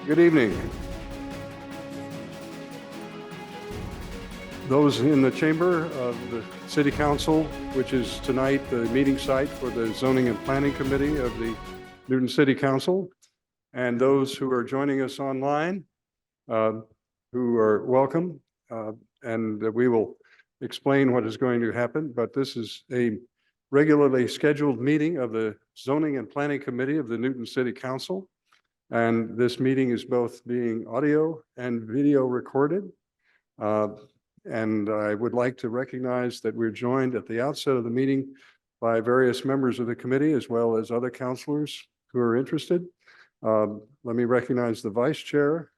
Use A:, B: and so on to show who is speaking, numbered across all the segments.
A: Good evening. Those in the chamber of the City Council, which is tonight the meeting site for the Zoning and Planning Committee of the Newton City Council, and those who are joining us online, who are welcome, and we will explain what is going to happen, but this is a regularly scheduled meeting of the Zoning and Planning Committee of the Newton City Council. And this meeting is both being audio and video recorded. And I would like to recognize that we're joined at the outset of the meeting by various members of the committee, as well as other counselors who are interested. Let me recognize the Vice Chair,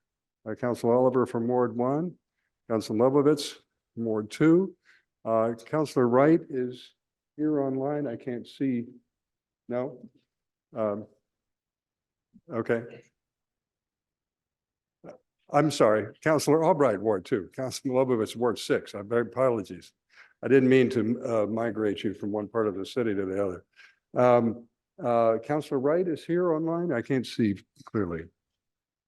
A: Councilor Oliver from Ward 1, Councilor Lebovitz from Ward 2. Councilor Wright is here online. I can't see. No? Okay. I'm sorry, Councilor Albright, Ward 2, Councilor Lebovitz, Ward 6. I beg apologies. I didn't mean to migrate you from one part of the city to the other. Councilor Wright is here online. I can't see clearly.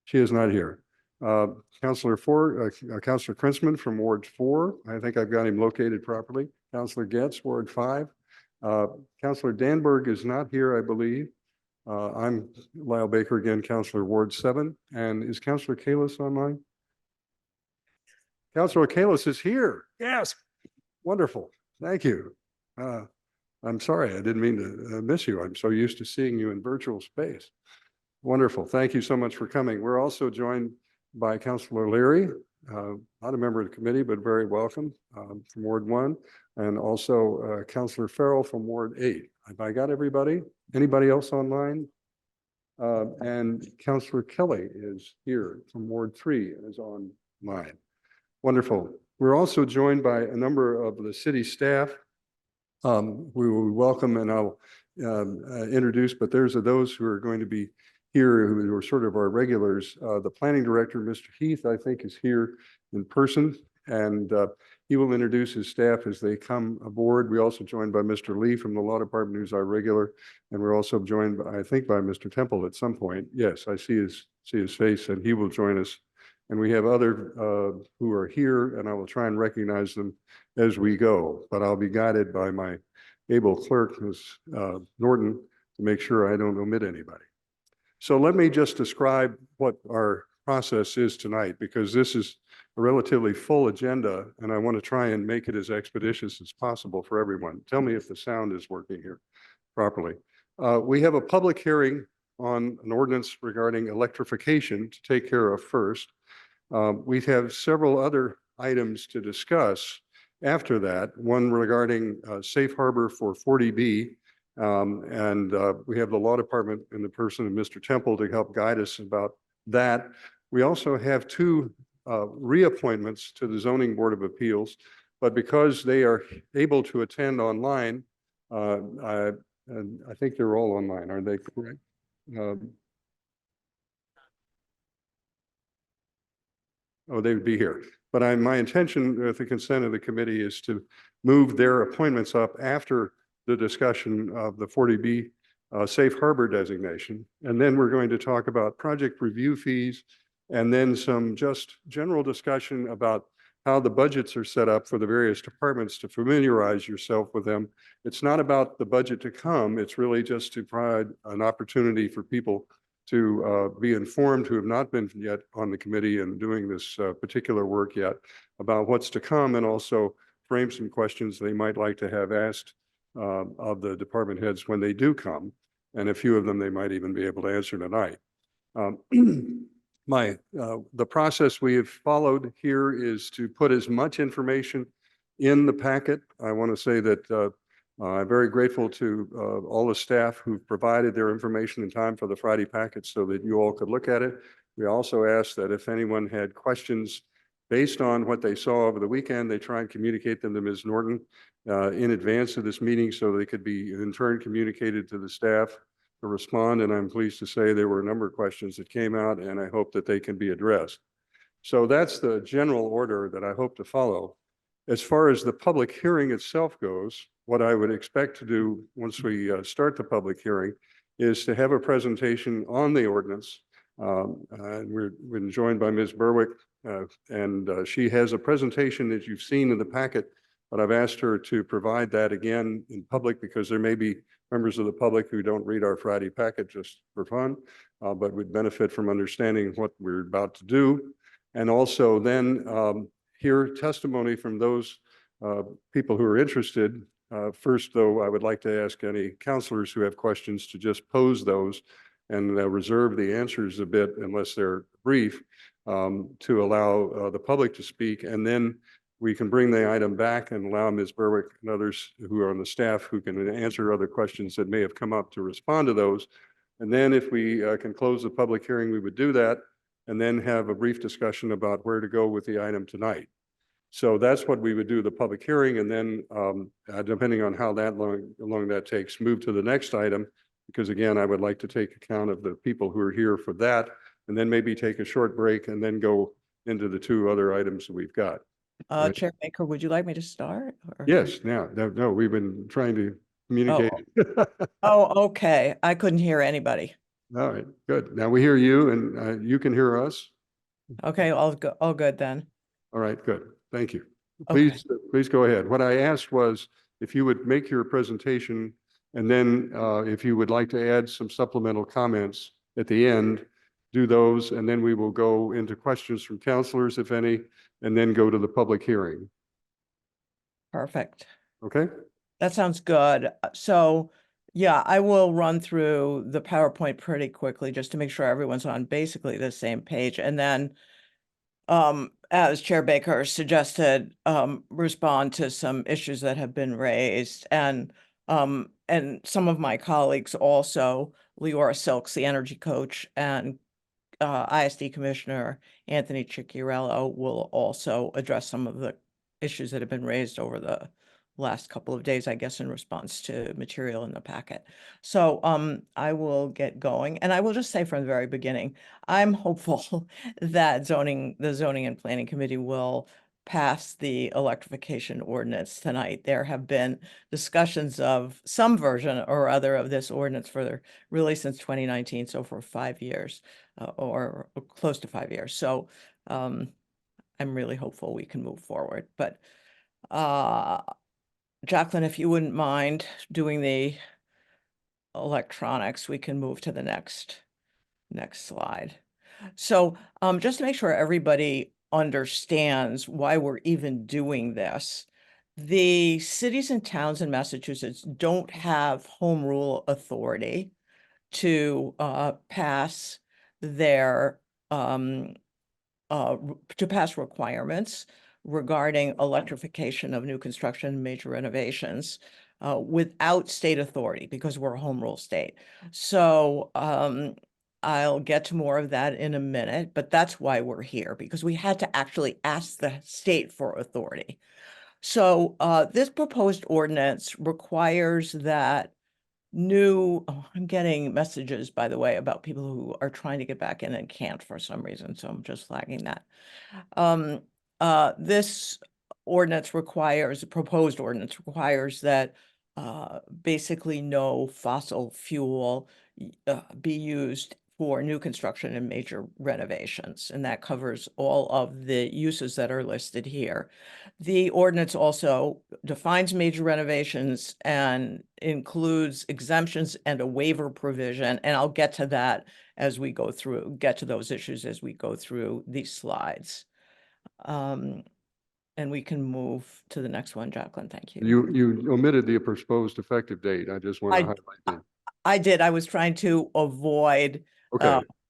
A: She is not here. Councilor Krinsman from Ward 4. I think I've got him located properly. Councilor Getz, Ward 5. Councilor Danberg is not here, I believe. I'm Lyle Baker again, Councilor Ward 7. And is Councilor Kalis online? Councilor Kalis is here. Yes. Wonderful. Thank you. I'm sorry, I didn't mean to miss you. I'm so used to seeing you in virtual space. Wonderful. Thank you so much for coming. We're also joined by Councilor Leary, not a member of the committee, but very welcome, from Ward 1, and also Councilor Farrell from Ward 8. Have I got everybody? Anybody else online? And Councilor Kelly is here from Ward 3 and is online. Wonderful. We're also joined by a number of the city staff. We will welcome, and I'll introduce, but there's those who are going to be here who are sort of our regulars. The planning director, Mr. Heath, I think is here in person, and he will introduce his staff as they come aboard. We also joined by Mr. Lee from the law department, who's our regular, and we're also joined, I think, by Mr. Temple at some point. Yes, I see his face, and he will join us. And we have other who are here, and I will try and recognize them as we go. But I'll be guided by my able clerk, Ms. Norton, to make sure I don't omit anybody. So let me just describe what our process is tonight, because this is a relatively full agenda, and I want to try and make it as expeditious as possible for everyone. Tell me if the sound is working here properly. We have a public hearing on an ordinance regarding electrification to take care of first. We have several other items to discuss after that, one regarding safe harbor for 40B, and we have the law department in the person of Mr. Temple to help guide us about that. We also have two reappointments to the Zoning Board of Appeals, but because they are able to attend online, I think they're all online, are they correct? Oh, they would be here. But my intention with the consent of the committee is to move their appointments up after the discussion of the 40B safe harbor designation. And then we're going to talk about project review fees, and then some just general discussion about how the budgets are set up for the various departments to familiarize yourself with them. It's not about the budget to come. It's really just to provide an opportunity for people to be informed who have not been yet on the committee and doing this particular work yet about what's to come, and also frame some questions they might like to have asked of the department heads when they do come. And a few of them they might even be able to answer tonight. The process we have followed here is to put as much information in the packet. I want to say that I'm very grateful to all the staff who provided their information in time for the Friday packet so that you all could look at it. We also asked that if anyone had questions based on what they saw over the weekend, they try and communicate them to Ms. Norton in advance of this meeting so they could be in turn communicated to the staff to respond. And I'm pleased to say there were a number of questions that came out, and I hope that they can be addressed. So that's the general order that I hope to follow. As far as the public hearing itself goes, what I would expect to do once we start the public hearing is to have a presentation on the ordinance And we're joined by Ms. Berwick, and she has a presentation that you've seen in the packet, but I've asked her to provide that again in public because there may be members of the public who don't read our Friday packet just for fun, but would benefit from understanding what we're about to do. And also then hear testimony from those people who are interested. First, though, I would like to ask any counselors who have questions to just pose those and reserve the answers a bit unless they're brief, to allow the public to speak. And then we can bring the item back and allow Ms. Berwick and others who are on the staff who can answer other questions that may have come up to respond to those. And then if we can close the public hearing, we would do that and then have a brief discussion about where to go with the item tonight. So that's what we would do, the public hearing, and then depending on how long that takes, move to the next item, because again, I would like to take account of the people who are here for that, and then maybe take a short break and then go into the two other items that we've got. Right.
B: Chair Baker, would you like me to start? Or?
A: Yes, no, we've been trying to communicate.
B: Oh, okay. I couldn't hear anybody.
A: All right, good. Now we hear you and you can hear us.
B: Okay, all good then.
A: All right, good. Thank you.
B: Okay.
A: Please go ahead. What I asked was if you would make your presentation and then if you would like to add some supplemental comments at the end, do those, and then we will go into questions from counselors, if any, and then go to the public hearing.
B: Perfect.
A: Okay.
B: That sounds good. So yeah, I will run through the PowerPoint pretty quickly just to make sure everyone's on basically the same page. And then as Chair Baker suggested, respond to some issues that have been raised. And some of my colleagues also, Leora Silks, the energy coach, and ISD Commissioner Anthony Cicchiarello will also address some of the issues that have been raised over the last couple of days, I guess, in response to material in the packet. So I will get going. And I will just say from the very beginning, I'm hopeful that the Zoning and Planning Committee will pass the electrification ordinance tonight. There have been discussions of some version or other of this ordinance for really since 2019, so for 5 years or close to 5 years. So I'm really hopeful we can move forward. But Jacqueline, if you wouldn't mind doing the electronics, we can move to the next slide. So just to make sure everybody understands why we're even doing this, the cities and towns in Massachusetts don't have home rule authority to pass their to pass requirements regarding electrification of new construction and major renovations without state authority because we're a home rule state. So I'll get to more of that in a minute, but that's why we're here, because we had to actually ask the state for authority. So this proposed ordinance requires that I'm getting messages, by the way, about people who are trying to get back in and can't for some reason, so I'm just flagging that. This proposed ordinance requires that basically no fossil fuel be used for new construction and major renovations, and that covers all of the uses that are listed here. The ordinance also defines major renovations and includes exemptions and a waiver provision, and I'll get to that as we get to those issues as we go through these slides. And we can move to the next one, Jacqueline. Thank you.
A: You omitted the proposed effective date. I just want to highlight that.
B: I did. I was trying to avoid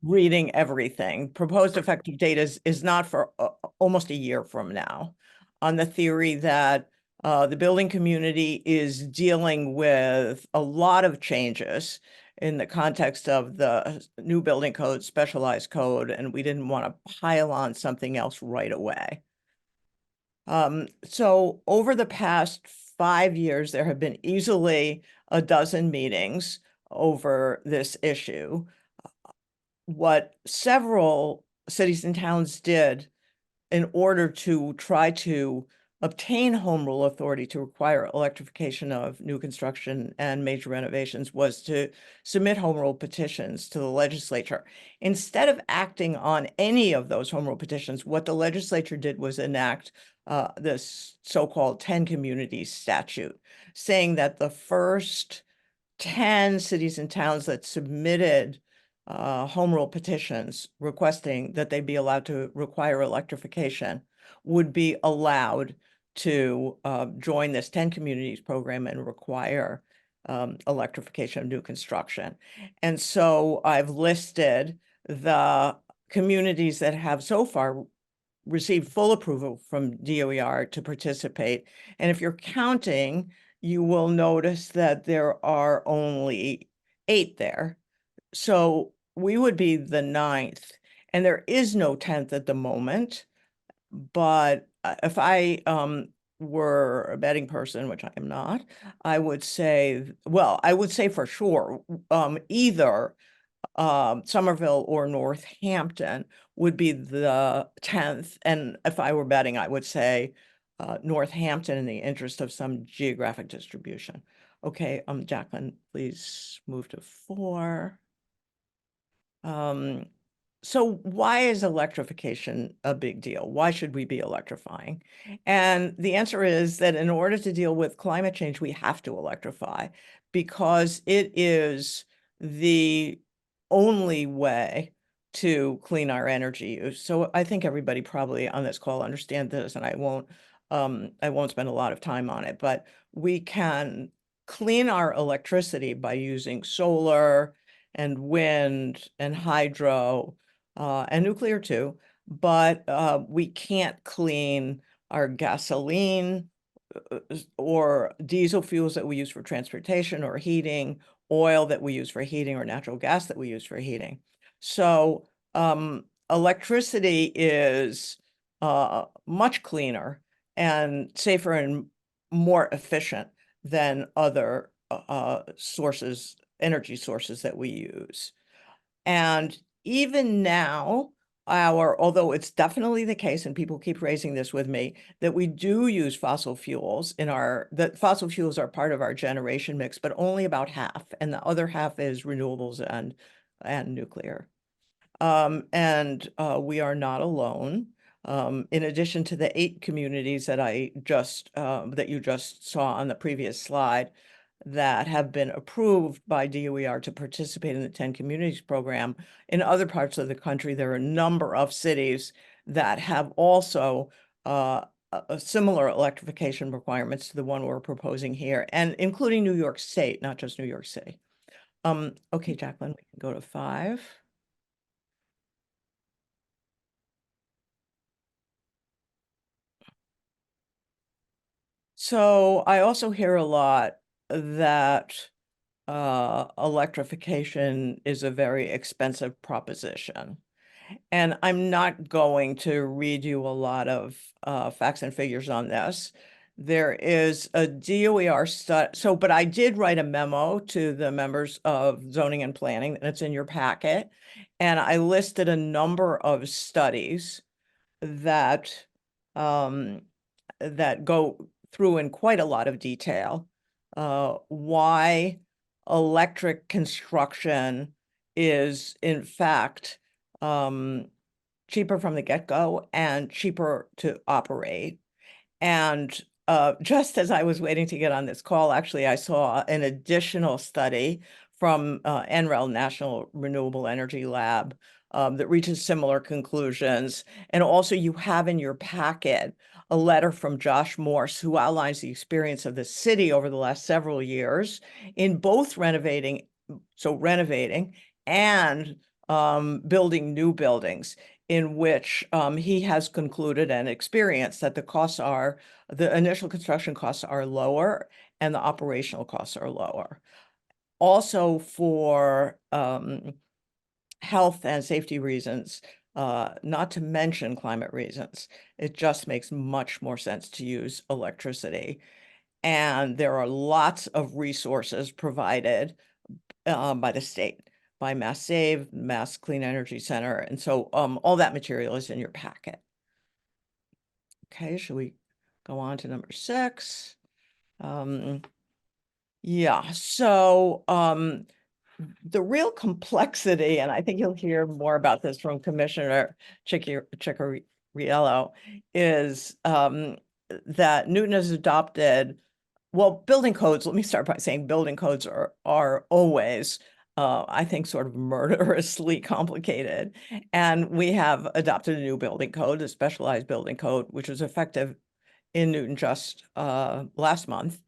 B: reading everything. Proposed effective date is not for almost a year from now, on the theory that the building community is dealing with a lot of changes in the context of the new building code, specialized code, and we didn't want to pile on something else right away. So over the past 5 years, there have been easily a dozen meetings over this issue. What several cities and towns did in order to try to obtain home rule authority to require electrification of new construction and major renovations was to submit home rule petitions to the legislature. Instead of acting on any of those home rule petitions, what the legislature did was enact this so-called 10 communities statute, saying that the first 10 cities and towns that submitted home rule petitions requesting that they be allowed to require electrification would be allowed to join this 10 communities program and require electrification of new construction. And so I've listed the communities that have so far received full approval from DOER to participate. And if you're counting, you will notice that there are only 8 there. So we would be the 9th, and there is no 10th at the moment. But if I were a betting person, which I am not, I would say, well, I would say for sure, either Somerville or Northampton would be the 10th. And if I were betting, I would say Northampton in the interest of some geographic distribution. Okay, Jacqueline, please move to 4. So why is electrification a big deal? Why should we be electrifying? And the answer is that in order to deal with climate change, we have to electrify because it is the only way to clean our energy use. So I think everybody probably on this call understands this, and I won't spend a lot of time on it, but we can clean our electricity by using solar and wind and hydro and nuclear too, but we can't clean our gasoline or diesel fuels that we use for transportation or heating, oil that we use for heating, or natural gas that we use for heating. So electricity is much cleaner and safer and more efficient than other energy sources that we use. And even now, although it's definitely the case, and people keep raising this with me, that we do use fossil fuels that fossil fuels are part of our generation mix, but only about half, and the other half is renewables and nuclear. And we are not alone. In addition to the 8 communities that that you just saw on the previous slide that have been approved by DOER to participate in the 10 communities program, in other parts of the country, there are a number of cities that have also similar electrification requirements to the one we're proposing here, and including New York State, not just New York City. Okay, Jacqueline, we can go to 5. So I also hear a lot that electrification is a very expensive proposition. And I'm not going to read you a lot of facts and figures on this. There is a DOER study. But I did write a memo to the members of zoning and planning, and it's in your packet. And I listed a number of studies that go through in quite a lot of detail why electric construction is in fact cheaper from the get-go and cheaper to operate. And just as I was waiting to get on this call, actually, I saw an additional study from NREL, National Renewable Energy Lab, that reaches similar conclusions. And also you have in your packet a letter from Josh Morse, who outlines the experience of the city over the last several years in both renovating and building new buildings, in which he has concluded and experienced that the initial construction costs are lower and the operational costs are lower. Also for health and safety reasons, not to mention climate reasons, it just makes much more sense to use electricity. And there are lots of resources provided by the state, by Mass Save, Mass Clean Energy Center. And so all that material is in your packet. Okay, should we go on to number 6. Yeah, so the real complexity, and I think you'll hear more about this from Commissioner Ciccarello, is that Newton has adopted, well, building codes. Let me start by saying building codes are always, I think, sort of murderously complicated. And we have adopted a new building code, a specialized building code, which was effective in Newton just last month.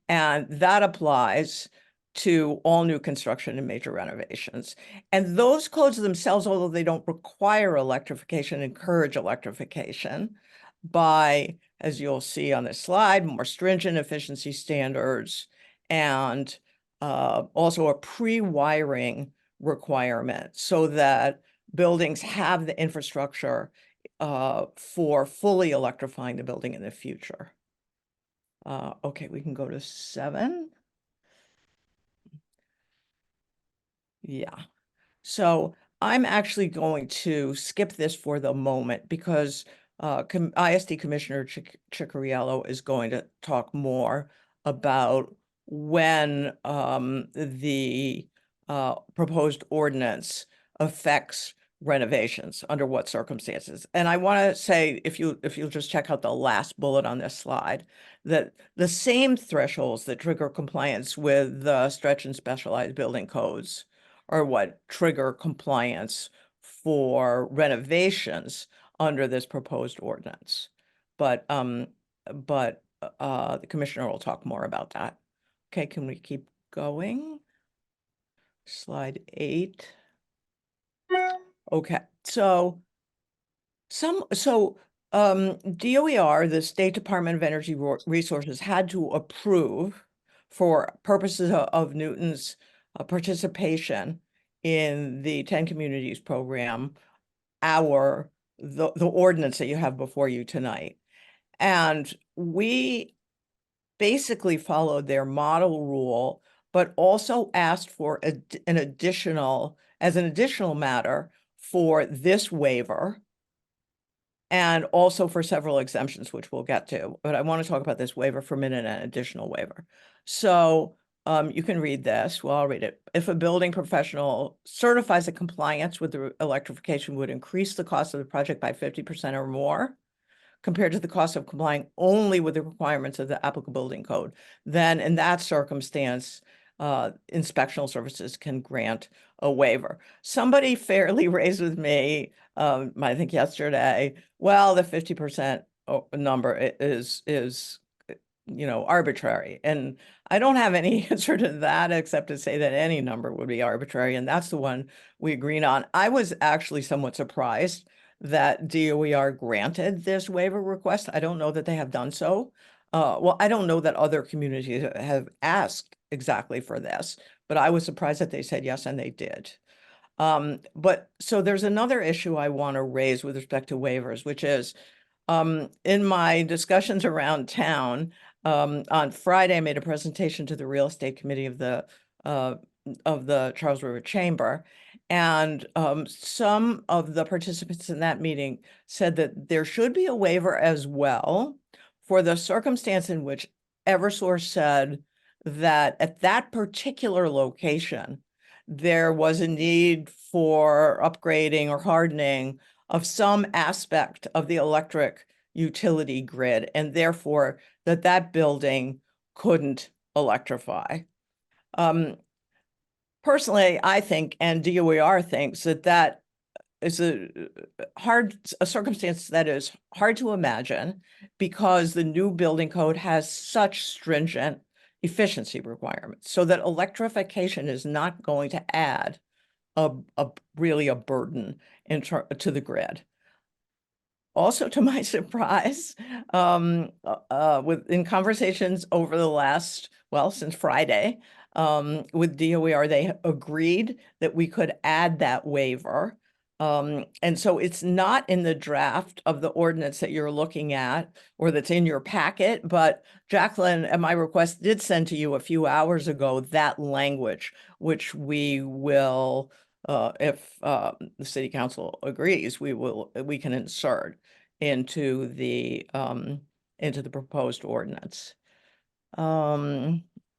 B: And that applies to all new construction and major renovations. And those codes themselves, although they don't require electrification, encourage electrification by, as you'll see on this slide, more stringent efficiency standards and also a pre-wiring requirement so that buildings have the infrastructure for fully electrifying the building in the future. Okay, we can go to 7. Yeah. So I'm actually going to skip this for the moment because ISD Commissioner Ciccarello is going to talk more about when the proposed ordinance affects renovations, under what circumstances. And I want to say, if you'll just check out the last bullet on this slide, that the same thresholds that trigger compliance with the stretch and specialized building codes are what trigger compliance for renovations under this proposed ordinance. But the commissioner will talk more about that. Okay, can we keep going? Slide 8. Okay, so DOER, the State Department of Energy Resources, had to approve, for purposes of Newton's participation in the 10 Communities program, the ordinance that you have before you tonight. And we basically followed their model rule, but also asked for as an additional matter for this waiver, and also for several exemptions, which we'll get to. But I want to talk about this waiver for a minute, and an additional waiver. So you can read this. Well, I'll read it. If a building professional certifies that compliance with the electrification would increase the cost of the project by 50% or more, compared to the cost of complying only with the requirements of the applicable building code, then in that circumstance, inspectional services can grant a waiver. Somebody fairly raised with me, I think yesterday, well, the 50% number is arbitrary. And I don't have any answer to that except to say that any number would be arbitrary. And that's the one we agreed on. I was actually somewhat surprised that DOER granted this waiver request. I don't know that they have done so. Well, I don't know that other communities have asked exactly for this, but I was surprised that they said yes, and they did. But so there's another issue I want to raise with respect to waivers, which is in my discussions around town, on Friday, I made a presentation to the real estate committee of the Charles River Chamber. And some of the participants in that meeting said that there should be a waiver as well for the circumstance in which Eversource said that at that particular location, there was a need for upgrading or hardening of some aspect of the electric utility grid, and therefore that building couldn't electrify. Personally, I think, and DOER thinks, that is a circumstance that is hard to imagine because the new building code has such stringent efficiency requirements, so that electrification is not going to add really a burden to the grid. Also, to my surprise, in conversations over the last, since Friday, with DOER, they agreed that we could add that waiver. And so it's not in the draft of the ordinance that you're looking at or that's in your packet, but Jacqueline, at my request, did send to you a few hours ago that language, which we will, if the city council agrees, we can insert into the into the proposed ordinance.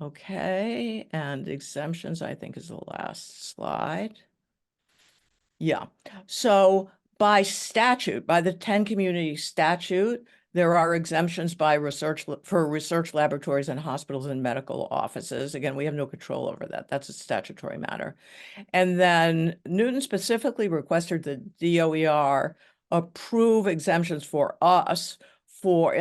B: Okay, and exemptions, I think, is the last slide. Yeah, so by statute, by the 10 community statute, there are exemptions by for research laboratories and hospitals and medical offices. Again, we have no control over that. That's a statutory matter. And then Newton specifically requested the DOER approve exemptions for us for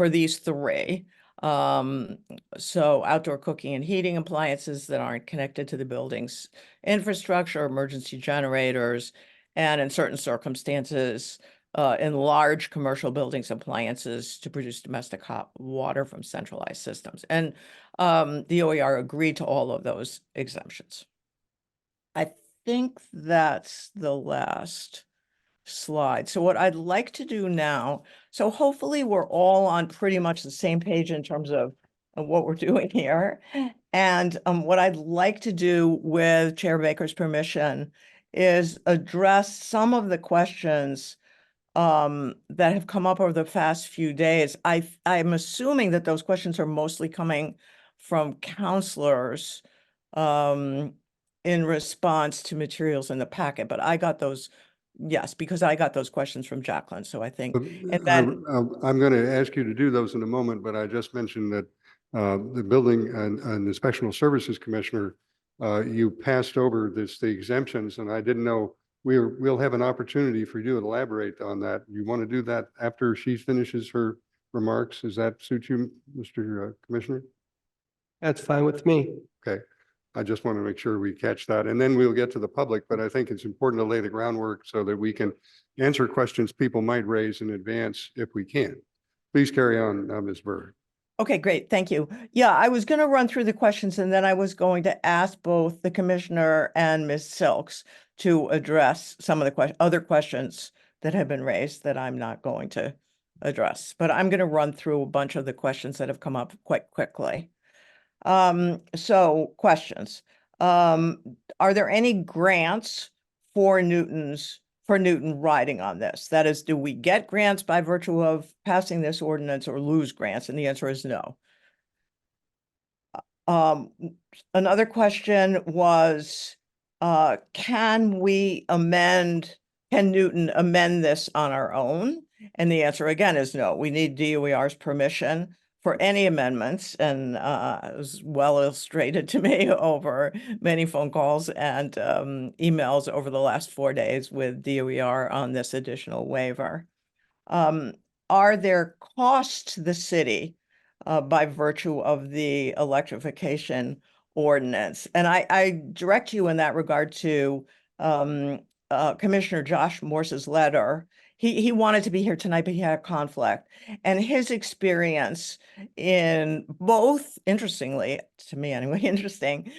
B: these three. So outdoor cooking and heating appliances that aren't connected to the building's infrastructure, emergency generators, and in certain circumstances, in large commercial buildings, appliances to produce domestic hot water from centralized systems. And the OER agreed to all of those exemptions. I think that's the last slide. So what I'd like to do now, so hopefully we're all on pretty much the same page in terms of what we're doing here. And what I'd like to do with Chair Baker's permission is address some of the questions that have come up over the past few days. I'm assuming that those questions are mostly coming from counselors in response to materials in the packet, but I got those, yes, because I got those questions from Jacqueline, so I think, and then,
A: I'm going to ask you to do those in a moment, but I just mentioned that the Building and Inspectional Services Commissioner, you passed over the exemptions, and I didn't know, we'll have an opportunity for you to elaborate on that. You want to do that after she finishes her remarks? Does that suit you, Mr. Commissioner?
C: That's fine with me.
A: Okay. I just want to make sure we catch that, and then we'll get to the public, but I think it's important to lay the groundwork so that we can answer questions people might raise in advance if we can. Please carry on, Ms. Burr.
B: okay, great, thank you. Yeah, I was going to run through the questions, and then I was going to ask both the commissioner and Ms. Silks to address some of the other questions that have been raised that I'm not going to address. But I'm going to run through a bunch of the questions that have come up quite quickly. So questions. Are there any grants for Newton riding on this? That is, do we get grants by virtue of passing this ordinance or lose grants? And the answer is no. Another question was, can Newton amend this on our own? And the answer again is no. We need DOER's permission for any amendments, and it was well illustrated to me over many phone calls and emails over the last 4 days with DOER on this additional waiver. Are there costs to the city by virtue of the electrification ordinance? And I direct you in that regard to Commissioner Josh Morse's letter. He wanted to be here tonight, but he had a conflict. And his experience in both, interestingly, to me anyway, interesting,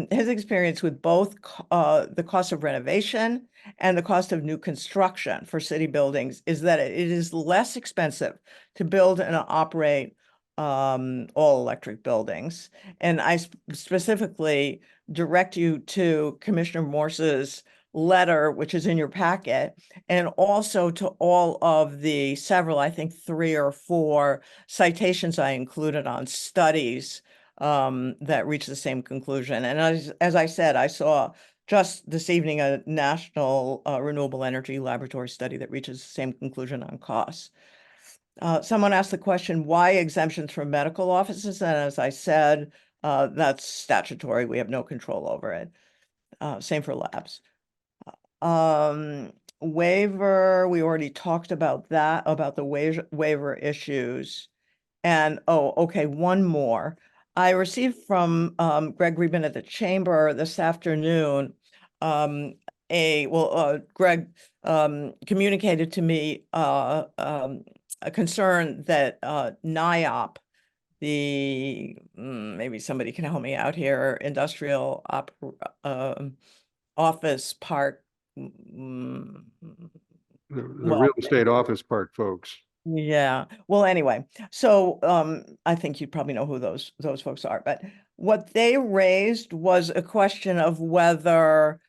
B: his experience with both the cost of renovation and the cost of new construction for city buildings is that it is less expensive to build and operate all electric buildings. And I specifically direct you to Commissioner Morse's letter, which is in your packet, and also to all of the several, I think 3 or 4 citations I included on studies that reach the same conclusion. And as I said, I saw just this evening a National Renewable Energy Laboratory study that reaches the same conclusion on costs. Someone asked the question, why exemptions from medical offices? And as I said, that's statutory. We have no control over it. Same for labs. Waiver, we already talked about that, about the waiver issues. And, oh, okay, one more. I received from Greg Rubin at the chamber this afternoon, Greg communicated to me a concern that NIOP, maybe somebody can help me out here, industrial office park.
A: The real estate office park folks.
B: Yeah. Well, anyway, so I think you probably know who those folks are, but what they raised was a question of whether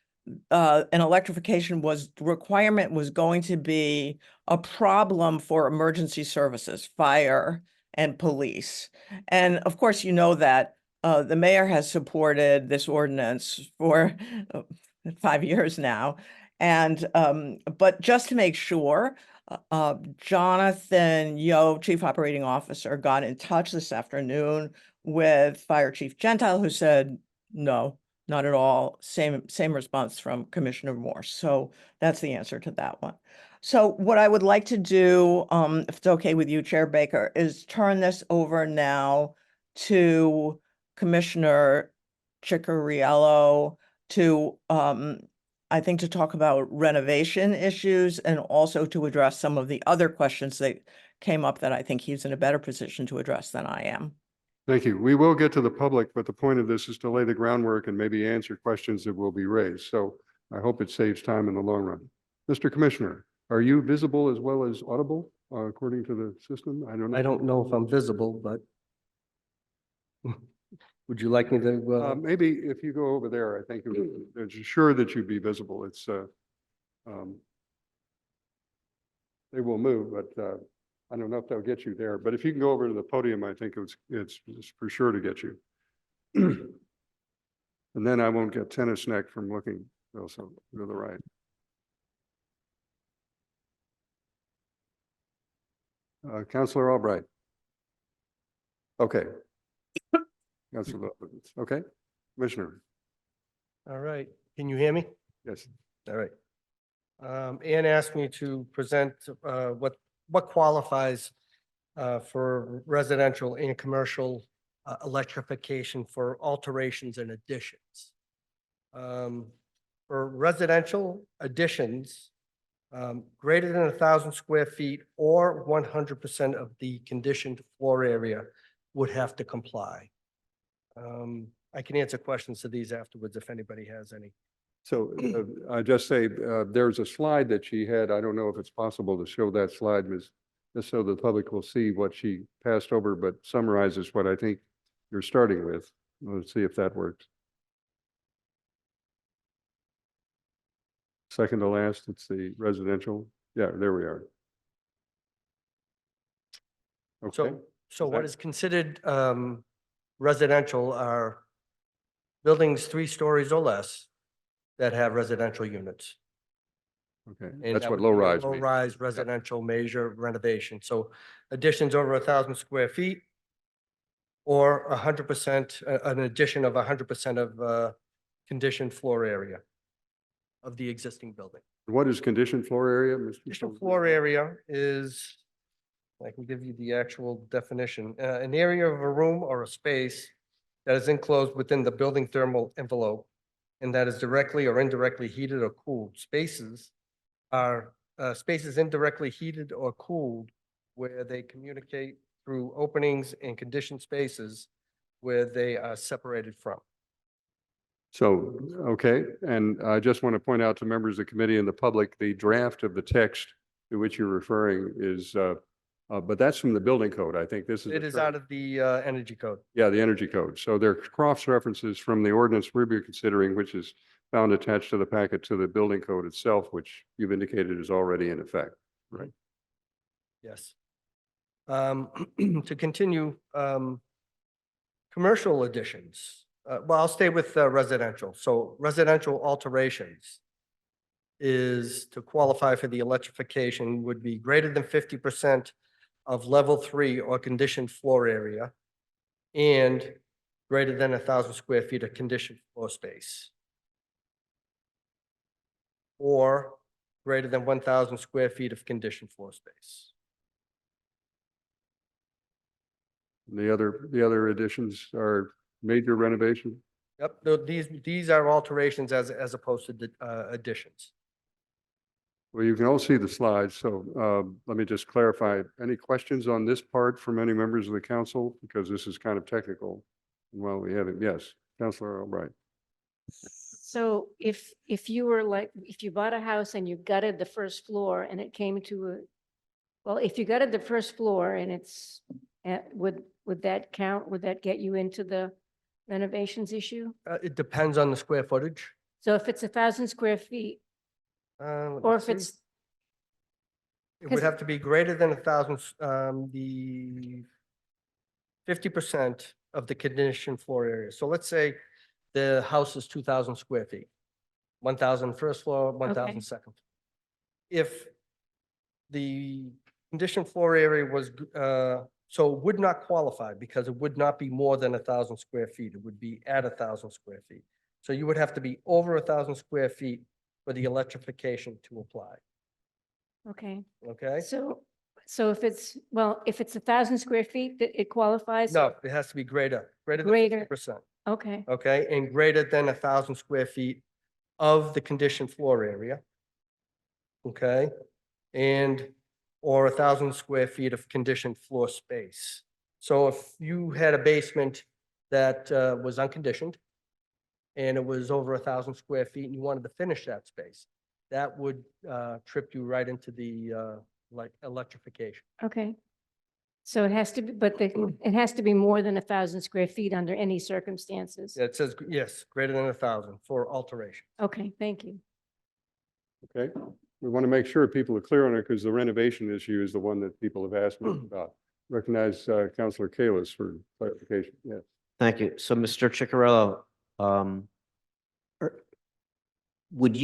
B: an electrification requirement was going to be a problem for emergency services, fire and police. And of course, you know that the mayor has supported this ordinance for 5 years now. And but just to make sure, Jonathan Yo, Chief Operating Officer, got in touch this afternoon with Fire Chief Gentile, who said, no, not at all. Same response from Commissioner Morse. So that's the answer to that one. So what I would like to do, if it's okay with you, Chair Baker, is turn this over now to Commissioner Chickariello to, I think, to talk about renovation issues and also to address some of the other questions that came up that I think he's in a better position to address than I am.
A: Thank you. We will get to the public, but the point of this is to lay the groundwork and maybe answer questions that will be raised. So I hope it saves time in the long run. Mr. Commissioner, are you visible as well as audible according to the system? I don't know.
C: I don't know if I'm visible, but would you like me to?
A: Maybe if you go over there, I think it's sure that you'd be visible. It's they will move, but I don't know if they'll get you there. But if you can go over to the podium, I think it's for sure to get you. And then I won't get tennis neck from looking also to the right. Councilor Albright. Okay. Councilor, okay. Commissioner.
C: All right. Can you hear me?
A: Yes.
C: All right. Ann asked me to present what qualifies for residential and commercial electrification for alterations and additions. For residential additions, greater than 1,000 square feet or 100% of the conditioned floor area would have to comply. I can answer questions to these afterwards if anybody has any.
A: So I just say there's a slide that she had. I don't know if it's possible to show that slide, Ms. Just so the public will see what she passed over, but summarizes what I think you're starting with. Let's see if that works. Second to last, it's the residential. Yeah, there we are. Okay.
C: So what is considered residential are buildings 3 stories or less that have residential units.
A: Okay,
C: And
A: that's
C: that
A: what
C: would be
A: low
C: a
A: rise means.
C: low-rise residential major renovation. So additions over 1,000 square feet or 100%, an addition of 100% of conditioned floor area of the existing building.
A: What is conditioned floor area, Mr.
C: Conditioned floor area is, I can give you the actual definition, an area of a room or a space that is enclosed within the building thermal envelope and that is directly or indirectly heated or cooled. Spaces are spaces indirectly heated or cooled where they communicate through openings and conditioned spaces where they are separated from.
A: So, okay, and I just want to point out to members of the committee and the public, the draft of the text to which you're referring is, but that's from the building code. I think this is.
C: It is out of the energy code.
A: Yeah, the energy code. So there are cross references from the ordinance we're considering, which is found attached to the packet to the building code itself, which you've indicated is already in effect, right?
C: Yes. To continue, commercial additions. Well, I'll stay with residential. So residential alterations is to qualify for the electrification would be greater than 50% of level 3 or conditioned floor area and greater than 1,000 square feet of conditioned floor space. Or greater than 1,000 square feet of conditioned floor space.
A: The other additions are major renovation.
C: Yep, these are alterations as opposed to additions.
A: Well, you can all see the slides, so let me just clarify. Any questions on this part from any members of the council? Because this is kind of technical. Well, we have it. Yes, Councilor Albright.
D: So if you were like, if you bought a house and you gutted the first floor and it came to a, well, if you gutted the first floor and it's, would that count? Would that get you into the renovations issue?
C: It depends on the square footage.
D: So if it's 1,000 square feet,
C: Let
D: or
C: me
D: if
C: see.
D: it's,
C: It would
D: 'cause-
C: have to be greater than 1,000, the 50% of the conditioned floor area. So let's say the house is 2,000 square feet, 1,000 first floor, 1,000 second. If the conditioned floor area was, so it would not qualify because it would not be more than 1,000 square feet. It would be at 1,000 square feet. So you would have to be over 1,000 square feet for the electrification to apply,
D: okay,
C: okay?
D: so if it's, well, if it's 1,000 square feet, that it qualifies?
C: No, it has to be greater than
D: Greater.
C: 50%,
D: Okay,
C: okay? And greater than 1,000 square feet of the conditioned floor area. Okay? And, or 1,000 square feet of conditioned floor space. So if you had a basement that was unconditioned and it was over 1,000 square feet and you wanted to finish that space, that would trip you right into the like electrification.
D: okay. So it has to be, but it has to be more than 1,000 square feet under any circumstances?
C: Yeah, it says, yes, greater than 1,000 for alteration.
D: Okay, thank you.
A: Okay, we want to make sure people are clear on it because the renovation issue is the one that people have asked me about. Recognize Councilor Kalis for clarification. Yes.
E: Thank you. So, Mr. Ciccarello, would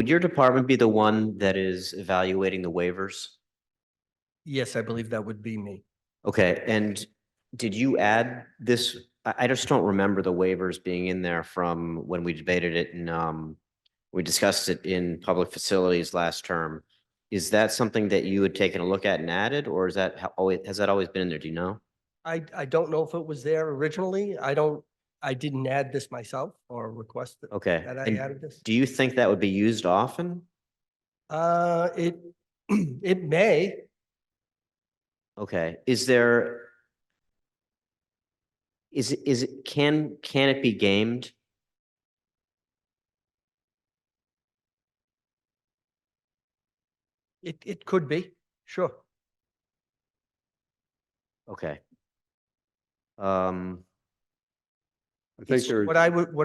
E: your department be the one that is evaluating the waivers?
C: Yes, I believe that would be me.
E: Okay, and did you add this? I just don't remember the waivers being in there from when we debated it and we discussed it in public facilities last term. Is that something that you had taken a look at and added, or is that has that always been in there? Do you know?
C: I don't know if it was there originally. I didn't add this myself or request it.
E: Okay.
C: That I
E: And
C: added this.
E: do you think that would be used often?
C: It, it may.
E: Okay, can it be gamed?
C: It could be, sure.
E: Okay.
A: I think there,
C: What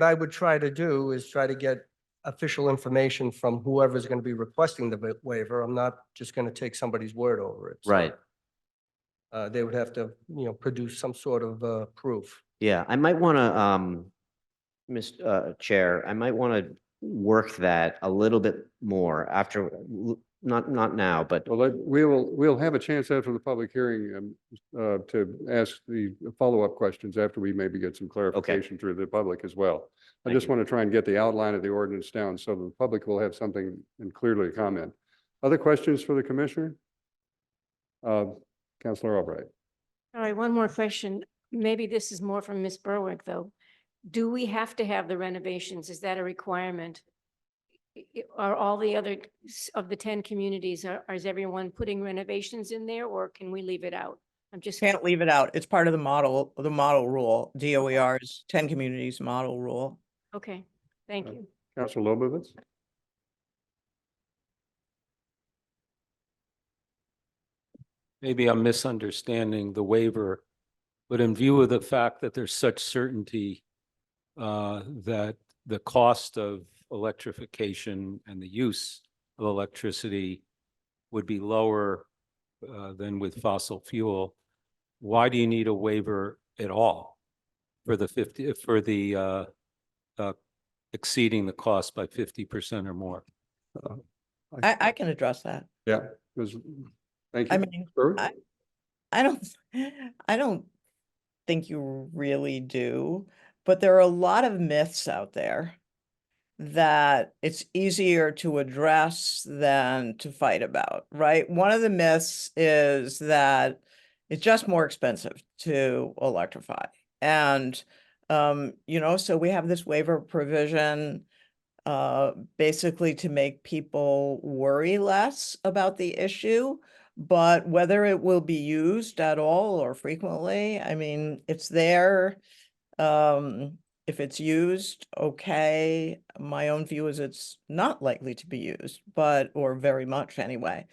C: I would try to do is try to get official information from whoever's going to be requesting the waiver. I'm not just going to take somebody's word over it. So,
E: Right.
C: They would have to, produce some sort of proof.
E: Yeah, I might want to, Mr. Chair, I might want to work that a little bit more after, not now, but
A: well, we'll have a chance after the public hearing to ask the follow-up questions after we maybe get some clarification through the public as well. I
E: Thank
A: just
E: you.
A: want to try and get the outline of the ordinance down so the public will have something and clearly comment. Other questions for the commissioner? Councilor Albright.
D: All right, one more question. Maybe this is more from Ms. Berwick, though. Do we have to have the renovations? Is that a requirement? Are all the other of the 10 communities, is everyone putting renovations in there, or can we leave it out? I'm just,
B: Can't leave it out. It's part of the model rule, DOER's 10 communities model rule.
D: okay, thank you.
A: Councilor Lobovitz.
F: Maybe I'm misunderstanding the waiver, but in view of the fact that there's such certainty that the cost of electrification and the use of electricity would be lower than with fossil fuel, why do you need a waiver at all for the exceeding the cost by 50% or more?
B: I can address that.
A: Yeah, thank you.
B: I mean,
A: Berwick?
B: I don't think you really do, but there are a lot of myths out there that it's easier to address than to fight about, right? One of the myths is that it's just more expensive to electrify. And, so we have this waiver provision basically to make people worry less about the issue. But whether it will be used at all or frequently, I mean, it's there. If it's used, okay. My own view is it's not likely to be used, or very much anyway.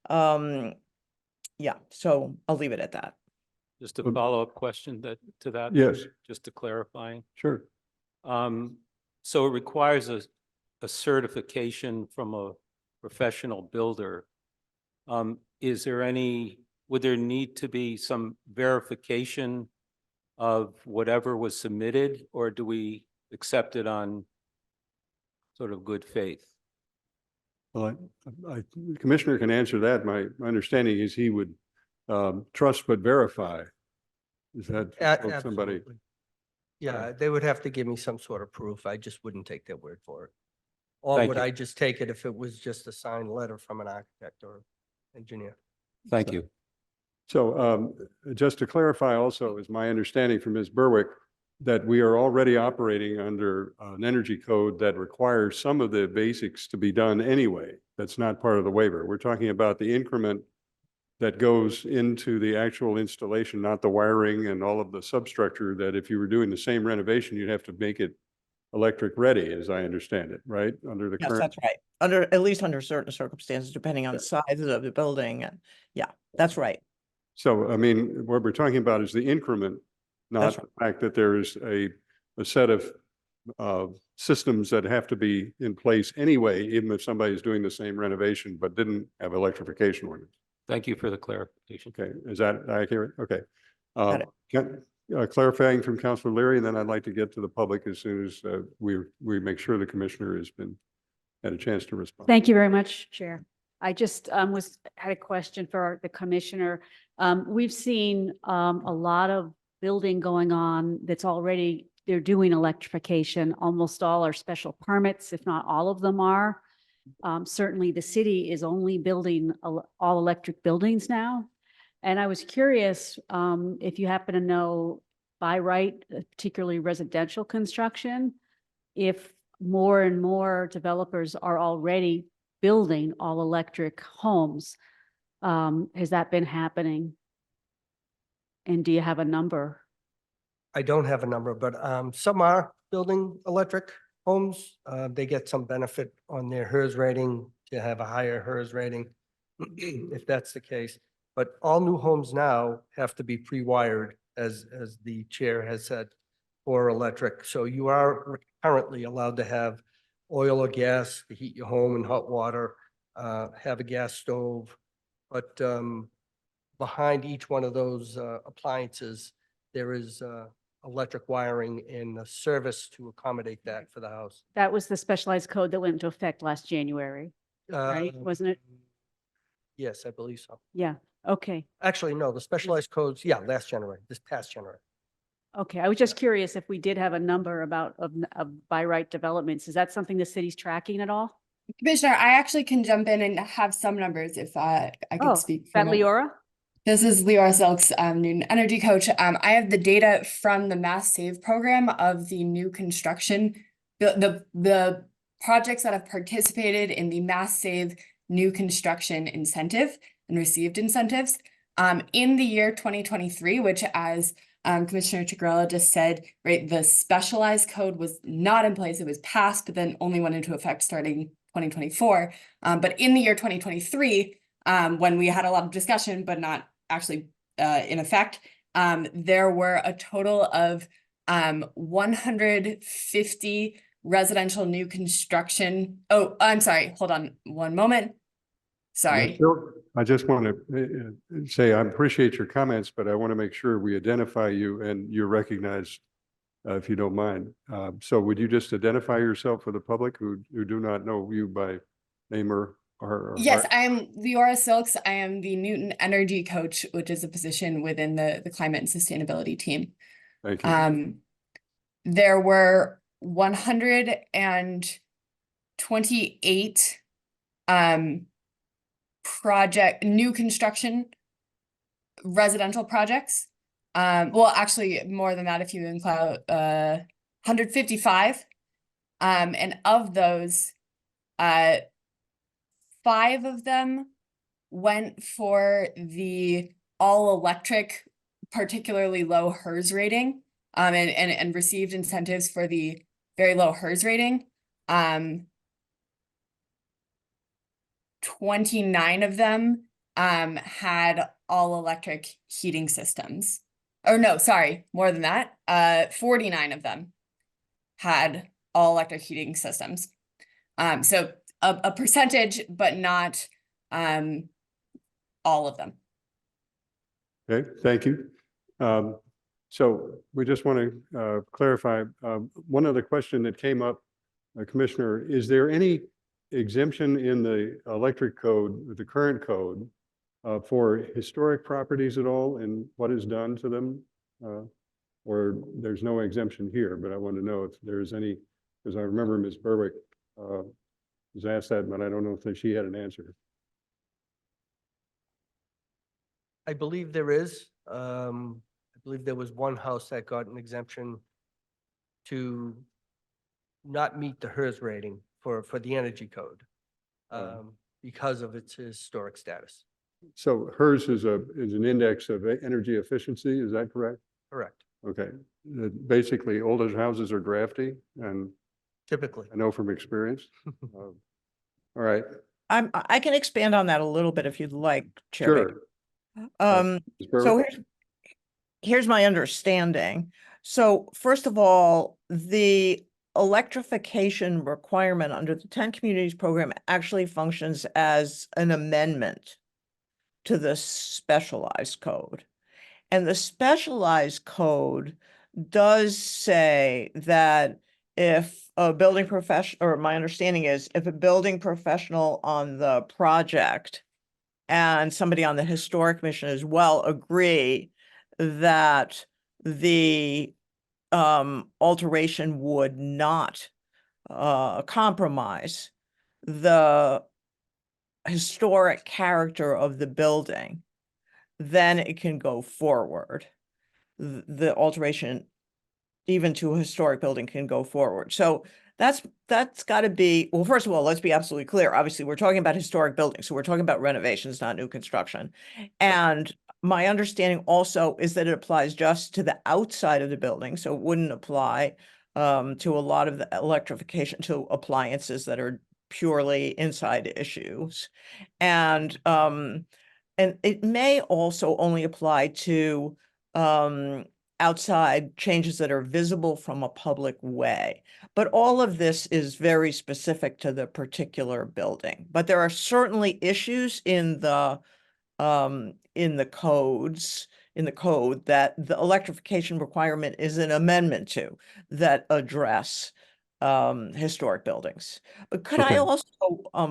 B: Yeah, so I'll leave it at that.
F: Just a follow-up question to that.
A: Yes.
F: Just to clarifying.
A: Sure.
F: So it requires a a certification from a professional builder, is there would there need to be some verification of whatever was submitted, or do we accept it on sort of good faith?
A: Well, the Commissioner can answer that. My understanding is he would trust but verify. Is that somebody?
C: Absolutely. Yeah, they would have to give me some sort of proof. I just wouldn't take their word for it. Or
F: Thank
C: would
F: you.
C: I just take it if it was just a signed letter from an architect or engineer?
F: Thank you.
A: So just to clarify also, is my understanding from Ms. Berwick that we are already operating under an energy code that requires some of the basics to be done anyway. That's not part of the waiver. We're talking about the increment that goes into the actual installation, not the wiring and all of the substructure that if you were doing the same renovation, you'd have to make it electric ready, as I understand it, right? Under the
B: Yes,
A: current.
B: that's right. At least under certain circumstances, depending on the sizes of the building. And yeah, that's right.
A: So, I mean, what we're talking about is the increment, not
B: That's
A: the fact that there is a set of systems that have to be in place anyway, even if somebody's doing the same renovation but didn't have electrification ordinance.
F: Thank you for the clarification.
A: Okay, is that accurate? Okay.
B: Got it.
A: Clarifying from Councilor Leary, and then I'd like to get to the public as soon as we make sure the commissioner had a chance to respond.
G: Thank you very much, Chair. I just had a question for the commissioner. We've seen a lot of building going on that's already, they're doing electrification. Almost all are special permits, if not all of them are. Certainly the city is only building all electric buildings now. And I was curious if you happen to know by right, particularly residential construction, if more and more developers are already building all electric homes. Has that been happening? And do you have a number?
C: I don't have a number, but some are building electric homes. They get some benefit on their HERS rating to have a higher HERS rating, if that's the case. But all new homes now have to be pre-wired, as the chair has said, for electric. So you are currently allowed to have oil or gas to heat your home and hot water, have a gas stove. But behind each one of those appliances, there is electric wiring and a service to accommodate that for the house.
G: That was the specialized code that went into effect last January, right? Wasn't it?
C: Yes, I believe so.
G: Yeah, okay.
C: Actually, no, the specialized codes, yeah, last January, this past January.
G: Okay, I was just curious if we did have a number about of by right developments. Is that something the city's tracking at all?
H: Commissioner, I actually can jump in and have some numbers if I
G: Oh,
H: could speak.
G: is that
H: for a moment.
G: Leora?
H: This is Leora Silks, Newton Energy Coach. I have the data from the Mass Save program of the new construction. The projects that have participated in the Mass Save new construction incentive and received incentives. In the year 2023, which as Commissioner Chigarella just said, right, the specialized code was not in place. It was passed, but then only went into effect starting 2024. But in the year 2023, when we had a lot of discussion, but not actually in effect, there were a total of 150 residential new construction. Oh, I'm sorry. Hold on one moment. Sorry.
A: I just want to say I appreciate your comments, but I want to make sure we identify you and you're recognized, if you don't mind. So would you just identify yourself for the public who do not know you by name or
H: Yes, I am Leora Silks. I am the Newton Energy Coach, which is a position within the climate and sustainability team.
A: Thank you.
H: There were 128 new construction residential projects. Well, actually more than that if you include 155. And of those, 5 of them went for the all electric, particularly low HERS rating, and received incentives for the very low HERS rating. 29 of them had all electric heating systems. Or no, sorry, more than that. 49 of them had all electric heating systems. So a percentage, but not all of them.
A: Okay, thank you. So we just want to clarify, one other question that came up, Commissioner, is there any exemption in the electric code, the current code, for historic properties at all and what is done to them? Or there's no exemption here, but I want to know if there's any, because I remember Ms. Berwick was asked that, but I don't know if she had an answer.
C: I believe there is. I believe there was one house that got an exemption to not meet the HERS rating for the energy code because of its historic status.
A: So hers is an index of energy efficiency, is that correct?
C: Correct.
A: Okay, basically older houses are drafty, and
C: Typically.
A: I know from experience. All right,
B: I can expand on that a little bit if you'd like, Chair Baker.
A: sure.
B: Um,
A: Ms.
B: so
A: Berwick?
B: here's my understanding. So first of all, the electrification requirement under the 10 Communities program actually functions as an amendment to the specialized code. And the specialized code does say that if a building professional, or my understanding is, if a building professional on the project and somebody on the historic commission as well agree that the alteration would not compromise the historic character of the building, then it can go forward. The alteration, even to a historic building, can go forward. So that's got to be, well, first of all, let's be absolutely clear. Obviously, we're talking about historic buildings, so we're talking about renovations, not new construction. And my understanding also is that it applies just to the outside of the building, so it wouldn't apply to a lot of the electrification to appliances that are purely inside issues. And it may also only apply to outside changes that are visible from a public way. But all of this is very specific to the particular building. But there are certainly issues in the code that the electrification requirement is an amendment to, that address historic buildings. But could I
A: Okay.
B: also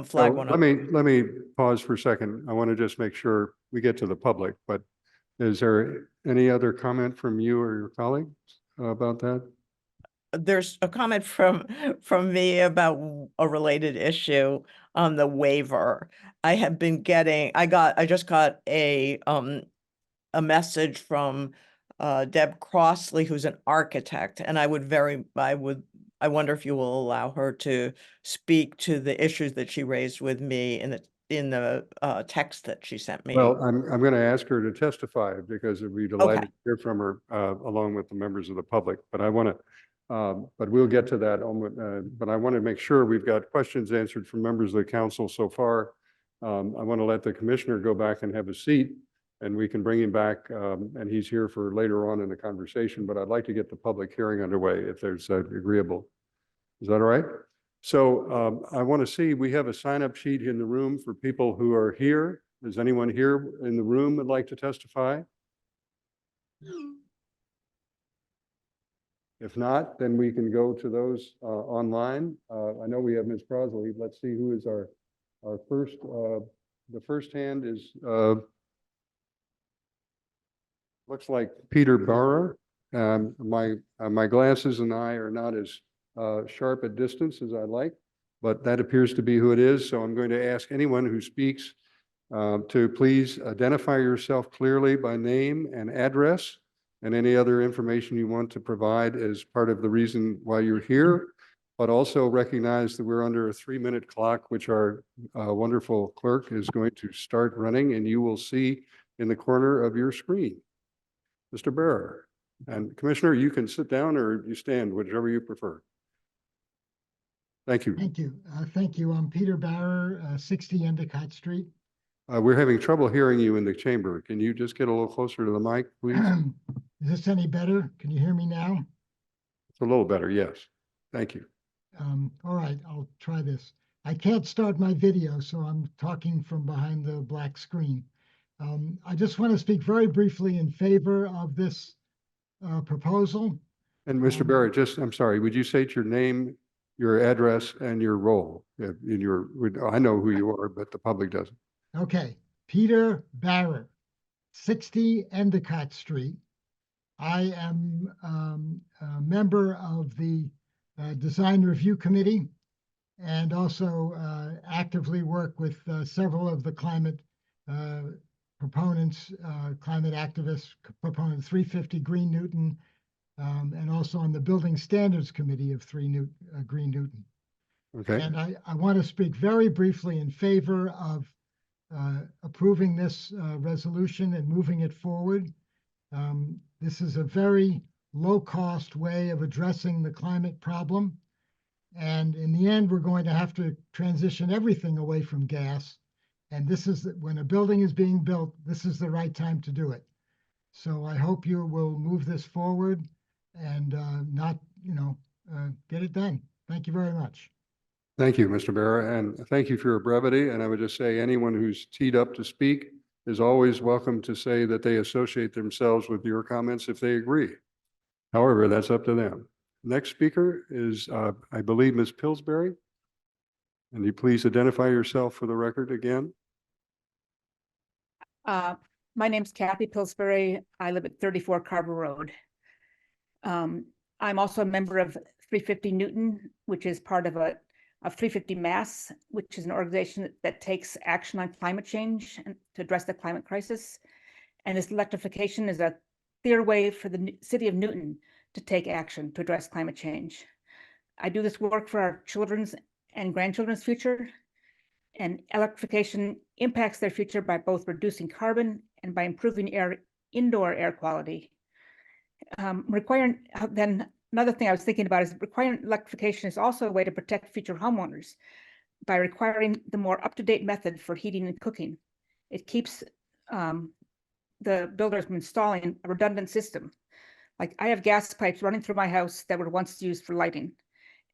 B: flag
A: So
B: one?
A: let me pause for a second. I want to just make sure we get to the public, but is there any other comment from you or your colleagues about that?
B: There's a comment from me about a related issue on the waiver. I have been getting, I just got a message from Deb Crossley, who's an architect, and I wonder if you will allow her to speak to the issues that she raised with me in the text that she sent me.
A: Well, I'm going to ask her to testify because we'd be delighted to hear from her along with the members of the public. But I want to, but we'll get to that. But I want to make sure we've got questions answered from members of the council so far. I want to let the commissioner go back and have a seat, and we can bring him back. And he's here for later on in the conversation. But I'd like to get the public hearing underway if there's agreeable. Is that all right? So I want to see, we have a sign-up sheet in the room for people who are here. Is anyone here in the room would like to testify? If not, then we can go to those online. I know we have Ms. Crosley. Let's see who is our first. The first hand is looks like Peter Barrer. My glasses and I are not as sharp at distance as I'd like, but that appears to be who it is. So I'm going to ask anyone who speaks to please identify yourself clearly by name and address and any other information you want to provide as part of the reason why you're here, but also recognize that we're under a 3-minute clock, which our wonderful clerk is going to start running, and you will see in the corner of your screen. Mr. Barrer. And Commissioner, you can sit down or you stand, whichever you prefer. Thank you.
I: Thank you. Thank you. I'm Peter Barrer, 60 Endicott Street.
A: We're having trouble hearing you in the chamber. Can you just get a little closer to the mic, please?
I: Is this any better? Can you hear me now?
A: It's a little better, yes. Thank you.
I: All right, I'll try this. I can't start my video, so I'm talking from behind the black screen. I just want to speak very briefly in favor of this proposal.
A: And Mr. Barrett, just, I'm sorry, would you state your name, your address, and your role in your, I know who you are, but the public doesn't.
I: Okay, Peter Barrett, 60 Endicott Street. I am a member of the Design Review Committee and also actively work with several of the climate proponents, climate activists, proponents, 350 Green Newton, and also on the Building Standards Committee of Green Newton.
A: Okay,
I: And I want to speak very briefly in favor of approving this resolution and moving it forward. This is a very low-cost way of addressing the climate problem. And in the end, we're going to have to transition everything away from gas. And this is, when a building is being built, this is the right time to do it. So I hope you will move this forward and not, get it done. Thank you very much.
A: thank you, Mr. Barrett, and thank you for your brevity. And I would just say anyone who's teed up to speak is always welcome to say that they associate themselves with your comments if they agree. However, that's up to them. Next speaker is, I believe, Ms. Pillsbury. And you please identify yourself for the record again.
J: My name's Kathy Pillsbury. I live at 34 Carver Road. I'm also a member of 350 Newton, which is part of 350 Mass, which is an organization that takes action on climate change and to address the climate crisis. And this electrification is a clear way for the city of Newton to take action to address climate change. I do this work for our children's and grandchildren's future, and electrification impacts their future by both reducing carbon and by improving indoor air quality. Then another thing I was thinking about is requiring electrification is also a way to protect future homeowners by requiring the more up-to-date method for heating and cooking. It keeps the builders from installing a redundant system. Like, I have gas pipes running through my house that were once used for lighting.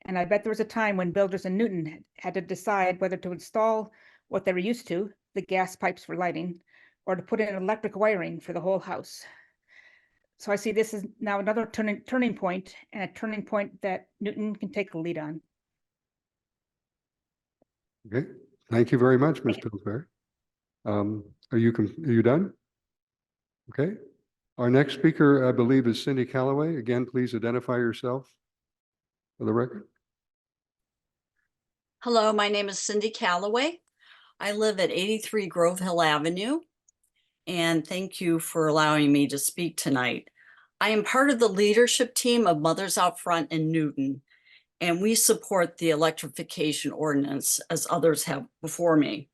J: And I bet there was a time when builders in Newton had to decide whether to install what they were used to, the gas pipes for lighting, or to put in electric wiring for the whole house. So I see this is now another turning point, and a turning point that Newton can take the lead on.
A: Okay, thank you very much, Ms. Pillsbury. Are you done? Okay. Our next speaker, I believe, is Cindy Calloway. Again, please identify yourself for the record.
K: Hello, my name is Cindy Calloway. I live at 83 Grove Hill Avenue, and thank you for allowing me to speak tonight. I am part of the leadership team of Mothers Out Front in Newton, and we support the electrification ordinance as others have before me.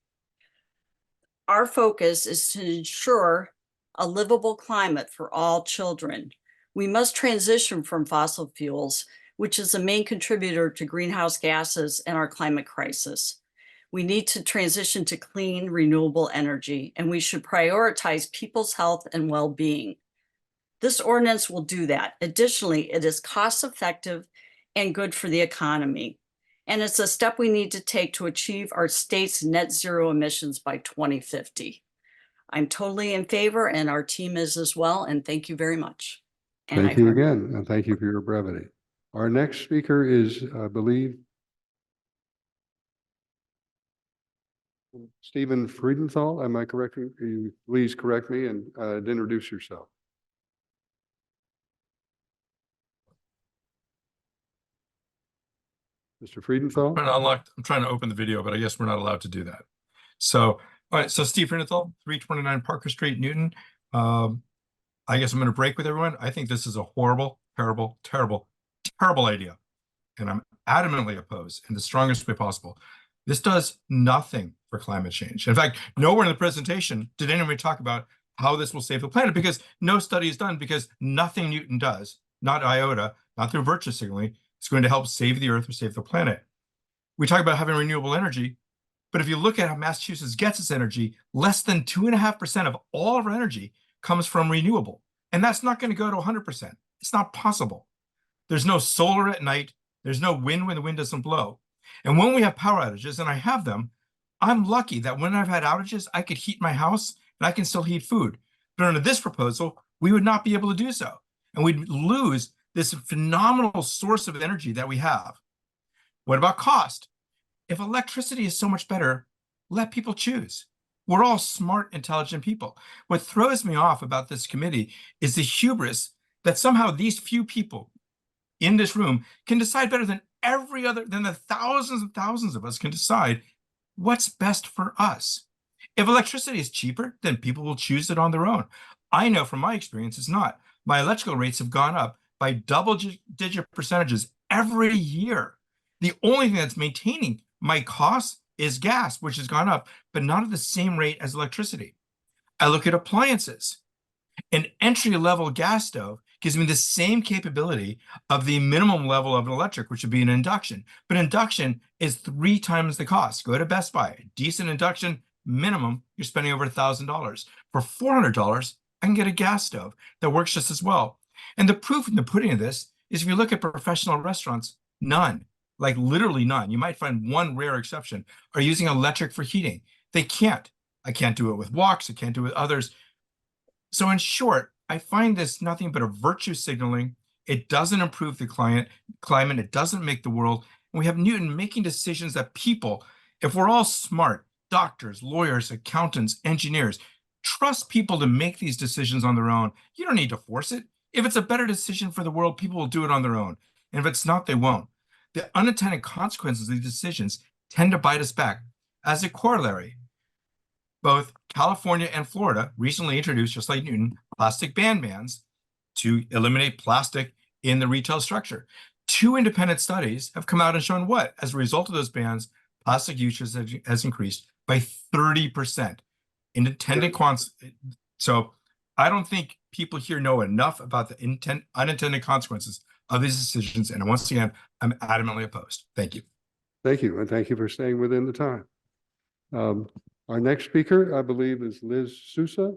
K: Our focus is to ensure a livable climate for all children. We must transition from fossil fuels, which is a main contributor to greenhouse gases and our climate crisis. We need to transition to clean, renewable energy, and we should prioritize people's health and well-being. This ordinance will do that. Additionally, it is cost-effective and good for the economy. And it's a step we need to take to achieve our state's net zero emissions by 2050. I'm totally in favor, and our team is as well, and thank you very much. And
A: Thank you again, and thank you for your brevity. Our next speaker is, I believe, Stephen Friedenthal. Am I correct? You please correct me and introduce yourself. Mr. Friedenthal?
L: I'm trying to open the video, but I guess we're not allowed to do that. So, all right, so Steve Friedenthal, 329 Parker Street, Newton. I guess I'm going to break with everyone. I think this is a horrible, terrible, terrible, terrible idea. And I'm adamantly opposed in the strongest way possible. This does nothing for climate change. In fact, nowhere in the presentation did anyone talk about how this will save the planet, because no study is done, because nothing Newton does, not iota, not through virtue signaling, is going to help save the earth or save the planet. We talk about having renewable energy, but if you look at how Massachusetts gets its energy, less than 2.5% of all of our energy comes from renewable. And that's not going to go to 100%. It's not possible. There's no solar at night. There's no wind when the wind doesn't blow. And when we have power outages, and I have them, I'm lucky that when I've had outages, I could heat my house and I can still heat food. But under this proposal, we would not be able to do so. And we'd lose this phenomenal source of energy that we have. What about cost? If electricity is so much better, let people choose. We're all smart, intelligent people. What throws me off about this committee is the hubris that somehow these few people in this room can decide better than than the thousands and thousands of us can decide what's best for us. If electricity is cheaper, then people will choose it on their own. I know from my experience it's not. My electrical rates have gone up by double-digit percentages every year. The only thing that's maintaining my costs is gas, which has gone up, but not at the same rate as electricity. I look at appliances. An entry-level gas stove gives me the same capability of the minimum level of an electric, which would be an induction. But induction is 3 times the cost. Go to Best Buy. Decent induction, minimum, you're spending over $1,000. For $400, I can get a gas stove that works just as well. And the proof in the pudding of this is if you look at professional restaurants, none, like literally none, you might find one rare exception, are using electric for heating. They can't. I can't do it with woks. I can't do it with others. So in short, I find this nothing but a virtue signaling. It doesn't improve the climate. It doesn't make the world. And we have Newton making decisions that people, if we're all smart, doctors, lawyers, accountants, engineers, trust people to make these decisions on their own. You don't need to force it. If it's a better decision for the world, people will do it on their own. And if it's not, they won't. The unintended consequences of these decisions tend to bite us back. As a corollary, both California and Florida recently introduced, just like Newton, plastic bans to eliminate plastic in the retail structure. 2 independent studies have come out and shown what? As a result of those bans, plastic usage has increased by 30%. So I don't think people here know enough about the unintended consequences of these decisions. And once again, I'm adamantly opposed. Thank you.
A: Thank you, and thank you for staying within the time. Our next speaker, I believe, is Liz Sousa.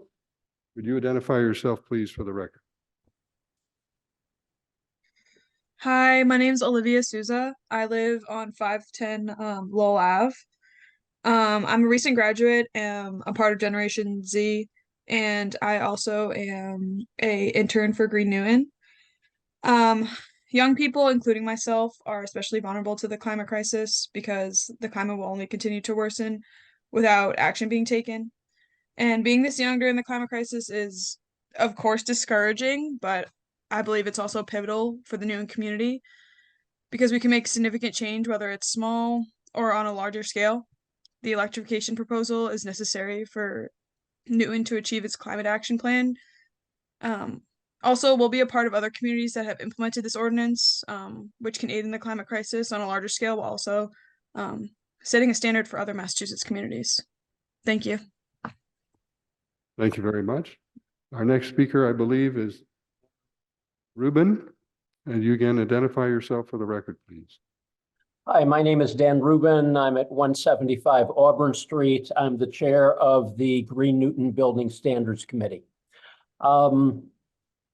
A: Would you identify yourself, please, for the record?
M: Hi, my name's Olivia Souza. I live on 510 Lowell Ave. I'm a recent graduate, am a part of Generation Z, and I also am an intern for Green Newton. Young people, including myself, are especially vulnerable to the climate crisis because the climate will only continue to worsen without action being taken. And being this young during the climate crisis is, of course, discouraging, but I believe it's also pivotal for the Newton community because we can make significant change, whether it's small or on a larger scale. The electrification proposal is necessary for Newton to achieve its climate action plan. Also, we'll be a part of other communities that have implemented this ordinance, which can aid in the climate crisis on a larger scale, while also setting a standard for other Massachusetts communities. Thank you.
A: Thank you very much. Our next speaker, I believe, is Ruben. And you again, identify yourself for the record, please.
N: Hi, my name is Dan Rubin. I'm at 175 Auburn Street. I'm the chair of the Green Newton Building Standards Committee.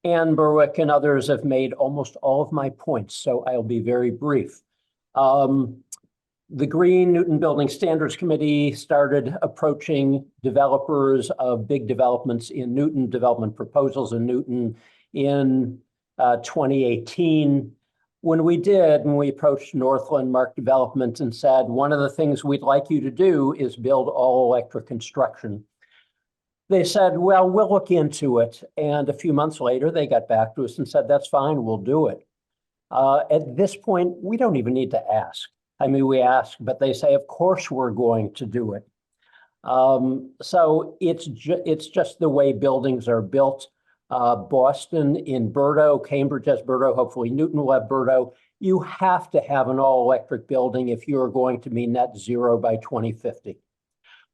N: Ann Berwick and others have made almost all of my points, so I'll be very brief. The Green Newton Building Standards Committee started approaching developers of big developments in Newton, development proposals in Newton in 2018. When we did, and we approached Northland Mark Development and said, one of the things we'd like you to do is build all electric construction. They said, well, we'll look into it. And a few months later, they got back to us and said, that's fine, we'll do it. At this point, we don't even need to ask. I mean, we ask, but they say, of course, we're going to do it. So it's just the way buildings are built. Boston in Berto, Cambridge has Berto, hopefully Newton will have Berto. You have to have an all-electric building if you're going to be net zero by 2050.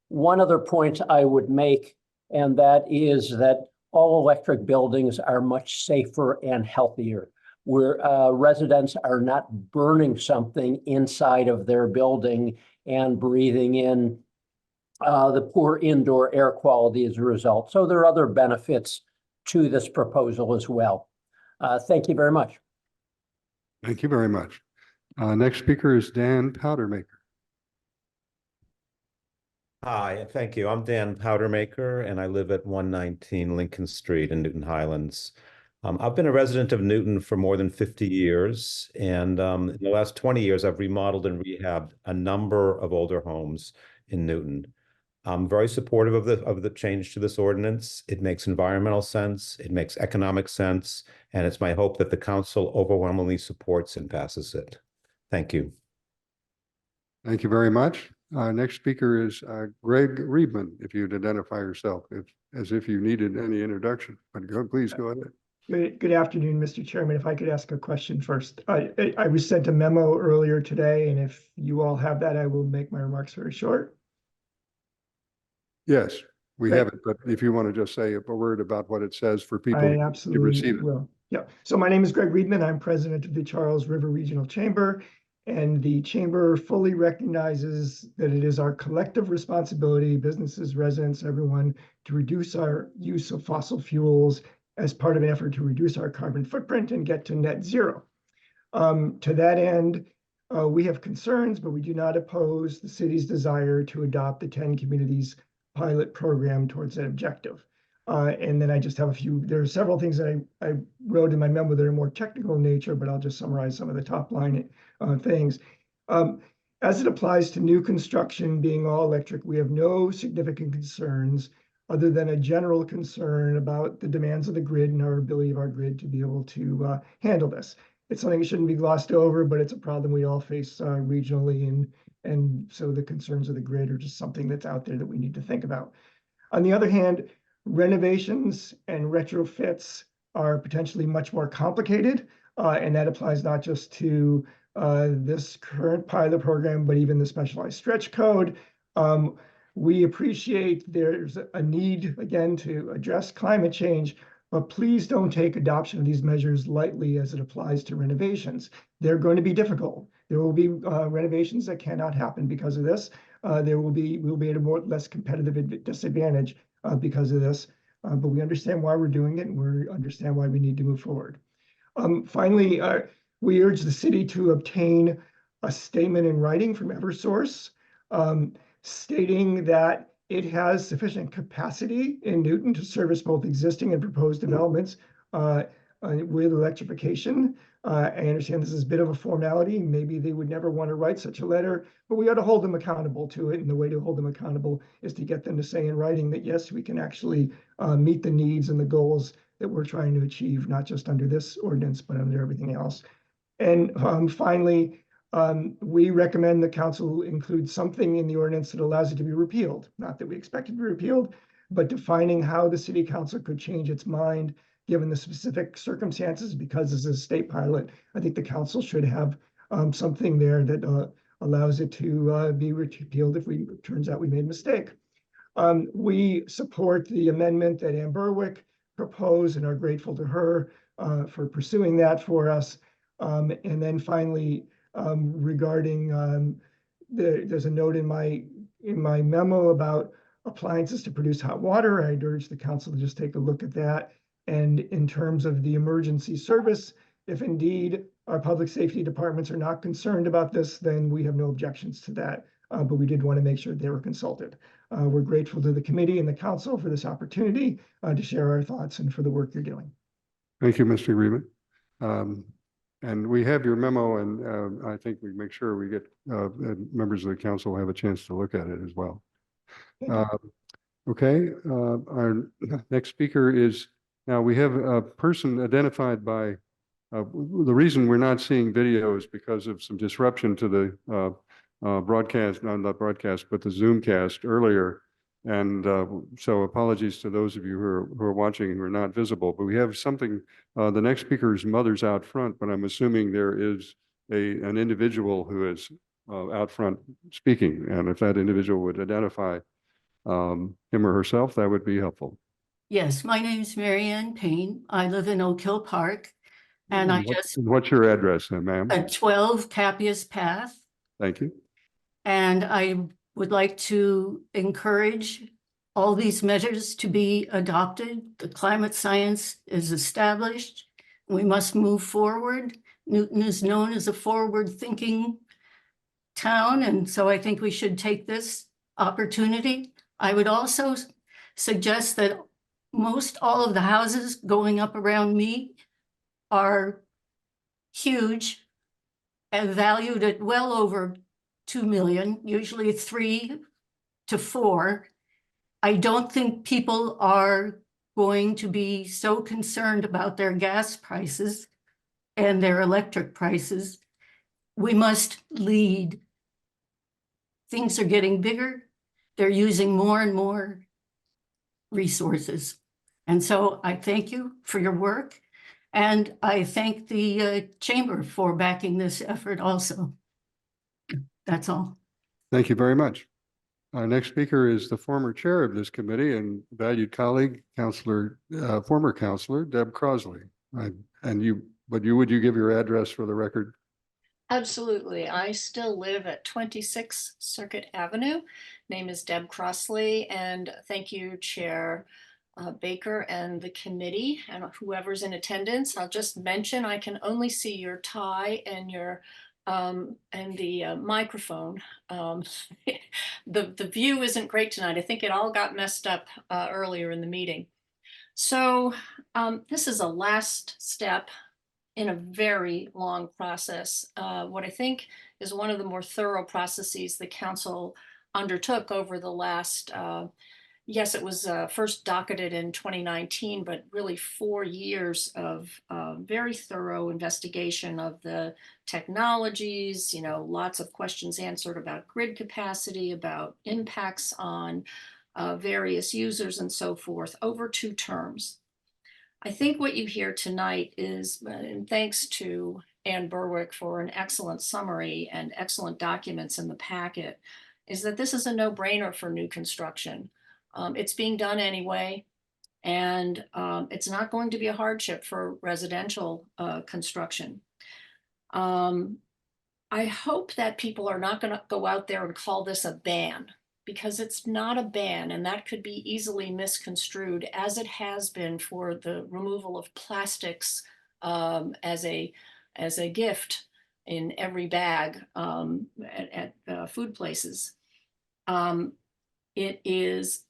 N: One other point I would make, and that is that all-electric buildings are much safer and healthier, where residents are not burning something inside of their building and breathing in the poor indoor air quality as a result. So there are other benefits to this proposal as well. Thank you very much.
A: Thank you very much. Next speaker is Dan Powdermaker.
O: Hi, thank you. I'm Dan Powdermaker, and I live at 119 Lincoln Street in Newton Highlands. I've been a resident of Newton for more than 50 years, and in the last 20 years, I've remodeled and rehabbed a number of older homes in Newton. I'm very supportive of the change to this ordinance. It makes environmental sense, it makes economic sense, and it's my hope that the council overwhelmingly supports and passes it. Thank you.
A: Thank you very much. Next speaker is Greg Riebman, if you'd identify yourself, as if you needed any introduction, but please go ahead.
P: Good afternoon, Mr. Chairman. If I could ask a question first. I was sent a memo earlier today, and if you all have that, I will make my remarks very short.
A: Yes, we
P: Great.
A: have it, but if you want to just say a word about what it says for people
P: I
A: to
P: absolutely
A: receive it.
P: will. Yeah. So my name is Greg Riedman. I'm president of the Charles River Regional Chamber, and the chamber fully recognizes that it is our collective responsibility, businesses, residents, everyone, to reduce our use of fossil fuels as part of an effort to reduce our carbon footprint and get to net zero. To that end, we have concerns, but we do not oppose the city's desire to adopt the 10 communities pilot program towards that objective. And then I just have there are several things that I wrote in my memo that are more technical in nature, but I'll just summarize some of the top line things. As it applies to new construction being all electric, we have no significant concerns other than a general concern about the demands of the grid and our ability of our grid to be able to handle this. It's something that shouldn't be glossed over, but it's a problem we all face regionally. And so the concerns of the grid are just something that's out there that we need to think about. On the other hand, renovations and retrofits are potentially much more complicated. And that applies not just to this current pilot program, but even the specialized stretch code. We appreciate there's a need, again, to address climate change, but please don't take adoption of these measures lightly as it applies to renovations. They're going to be difficult. There will be renovations that cannot happen because of this. We'll be at a less competitive disadvantage because of this, but we understand why we're doing it, and we understand why we need to move forward. Finally, we urge the city to obtain a statement in writing from Eversource stating that it has sufficient capacity in Newton to service both existing and proposed developments with electrification. I understand this is a bit of a formality. Maybe they would never want to write such a letter, but we ought to hold them accountable to it. And the way to hold them accountable is to get them to say in writing that, yes, we can actually meet the needs and the goals that we're trying to achieve, not just under this ordinance, but under everything else. And finally, we recommend the council include something in the ordinance that allows it to be repealed. Not that we expect it to be repealed, but defining how the city council could change its mind given the specific circumstances. Because this is a state pilot, I think the council should have something there that allows it to be repealed if it turns out we made a mistake. We support the amendment that Ann Berwick proposed and are grateful to her for pursuing that for us. And then finally, regarding there's a note in my memo about appliances to produce hot water. I'd urge the council to just take a look at that. And in terms of the emergency service, if indeed our public safety departments are not concerned about this, then we have no objections to that. But we did want to make sure they were consulted. We're grateful to the committee and the council for this opportunity to share our thoughts and for the work you're doing.
A: Thank you, Mr. Riebman. And we have your memo, and I think we make sure we get members of the council have a chance to look at it as well. Okay, our next speaker is, now we have a person identified by, the reason we're not seeing video is because of some disruption to the broadcast, not broadcast, but the Zoomcast earlier. And so apologies to those of you who are watching who are not visible, but we have something, the next speaker's mother's out front, but I'm assuming there is an individual who is out front speaking. And if that individual would identify him or herself, that would be helpful.
Q: Yes, my name is Marianne Payne. I live in Oak Hill Park, and
A: What's your address, ma'am?
Q: At 12 Capias Path.
A: Thank you.
Q: And I would like to encourage all these measures to be adopted. The climate science is established. We must move forward. Newton is known as a forward-thinking town, and so I think we should take this opportunity. I would also suggest that most all of the houses going up around me are huge and valued at well over 2 million, usually 3 to 4. I don't think people are going to be so concerned about their gas prices and their electric prices. We must lead. Things are getting bigger. They're using more and more resources. And so I thank you for your work. And I thank the chamber for backing this effort also. That's all.
A: Thank you very much. Our next speaker is the former chair of this committee and valued colleague, former counselor, Deb Crosley. Would you give your address for the record?
R: Absolutely. I still live at 26 Circuit Avenue. Name is Deb Crossley, and thank you, Chair Baker and the committee and whoever's in attendance. I'll just mention I can only see your tie and your and the microphone. The view isn't great tonight. I think it all got messed up earlier in the meeting. So this is a last step in a very long process. What I think is one of the more thorough processes the council undertook over the last, yes, it was first docketed in 2019, but really 4 years of very thorough investigation of the technologies, lots of questions answered about grid capacity, about impacts on various users and so forth over 2 terms. I think what you hear tonight is, and thanks to Ann Berwick for an excellent summary and excellent documents in the packet, is that this is a no-brainer for new construction. It's being done anyway, and it's not going to be a hardship for residential construction. I hope that people are not going to go out there and call this a ban, because it's not a ban, and that could be easily misconstrued, as it has been for the removal of plastics as a gift in every bag at food places. It is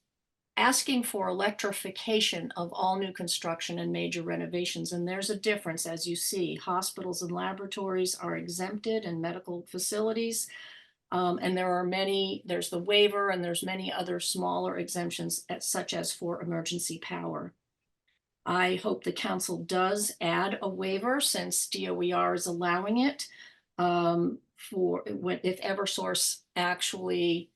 R: asking for electrification of all new construction and major renovations, and there's a difference, as you see. Hospitals and laboratories are exempted, and medical facilities. And there are many, there's the waiver, and there's many other smaller exemptions, such as for emergency power. I hope the council does add a waiver, since DOER is allowing it, if Eversource actually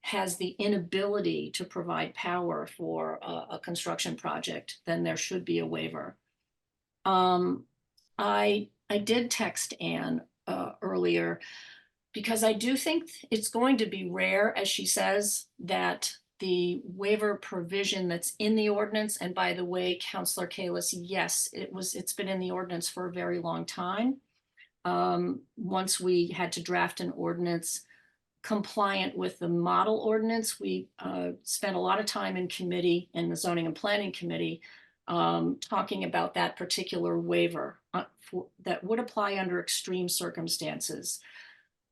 R: has the inability to provide power for a construction project, then there should be a waiver. I did text Ann earlier, because I do think it's going to be rare, as she says, that the waiver provision that's in the ordinance, and by the way, Councillor Kalis, yes, it's been in the ordinance for a very long time. Once we had to draft an ordinance compliant with the model ordinance, we spent a lot of time in committee, in the Zoning and Planning Committee, talking about that particular waiver that would apply under extreme circumstances.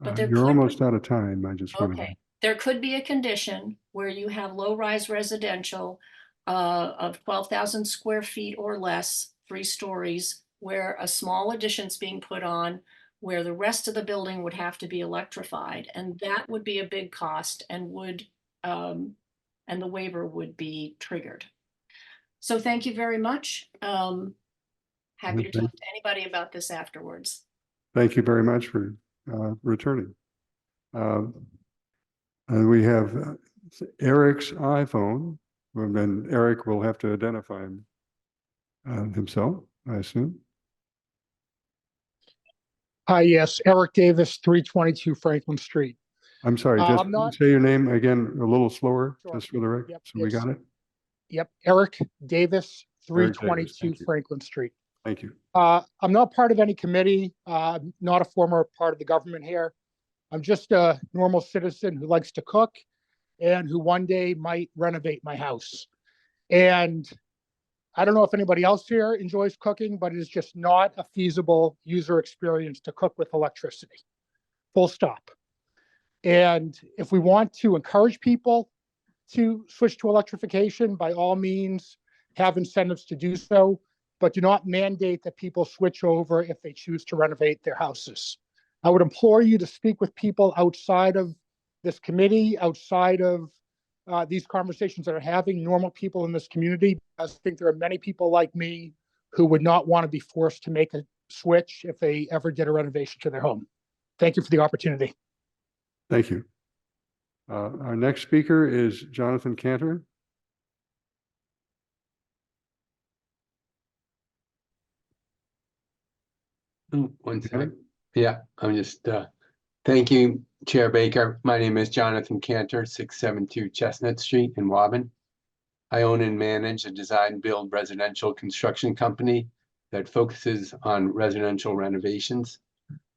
R: But
A: You're almost out of time. I just wanted to.
R: Okay, there could be a condition where you have low-rise residential of 12,000 square feet or less, 3 stories, where a small addition's being put on, where the rest of the building would have to be electrified, and that would be a big cost, and and the waiver would be triggered. So thank you very much. Happy to talk to anybody about this afterwards.
A: Thank you very much for returning. And we have Eric's iPhone, and then Eric will have to identify himself, I assume.
S: Hi, yes, Eric Davis, 322 Franklin Street.
A: I'm sorry, just say your name again a little slower,
S: Sure.
A: just for the record,
S: Yep,
A: so we got it.
S: Yep, Eric Davis,
A: Eric Davis,
S: 322
A: thank you.
S: Franklin Street.
A: Thank you.
S: I'm not part of any committee, not a former part of the government here. I'm just a normal citizen who likes to cook and who one day might renovate my house. And I don't know if anybody else here enjoys cooking, but it is just not a feasible user experience to cook with electricity. Full stop. And if we want to encourage people to switch to electrification, by all means, have incentives to do so, but do not mandate that people switch over if they choose to renovate their houses. I would implore you to speak with people outside of this committee, outside of these conversations that are having, normal people in this community. I think there are many people like me who would not want to be forced to make a switch if they ever did a renovation to their home. Thank you for the opportunity.
A: Thank you. Our next speaker is Jonathan Cantor.
T: One second. Yeah, I'm just, thank you, Chair Baker. My name is Jonathan Cantor, 672 Chestnut Street in Woburn. I own and manage a design build residential construction company that focuses on residential renovations.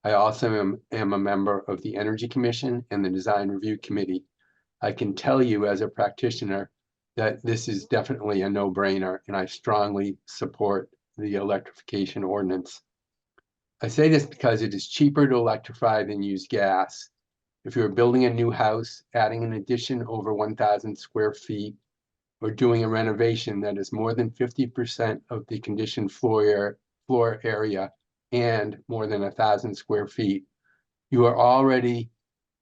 T: I also am a member of the Energy Commission and the Design Review Committee. I can tell you as a practitioner that this is definitely a no-brainer, and I strongly support the electrification ordinance. I say this because it is cheaper to electrify than use gas. If you're building a new house, adding an addition over 1,000 square feet, or doing a renovation that is more than 50% of the conditioned floor area and more than 1,000 square feet, you are already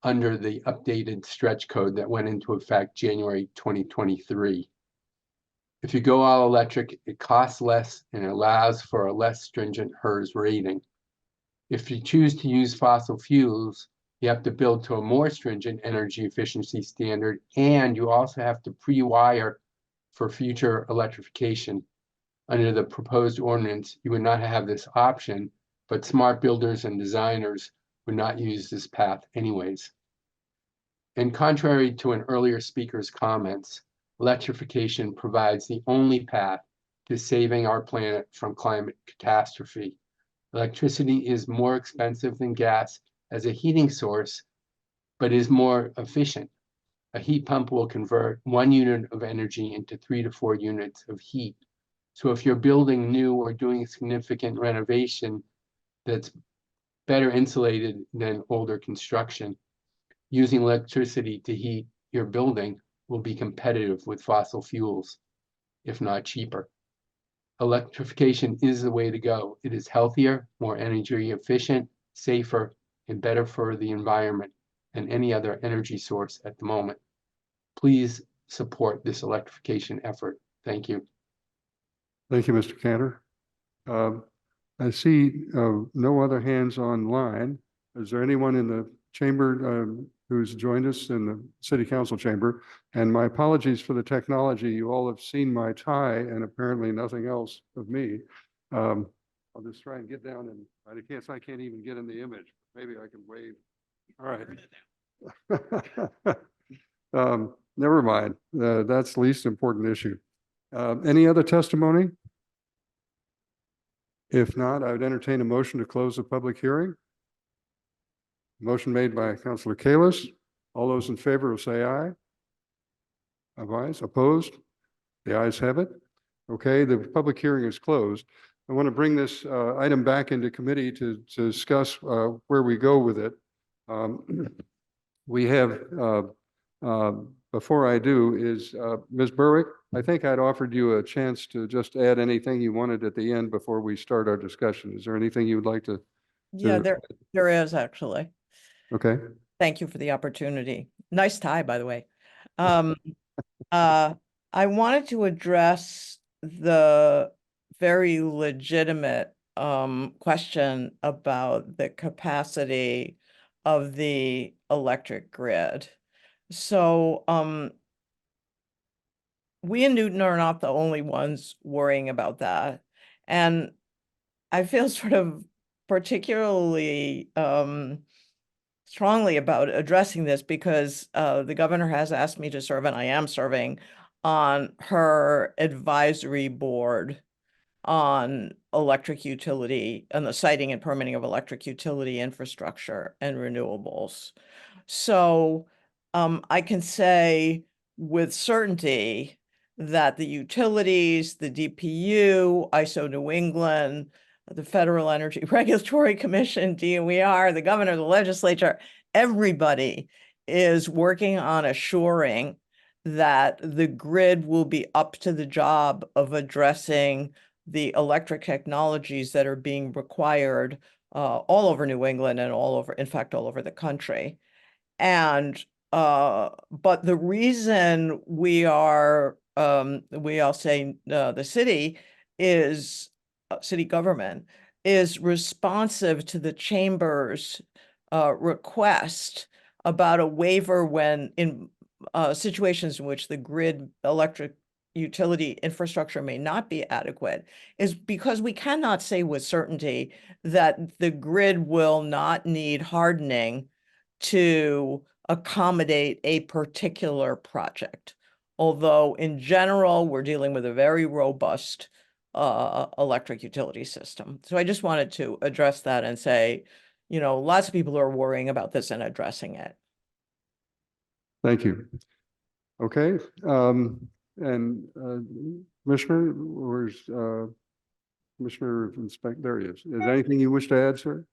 T: under the updated stretch code that went into effect January 2023. If you go all electric, it costs less and allows for a less stringent HERS rating. If you choose to use fossil fuels, you have to build to a more stringent energy efficiency standard, and you also have to pre-wire for future electrification. Under the proposed ordinance, you would not have this option, but smart builders and designers would not use this path anyways. And contrary to an earlier speaker's comments, electrification provides the only path to saving our planet from climate catastrophe. Electricity is more expensive than gas as a heating source, but is more efficient. A heat pump will convert 1 unit of energy into 3 to 4 units of heat. So if you're building new or doing a significant renovation that's better insulated than older construction, using electricity to heat your building will be competitive with fossil fuels, if not cheaper. Electrification is the way to go. It is healthier, more energy efficient, safer, and better for the environment than any other energy source at the moment. Please support this electrification effort. Thank you.
A: Thank you, Mr. Cantor. I see no other hands online. Is there anyone in the chamber who's joined us in the City Council chamber? And my apologies for the technology. You all have seen my tie and apparently nothing else of me. I'll just try and get down, and I can't even get in the image. Maybe I can wave. All right. Never mind. That's the least important issue. Any other testimony? If not, I would entertain a motion to close the public hearing. Motion made by Councilor Kalis. All those in favor will say aye. Advise, opposed? The ayes have it. Okay, the public hearing is closed. I want to bring this item back into committee to discuss where we go with it. We have, before I do, is Ms. Berwick, I think I'd offered you a chance to just add anything you wanted at the end before we start our discussion. Is there anything you would like to?
B: Yeah, there is actually.
A: Okay.
B: Thank you for the opportunity. Nice tie, by the way. I wanted to address the very legitimate question about the capacity of the electric grid. So we in Newton are not the only ones worrying about that. And I feel sort of particularly strongly about addressing this because the governor has asked me to serve, and I am serving on her advisory board on electric utility and the siting and permitting of electric utility infrastructure and renewables. So I can say with certainty that the utilities, the DPU, ISO New England, the Federal Energy Regulatory Commission, DOER, the governor, the legislature, everybody is working on assuring that the grid will be up to the job of addressing the electric technologies that are being required all over New England and all over, in fact, all over the country. And but the reason we all say the city is city government is responsive to the chamber's request about a waiver when in situations in which the grid electric utility infrastructure may not be adequate, is because we cannot say with certainty that the grid will not need hardening to accommodate a particular project. Although in general, we're dealing with a very robust electric utility system. So I just wanted to address that and say, you know, lots of people are worrying about this and addressing it.
A: Thank you. Okay, and Commissioner, where's Commissioner Inspector? There he is. Is there anything you wish to add, sir?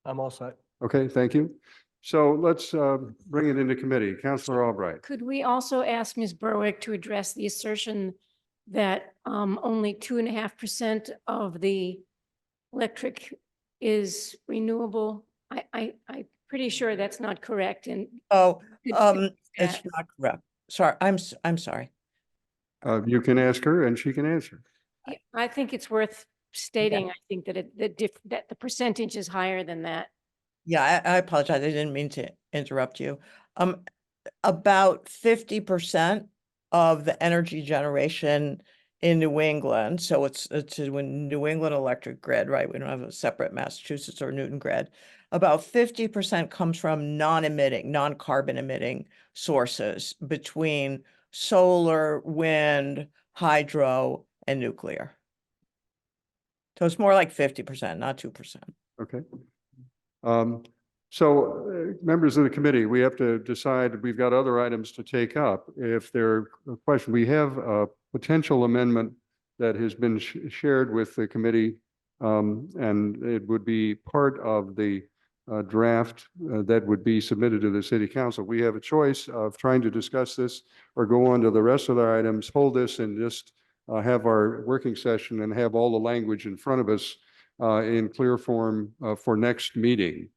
C: I'm all set.
A: Okay, thank you. So let's bring it into committee. Councilor Albright.
D: Could we also ask Ms. Berwick to address the assertion that only 2.5% of the electric is renewable? I'm pretty sure that's not correct. And
B: it's not correct. Sorry, I'm sorry.
A: You can ask her and she can answer.
D: I think it's worth stating. I think that that the percentage is higher than that.
B: Yeah, I apologize. I didn't mean to interrupt you. About 50% of the energy generation in New England, so it's a New England electric grid, right? We don't have a separate Massachusetts or Newton grid. About 50% comes from non-emitting, non-carbon emitting sources between solar, wind, hydro, and nuclear. So it's more like 50%, not 2%.
A: Okay. So members of the committee, we have to decide, we've got other items to take up. If there are questions, we have a potential amendment that has been shared with the committee, and it would be part of the draft that would be submitted to the city council. We have a choice of trying to discuss this or go on to the rest of the items, hold this and just have our working session and have all the language in front of us in clear form for next meeting.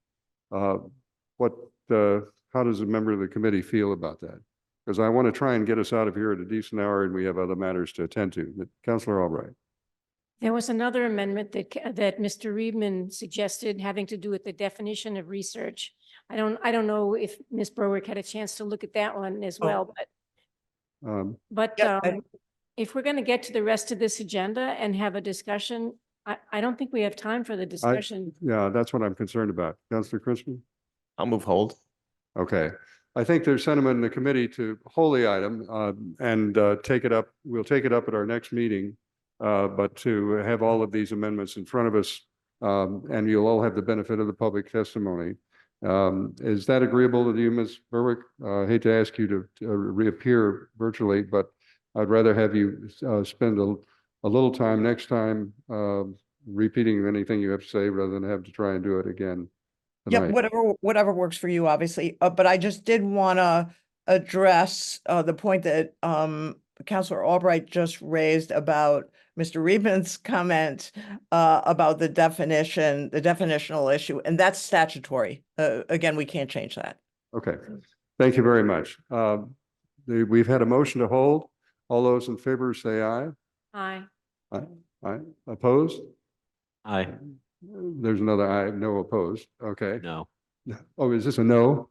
A: How does a member of the committee feel about that? Because I want to try and get us out of here at a decent hour and we have other matters to attend to. But Councilor Albright.
D: There was another amendment that Mr. Reedman suggested having to do with the definition of research. I don't know if Ms. Berwick had a chance to look at that one as well, but if we're going to get to the rest of this agenda and have a discussion, I don't think we have time for the discussion.
A: Yeah, that's what I'm concerned about. Councilor Crispin?
E: I'll move hold.
A: Okay. I think there's sentiment in the committee to hold the item and take it up. We'll take it up at our next meeting, but to have all of these amendments in front of us, and you'll all have the benefit of the public testimony. Is that agreeable to you, Ms. Berwick? I hate to ask you to reappear virtually, but I'd rather have you spend a little time next time repeating anything you have to say rather than have to try and do it again tonight.
B: Yeah, whatever works for you, obviously. But I just did want to address the point that Councilor Albright just raised about Mr. Reedman's comment about the definitional issue, and that's statutory. Again, we can't change that.
A: Okay, thank you very much. We've had a motion to hold. All those in favor say aye.
D: Aye.
A: Aye. Aye. Opposed?
E: Aye.
A: There's another aye, no opposed. Okay.
E: No.
A: Oh, is this a no?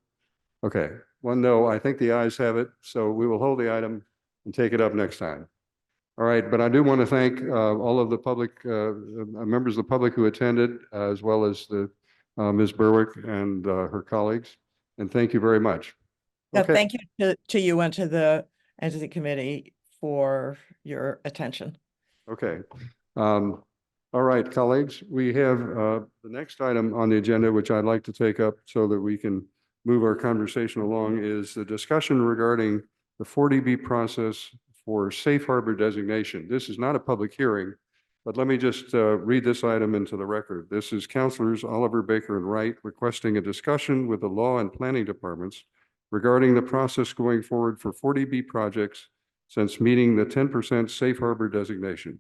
A: Okay, one no. I think the ayes have it. So we will hold the item and take it up next time. All right, but I do want to thank all of the public, members of the public who attended, as well as the Ms. Berwick and her colleagues. And thank you very much.
B: Yeah,
A: Okay.
B: thank you to you and to the committee for your attention.
A: Okay. All right, colleagues, we have the next item on the agenda, which I'd like to take up so that we can move our conversation along, is the discussion regarding the 40B process for safe harbor designation. This is not a public hearing, but let me just read this item into the record. This is Councilors Oliver, Baker, and Wright requesting a discussion with the Law and Planning Departments regarding the process going forward for 40B projects since meeting the 10% safe harbor designation.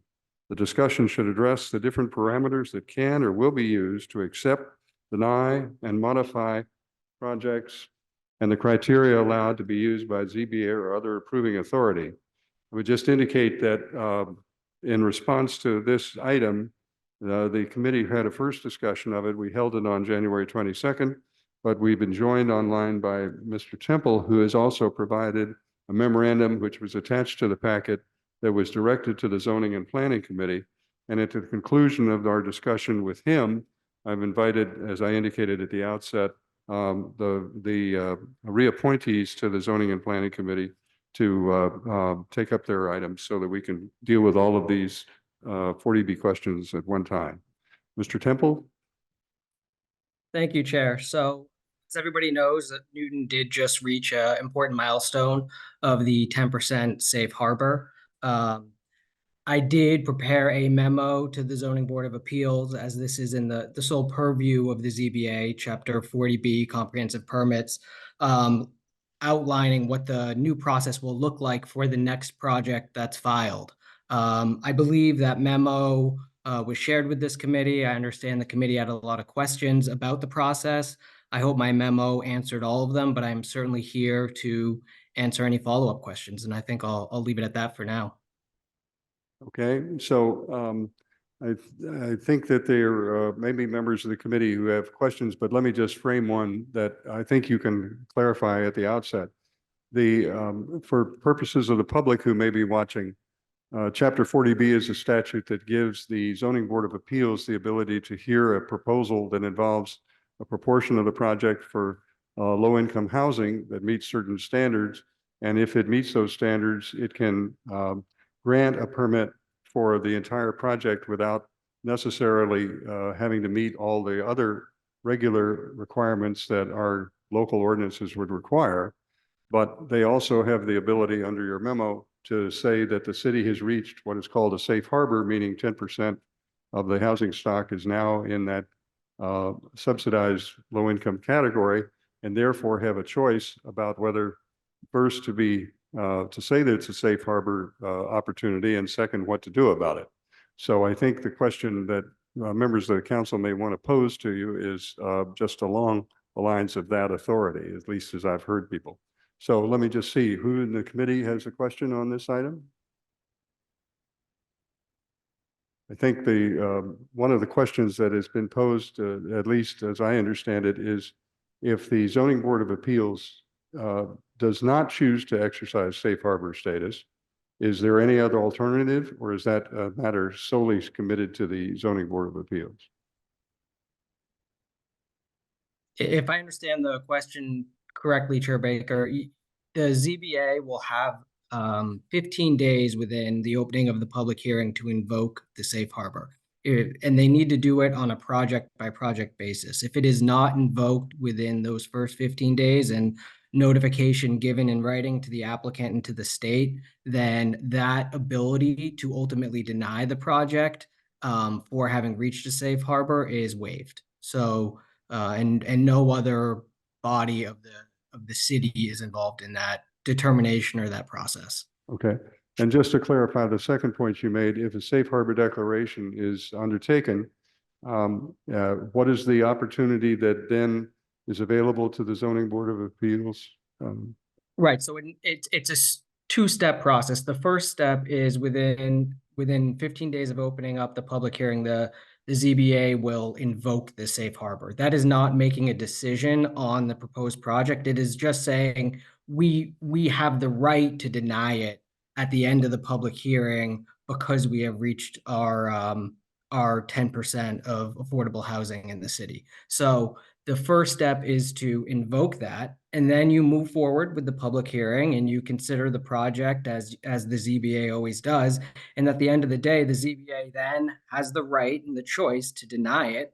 A: The discussion should address the different parameters that can or will be used to accept, deny, and modify projects and the criteria allowed to be used by ZBA or other approving authority. I would just indicate that in response to this item, the committee had a first discussion of it. We held it on January 22nd, but we've been joined online by Mr. Temple, who has also provided a memorandum which was attached to the packet that was directed to the Zoning and Planning Committee. And at the conclusion of our discussion with him, I've invited, as I indicated at the outset, the reappointees to the Zoning and Planning Committee to take up their items so that we can deal with all of these 40B questions at one time. Mr. Temple?
U: Thank you, Chair. So as everybody knows, that Newton did just reach an important milestone of the 10% safe harbor. I did prepare a memo to the Zoning Board of Appeals, as this is in the sole purview of the ZBA, Chapter 40B, Comprehensive Permits, outlining what the new process will look like for the next project that's filed. I believe that memo was shared with this committee. I understand the committee had a lot of questions about the process. I hope my memo answered all of them, but I'm certainly here to answer any follow-up questions, and I think I'll leave it at that for now.
A: Okay, so I think that there may be members of the committee who have questions, but let me just frame one that I think you can clarify at the outset. For purposes of the public who may be watching, Chapter 40B is a statute that gives the Zoning Board of Appeals the ability to hear a proposal that involves a proportion of the project for low-income housing that meets certain standards. And if it meets those standards, it can grant a permit for the entire project without necessarily having to meet all the other regular requirements that our local ordinances would require. But they also have the ability under your memo to say that the city has reached what is called a safe harbor, meaning 10% of the housing stock is now in that subsidized low-income category, and therefore have a choice about whether first to say that it's a safe harbor opportunity, and second, what to do about it. So I think the question that members of the council may want to pose to you is just along the lines of that authority, at least as I've heard people. So let me just see who in the committee has a question on this item. I think one of the questions that has been posed, at least as I understand it, is if the Zoning Board of Appeals does not choose to exercise safe harbor status, is there any other alternative, or is that a matter solely committed to the Zoning Board of Appeals?
U: If I understand the question correctly, Chair Baker, the ZBA will have 15 days within the opening of the public hearing to invoke the safe harbor. And they need to do it on a project by project basis. If it is not invoked within those first 15 days and notification given in writing to the applicant and to the state, then that ability to ultimately deny the project for having reached a safe harbor is waived. So, and no other body of the city is involved in that determination or that process.
A: Okay. And just to clarify the second point you made, if a safe harbor declaration is undertaken, what is the opportunity that then is available to the Zoning Board of Appeals?
U: Right. So it's a two-step process. The first step is within 15 days of opening up the public hearing, the ZBA will invoke the safe harbor. That is not making a decision on the proposed project. It is just saying we have the right to deny it at the end of the public hearing because we have reached our 10% of affordable housing in the city. So the first step is to invoke that, and then you move forward with the public hearing and you consider the project as the ZBA always does. And at the end of the day, the ZBA then has the right and the choice to deny it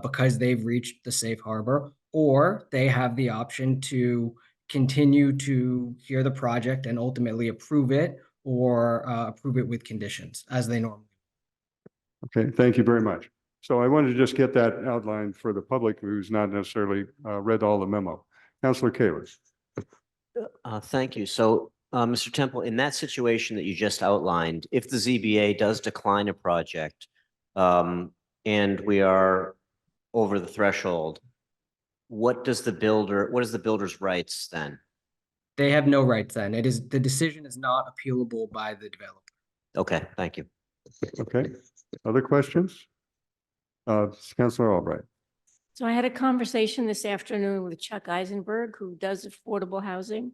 U: because they've reached the safe harbor, or they have the option to continue to hear the project and ultimately approve it or approve it with conditions as they normally.
A: Okay, thank you very much. So I wanted to just get that outlined for the public who's not necessarily read all the memo. Councilor Kalis.
E: Thank you. So, Mr. Temple, in that situation that you just outlined, if the ZBA does decline a project, and we are over the threshold, what is the builder's rights then?
U: They have no rights then. The decision is not appealable by the developer.
E: Okay, thank you.
A: Okay, other questions? Councilor Albright.
D: So I had a conversation this afternoon with Chuck Eisenberg, who does affordable housing.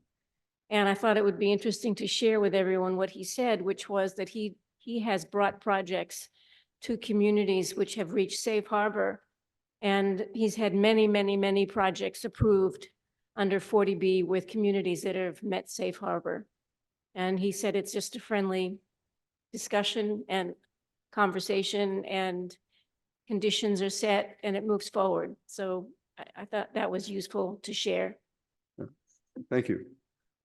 D: And I thought it would be interesting to share with everyone what he said, which was that he has brought projects to communities which have reached safe harbor. And he's had many, many, many projects approved under 40B with communities that have met safe harbor. And he said it's just a friendly discussion and conversation, and conditions are set and it moves forward. So I thought that was useful to share.
A: Thank you.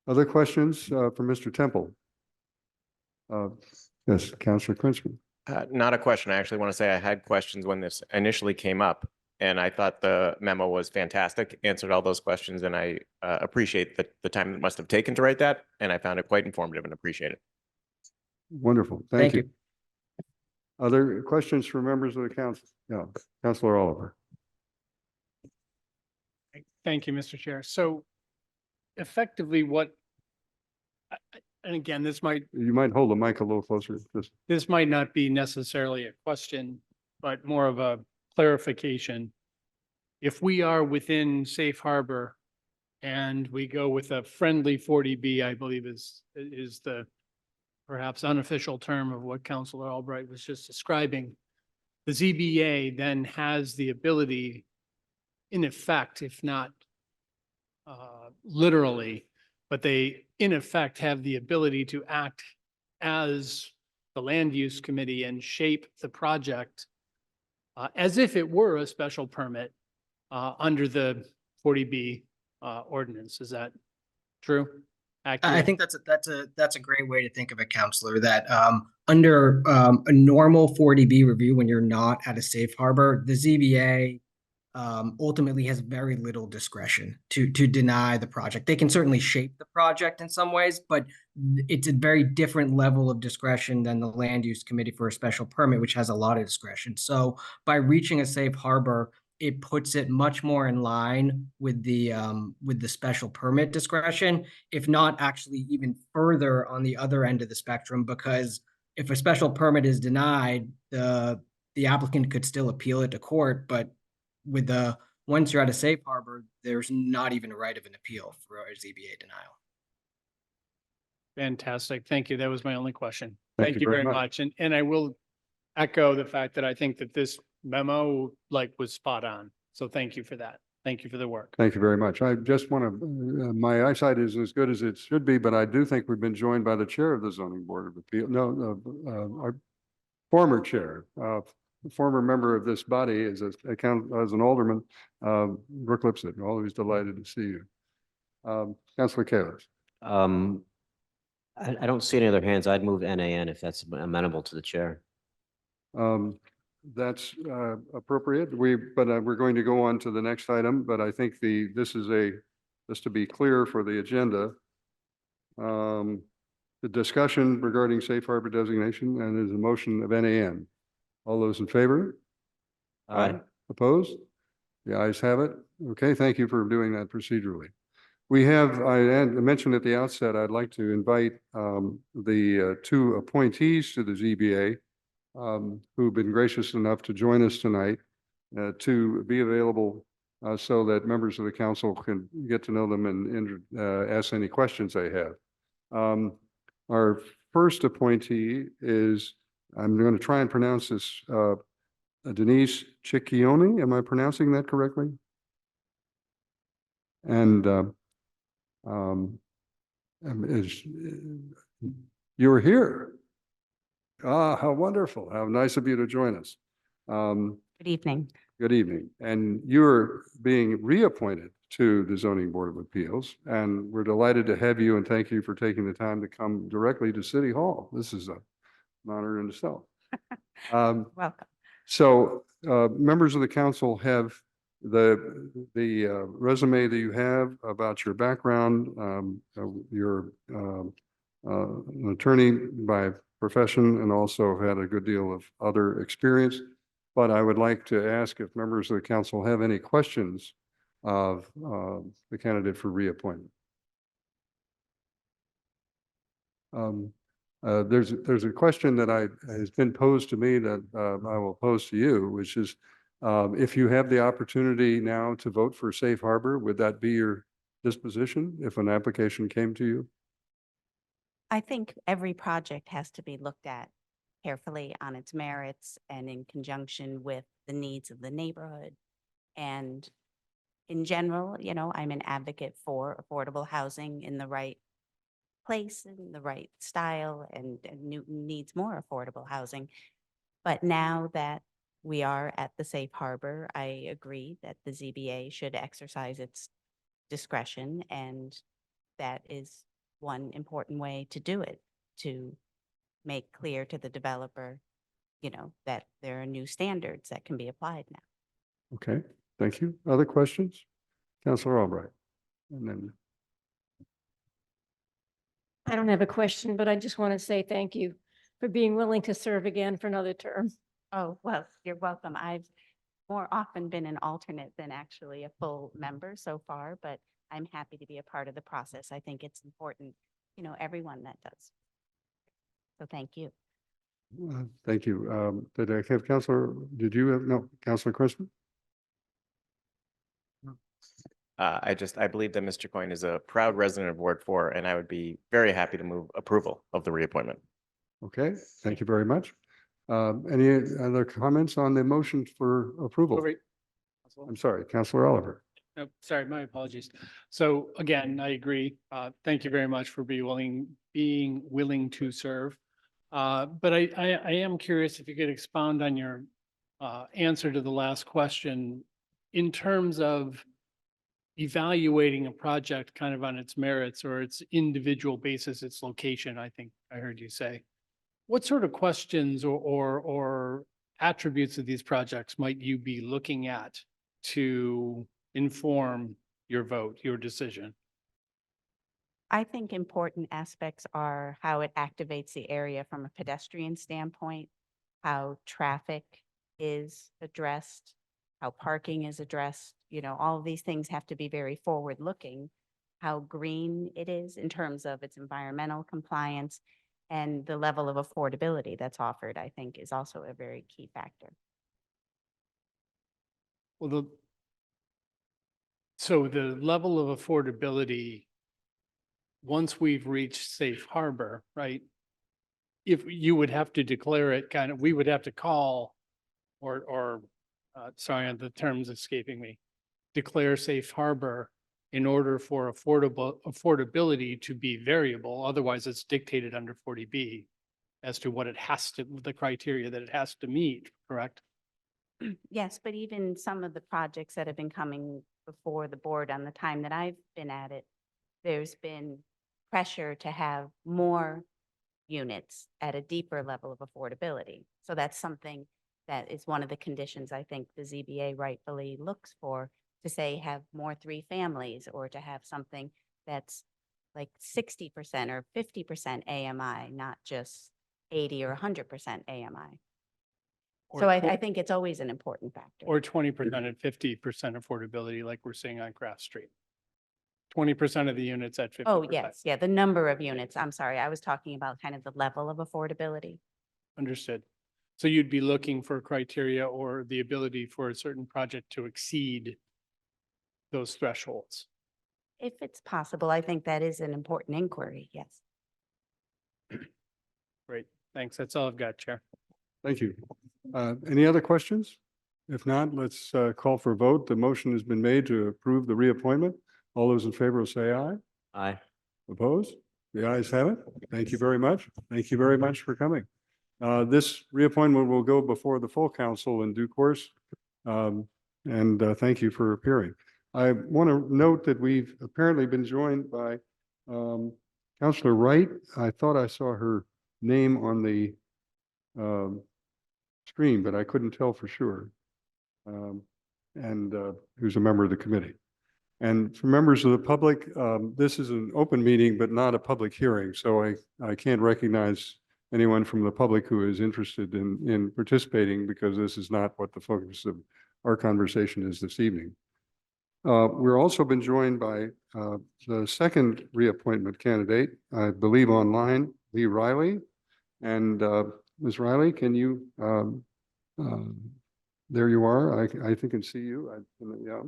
A: Other questions for Mr. Temple? Yes, Councilor Krinsman.
F: Not a question. I actually want to say I had questions when this initially came up, and I thought the memo was fantastic, answered all those questions, and I appreciate the time it must have taken to write that, and I found it quite informative and appreciate it.
A: Wonderful. Thank you. Other questions for members of the council? Yeah, Councilor Oliver.
V: Thank you, Mr. Chair. So effectively and again,
A: You might hold the mic a little closer.
V: this might not be necessarily a question, but more of a clarification. If we are within safe harbor and we go with a friendly 40B, I believe is the perhaps unofficial term of what Councilor Albright was just describing, the ZBA then has the ability, in effect, if not literally, but they in effect have the ability to act as the land use committee and shape the project as if it were a special permit under the 40B ordinance. Is that true? Accurate?
U: I think that's a great way to think of it, Counselor, that under a normal 40B review, when you're not at a safe harbor, the ZBA ultimately has very little discretion to deny the project. They can certainly shape the project in some ways, but it's a very different level of discretion than the land use committee for a special permit, which has a lot of discretion. So by reaching a safe harbor, it puts it much more in line with the special permit discretion, if not actually even further on the other end of the spectrum, because if a special permit is denied, the applicant could still appeal it to court, but once you're at a safe harbor, there's not even a right of an appeal for a ZBA denial.
V: Fantastic. Thank you. That was my only question.
A: Thank
V: Thank
A: you
V: you
A: very
V: very
A: much.
V: much. And I will echo the fact that I think that this memo was spot on. So thank you for that. Thank you for the work.
A: Thank you very much. I just want to, my eyesight is as good as it should be, but I do think we've been joined by the chair of the zoning board of appeal. No, our former chair, former member of this body as an alderman, Brooke Lipset. Always delighted to see you. Councilor Kalis.
E: I don't see any other hands. I'd move NAN if that's amenable to the chair.
A: That's appropriate. But we're going to go on to the next item, but I think this is just to be clear for the agenda. The discussion regarding safe harbor designation and is a motion of NAN. All those in favor?
E: Aye.
A: Opposed? The ayes have it. Okay, thank you for doing that procedurally. We have, I mentioned at the outset, I'd like to invite the two appointees to the ZBA who've been gracious enough to join us tonight to be available so that members of the council can get to know them and ask any questions they have. Our first appointee is, I'm going to try and pronounce this, Denise Cicchione. Am I pronouncing that correctly? And you're here. Ah, how wonderful. How nice of you to join us.
W: Good evening.
A: Good evening. And you're being reappointed to the Zoning Board of Appeals. And we're delighted to have you and thank you for taking the time to come directly to City Hall. This is an honor in itself.
G: Welcome.
A: So members of the council have the resume that you have about your background. You're an attorney by profession and also had a good deal of other experience. But I would like to ask if members of the council have any questions of the candidate for reappointment. There's a question that has been posed to me that I will pose to you, which is if you have the opportunity now to vote for Safe Harbor, would that be your disposition if an application came to you?
G: I think every project has to be looked at carefully on its merits and in conjunction with the needs of the neighborhood. And in general, you know, I'm an advocate for affordable housing in the right place, in the right style, and Newton needs more affordable housing. But now that we are at the Safe Harbor, I agree that the ZBA should exercise its discretion, and that is one important way to do it, to make clear to the developer, you know, that there are new standards that can be applied now.
A: Okay, thank you. Other questions? Councilor Albright. And then
D: I don't have a question, but I just want to say thank you for being willing to serve again for another term.
G: Oh, well, you're welcome. I've more often been an alternate than actually a full member so far, but I'm happy to be a part of the process. I think it's important, you know, everyone that does. So thank you.
A: thank you. Did I have Councilor, did you have, no, Councilor Christman?
F: I believe that Mr. Coyne is a proud resident of Ward 4, and I would be very happy to move approval of the reappointment.
A: Okay, thank you very much. Any other comments on the motion for approval?
V: Oh, wait.
A: I'm sorry, Councilor Oliver.
V: No, sorry, my apologies. So again, I agree. Thank you very much for being willing to serve. But I am curious if you could expound on your answer to the last question in terms of evaluating a project kind of on its merits or its individual basis, its location, I think I heard you say. What sort of questions or attributes of these projects might you be looking at to inform your vote, your decision?
G: I think important aspects are how it activates the area from a pedestrian standpoint, how traffic is addressed, how parking is addressed. You know, all of these things have to be very forward-looking, how green it is in terms of its environmental compliance, and the level of affordability that's offered, I think, is also a very key factor.
V: Well, so the level of affordability, once we've reached Safe Harbor, right? If you would have to declare it kind of, we would have to call sorry, the term's escaping me, declare Safe Harbor in order for affordability to be variable. Otherwise, it's dictated under 40B as to what it has to, the criteria that it has to meet, correct?
G: Yes, but even some of the projects that have been coming before the board on the time that I've been at it, there's been pressure to have more units at a deeper level of affordability. So that's something that is one of the conditions I think the ZBA rightfully looks for, to say have more 3 families, or to have something that's like 60% or 50% AMI, not just 80 or 100% AMI. So I think it's always an important factor.
V: Or 20% and 50% affordability, like we're seeing on Craft Street. 20% of the units at 50%.
G: Oh, yes. Yeah. The number of units. I'm sorry. I was talking about kind of the level of affordability.
V: Understood. So you'd be looking for criteria or the ability for a certain project to exceed those thresholds.
G: If it's possible, I think that is an important inquiry. Yes.
V: Great. Thanks. That's all I've got, Chair.
A: Thank you. Any other questions? If not, let's call for a vote. The motion has been made to approve the reappointment. All those in favor will say aye.
E: Aye.
A: Opposed? The ayes have it. Thank you very much. Thank you very much for coming. This reappointment will go before the full council in due course. Thank you for appearing. I want to note that we've apparently been joined by Counselor Wright. I thought I saw her name on the screen, but I couldn't tell for sure. And who's a member of the committee. And for members of the public, this is an open meeting, but not a public hearing. So I can't recognize anyone from the public who is interested in participating, because this is not what the focus of our conversation is this evening. We're also been joined by the second reappointment candidate, I believe online, Lee Riley. And Ms. Riley, can you, there you are. I think I can see you. Yeah.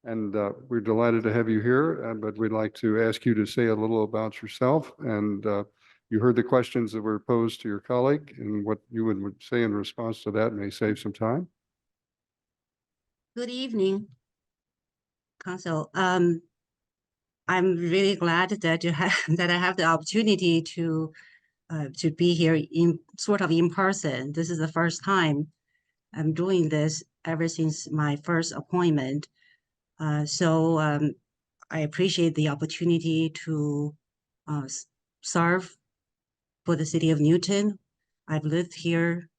A: And we're delighted to have you here, but we'd like to ask you to say a little about yourself. And you heard the questions that were posed to your colleague, and what you would say in response to that may save some time.
H: Good evening, Council. I'm really glad that you have that I have the opportunity to be here in person. This is the first time I'm doing this ever since my first appointment. So I appreciate the opportunity to serve for the city of Newton. I've lived here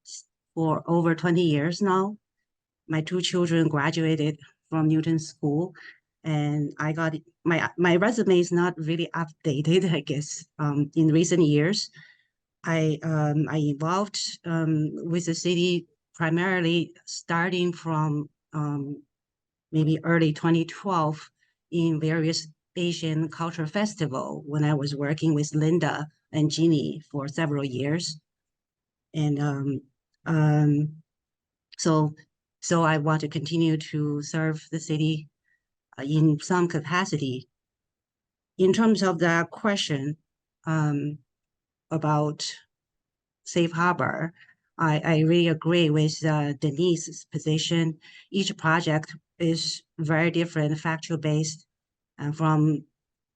H: for over 20 years now. My two children graduated from Newton School, and I got my resume is not really updated, I guess. In recent years, I involved with the city primarily starting from maybe early 2012 in various Asian cultural festival when I was working with Linda and Jeannie for several years. And so I want to continue to serve the city in some capacity. In terms of the question about Safe Harbor, I really agree with Denise's position. Each project is very different, factual based, and from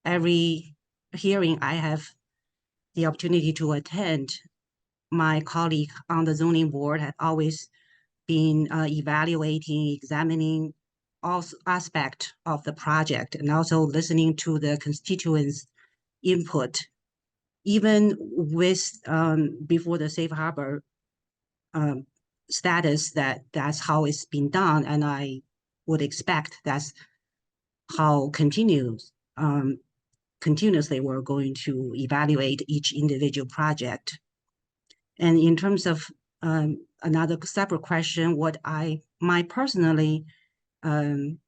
H: every hearing I have the opportunity to attend, my colleague on the zoning board had always been evaluating, examining all aspects of the project, and also listening to the constituents' input. Even with before the Safe Harbor status, that's how it's been done, and I would expect that's how continuously we're going to evaluate each individual project. And in terms of another separate question, what I might personally want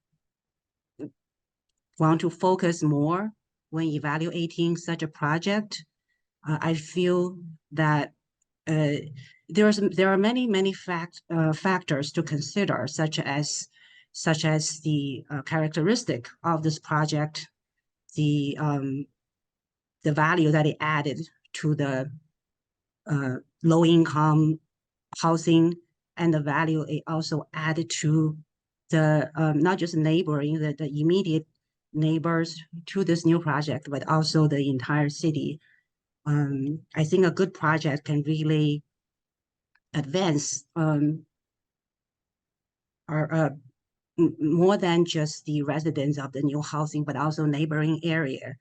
H: to focus more when evaluating such a project, I feel that there are many factors to consider, such as the characteristic of this project, the value that it added to the low-income housing, and the value it also added to the not just neighboring, the immediate neighbors to this new project, but also the entire city. I think a good project can really advance more than just the residents of the new housing, but also neighboring area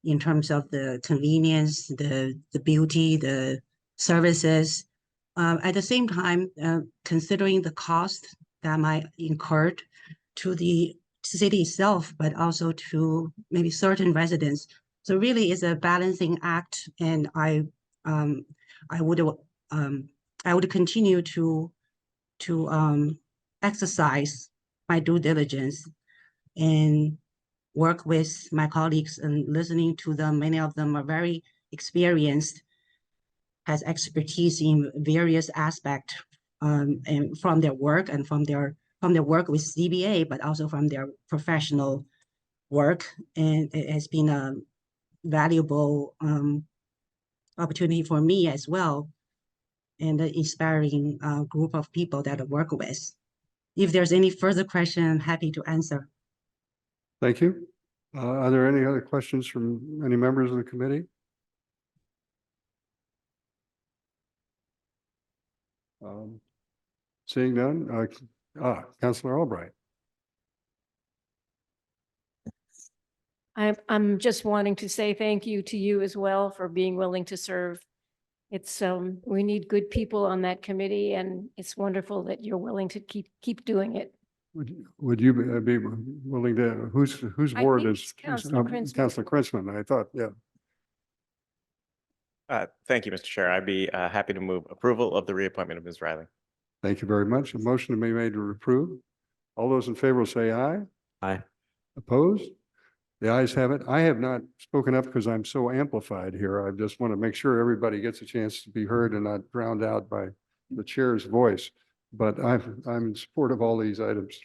H: in terms of the convenience, the beauty, the services. At the same time, considering the cost that might incur to the city itself, but also to maybe certain residents. So really it's a balancing act, and I would continue to exercise my due diligence and work with my colleagues and listening to them. Many of them are very experienced, has expertise in various aspects, and from their work and from their work with ZBA, but also from their professional work. And it has been a valuable opportunity for me as well, and an inspiring group of people that I work with. If there's any further question, I'm happy to answer.
A: Thank you. Are there any other questions from any members of the committee? Seeing none, Councilor Albright.
D: I'm just wanting to say thank you to you as well for being willing to serve. It's, we need good people on that committee, and it's wonderful that you're willing to keep doing it.
A: Would you be willing to, whose
D: I
A: board
D: think
A: is?
D: it's Councilor Krinsman.
A: Councilor Krinsman, I thought, yeah.
F: Thank you, Mr. Chair. I'd be happy to move approval of the reappointment of Ms. Riley.
A: Thank you very much. A motion to be made to approve. All those in favor will say aye.
E: Aye.
A: Opposed? The ayes have it. I have not spoken up because I'm so amplified here. I just want to make sure everybody gets a chance to be heard and not drowned out by the chair's voice. But I'm in support of all these items.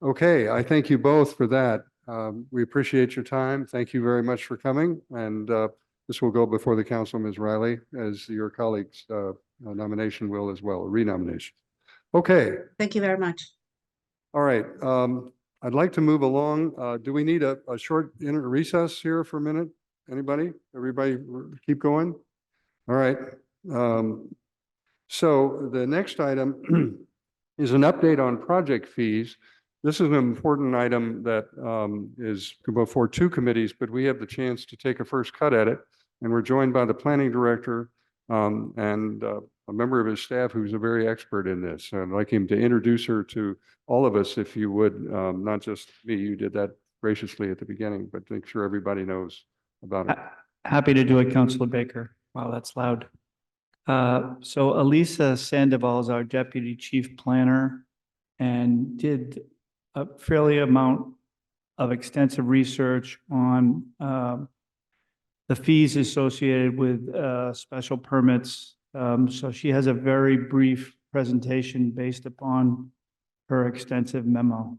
A: Okay, I thank you both for that. We appreciate your time. Thank you very much for coming. And this will go before the council, Ms. Riley, as your colleague's nomination will as well, a renomination. Okay.
H: Thank you very much.
A: All right. I'd like to move along. Do we need a short recess here for a minute? Anybody? Everybody keep going? All right. So the next item is an update on project fees. This is an important item that is before two committees, but we have the chance to take a first cut at it. And we're joined by the planning director and a member of his staff who's a very expert in this. I'd like him to introduce her to all of us, if you would, not just me. You did that graciously at the beginning, but make sure everybody knows about it.
I: Happy to do it, Councilor Baker. Wow, that's loud. So Elisa Sandoval is our deputy chief planner and did a fairly amount of extensive research on the fees associated with special permits. So she has a very brief presentation based upon her extensive memo.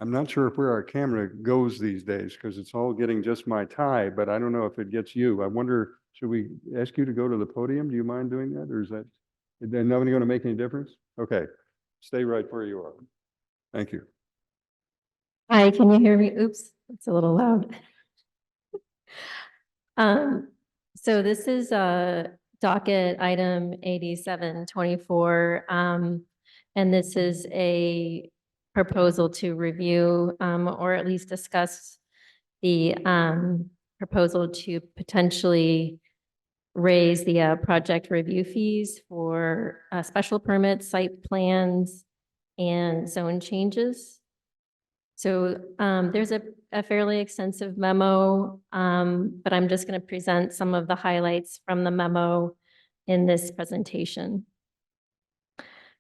A: I'm not sure where our camera goes these days because it's all getting just my tie, but I don't know if it gets you. I wonder, should we ask you to go to the podium? Do you mind doing that? Or is nobody going to make any difference? Okay, stay right where you are. Thank you.
J: Hi, can you hear me? Oops, it's a little loud. So this is docket item 8724, and this is a proposal to review or at least discuss the proposal to potentially raise the project review fees for special permits, site plans, and zone changes. So there's a fairly extensive memo, but I'm just going to present some of the highlights from the memo in this presentation.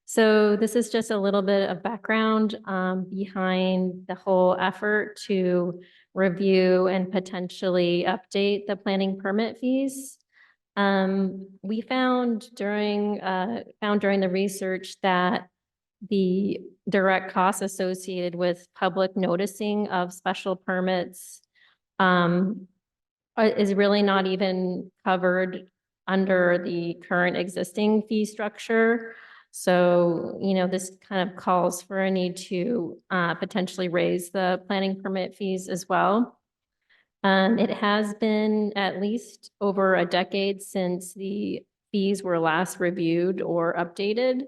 J: So this is just a little bit of background behind the whole effort to review and potentially update the planning permit fees. We found during the research that the direct costs associated with public noticing of special permits is really not even covered under the current existing fee structure. So, you know, this kind of calls for a need to potentially raise the planning permit fees as well. It has been at least over a decade since the fees were last reviewed or updated.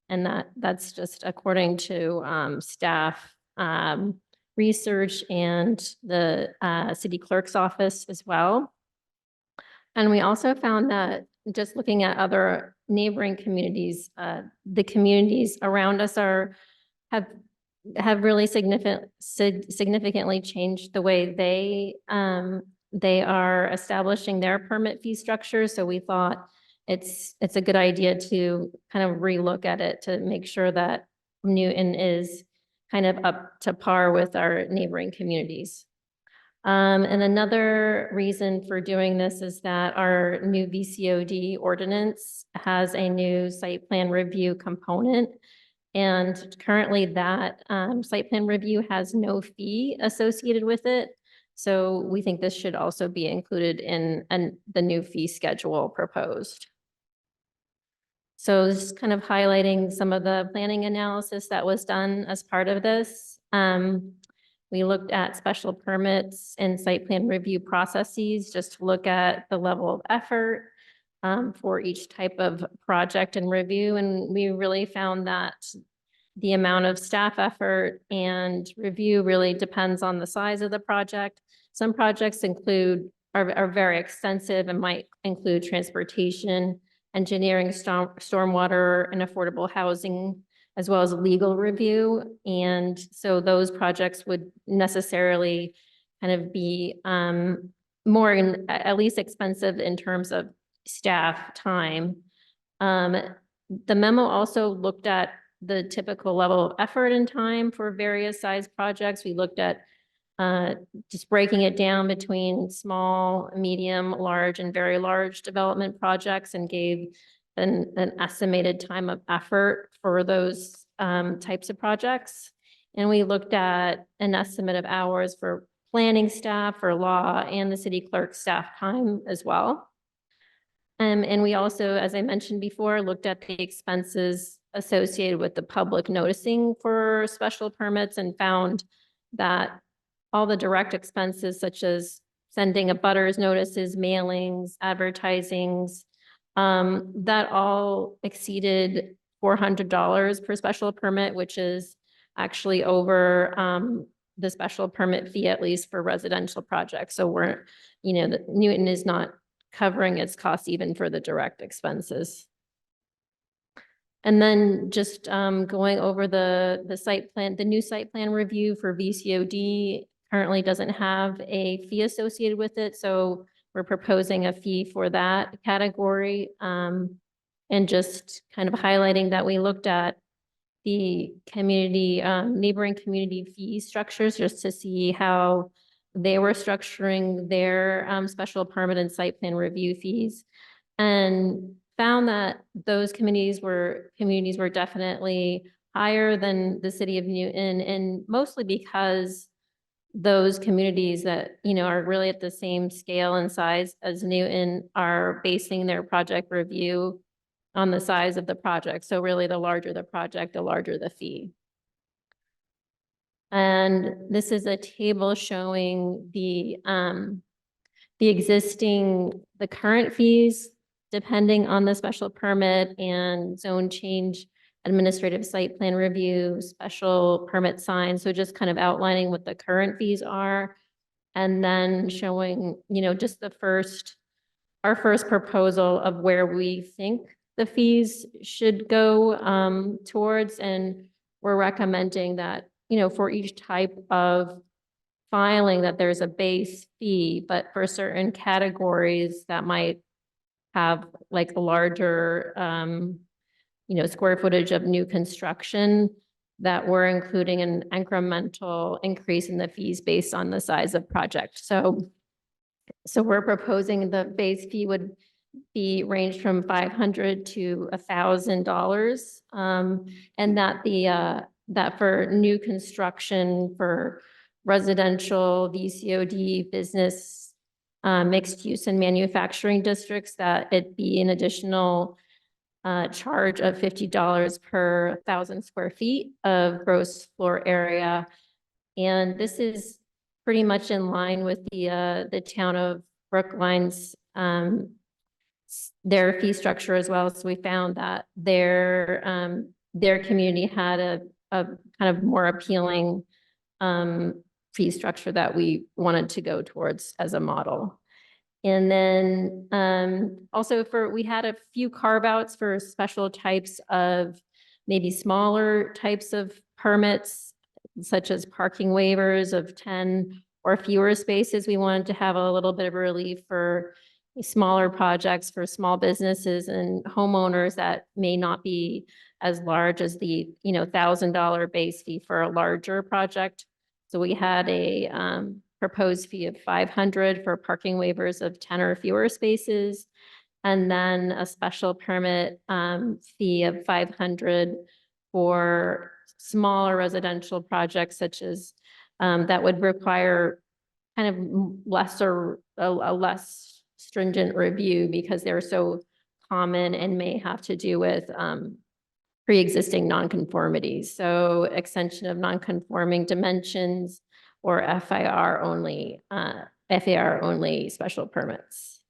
J: And that's just according to staff research and the city clerk's office as well. And we also found that just looking at other neighboring communities, the communities around us have really significantly changed the way they are establishing their permit fee structure. So we thought it's a good idea to kind of relook at it to make sure that Newton is kind of up to par with our neighboring communities. And another reason for doing this is that our new VCOD ordinance has a new site plan review component. And currently that site plan review has no fee associated with it. So we think this should also be included in the new fee schedule proposed. So this is kind of highlighting some of the planning analysis that was done as part of this. We looked at special permits and site plan review processes just to look at the level of effort for each type of project and review. And we really found that the amount of staff effort and review really depends on the size of the project. Some projects are very extensive and might include transportation, engineering, stormwater, and affordable housing, as well as legal review. And so those projects would necessarily kind of be at least expensive in terms of staff time. The memo also looked at the typical level of effort and time for various size projects. We looked at just breaking it down between small, medium, large, and very large development projects, and gave an estimated time of effort for those types of projects. And we looked at an estimate of hours for planning staff, for law, and the city clerk staff time as well. And we also, as I mentioned before, looked at the expenses associated with the public noticing for special permits, and found that all the direct expenses, such as sending abutters notices, mailings, advertisings, that all exceeded $400 per special permit, which is actually over the special permit fee, at least for residential projects. So Newton is not covering its costs even for the direct expenses. And then just going over the site plan, the new site plan review for VCOD currently doesn't have a fee associated with it. So we're proposing a fee for that category. And just kind of highlighting that we looked at the community, neighboring community fee structures, just to see how they were structuring their special permit and site plan review fees, and found that those communities were definitely higher than the city of Newton, and mostly because those communities that, are really at the same scale and size as Newton are basing their project review on the size of the project. So really, the larger the project, the larger the fee. And this is a table showing the current fees, depending on the special permit and zone change, administrative site plan review, special permit sign. So just kind of outlining what the current fees are, and then showing, just our first proposal of where we think the fees should go towards. And we're recommending that, for each type of filing, that there's a base fee, but for certain categories that might have like a larger, square footage of new construction, that we're including an incremental increase in the fees based on the size of project. So we're proposing the base fee would be ranged from $500 to $1,000, and that for new construction for residential, VCOD, business, mixed use and manufacturing districts, that it be an additional charge of $50 per 1,000 square feet of gross floor area. And this is pretty much in line with the town of Brookline's their fee structure as well. So we found that their community had a kind of more appealing fee structure that we wanted to go towards as a model. And then also we had a few carve outs for special types of maybe smaller types of permits, such as parking waivers of 10 or fewer spaces. We wanted to have a little bit of relief for smaller projects, for small businesses and homeowners that may not be as large as the $1,000 base fee for a larger project. So we had a proposed fee of $500 for parking waivers of 10 or fewer spaces, and then a special permit fee of $500 for smaller residential projects, such as that would require kind of a less stringent review because they're so common and may have to do with pre-existing nonconformities. So extension of nonconforming dimensions or FAR only special permits.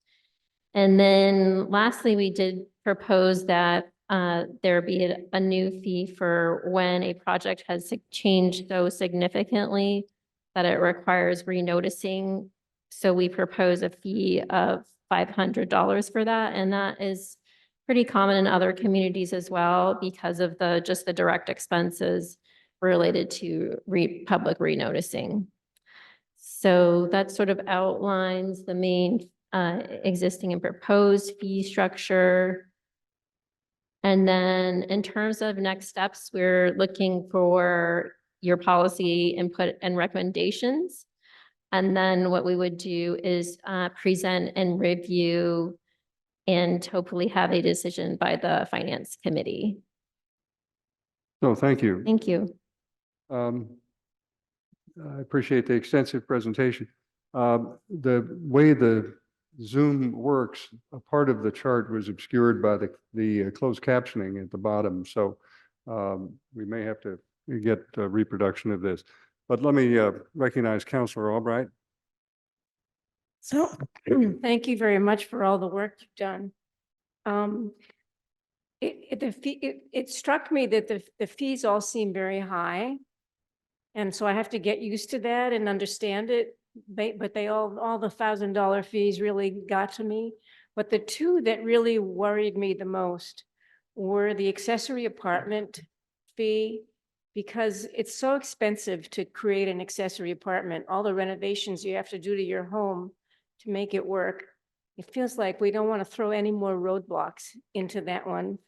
J: And then lastly, we did propose that there be a new fee for when a project has changed so significantly that it requires renoticing. So we propose a fee of $500 for that, and that is pretty common in other communities as well because of just the direct expenses related to public renoticing. So that sort of outlines the main existing and proposed fee structure. And then in terms of next steps, we're looking for your policy input and recommendations. And then what we would do is present and review and hopefully have a decision by the finance committee.
A: So thank you.
J: Thank you.
A: I appreciate the extensive presentation. The way the Zoom works, a part of the chart was obscured by the closed captioning at the bottom. So we may have to get a reproduction of this. But let me recognize Councillor Albright.
D: So thank you very much for all the work you've done. It struck me that the fees all seem very high. And so I have to get used to that and understand it. But they all the $1,000 fees really got to me. But the two that really worried me the most were the accessory apartment fee, because it's so expensive to create an accessory apartment. All the renovations you have to do to your home to make it work. It feels like we don't want to throw any more roadblocks into that one.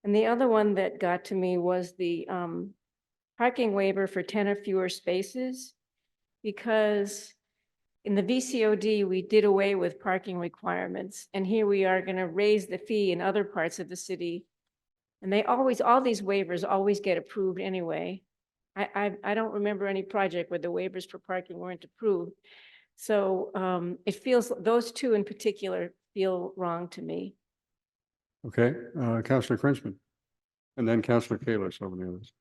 D: And the other one that got to me was the parking waiver for 10 or fewer spaces, because in the VCOD, we did away with parking requirements. And here we are going to raise the fee in other parts of the city. And all these waivers always get approved anyway. I don't remember any project where the waivers for parking weren't approved. So it feels, those two in particular feel wrong to me.
A: Okay, Councillor Krinsman, and then Councillor Kalis over the others.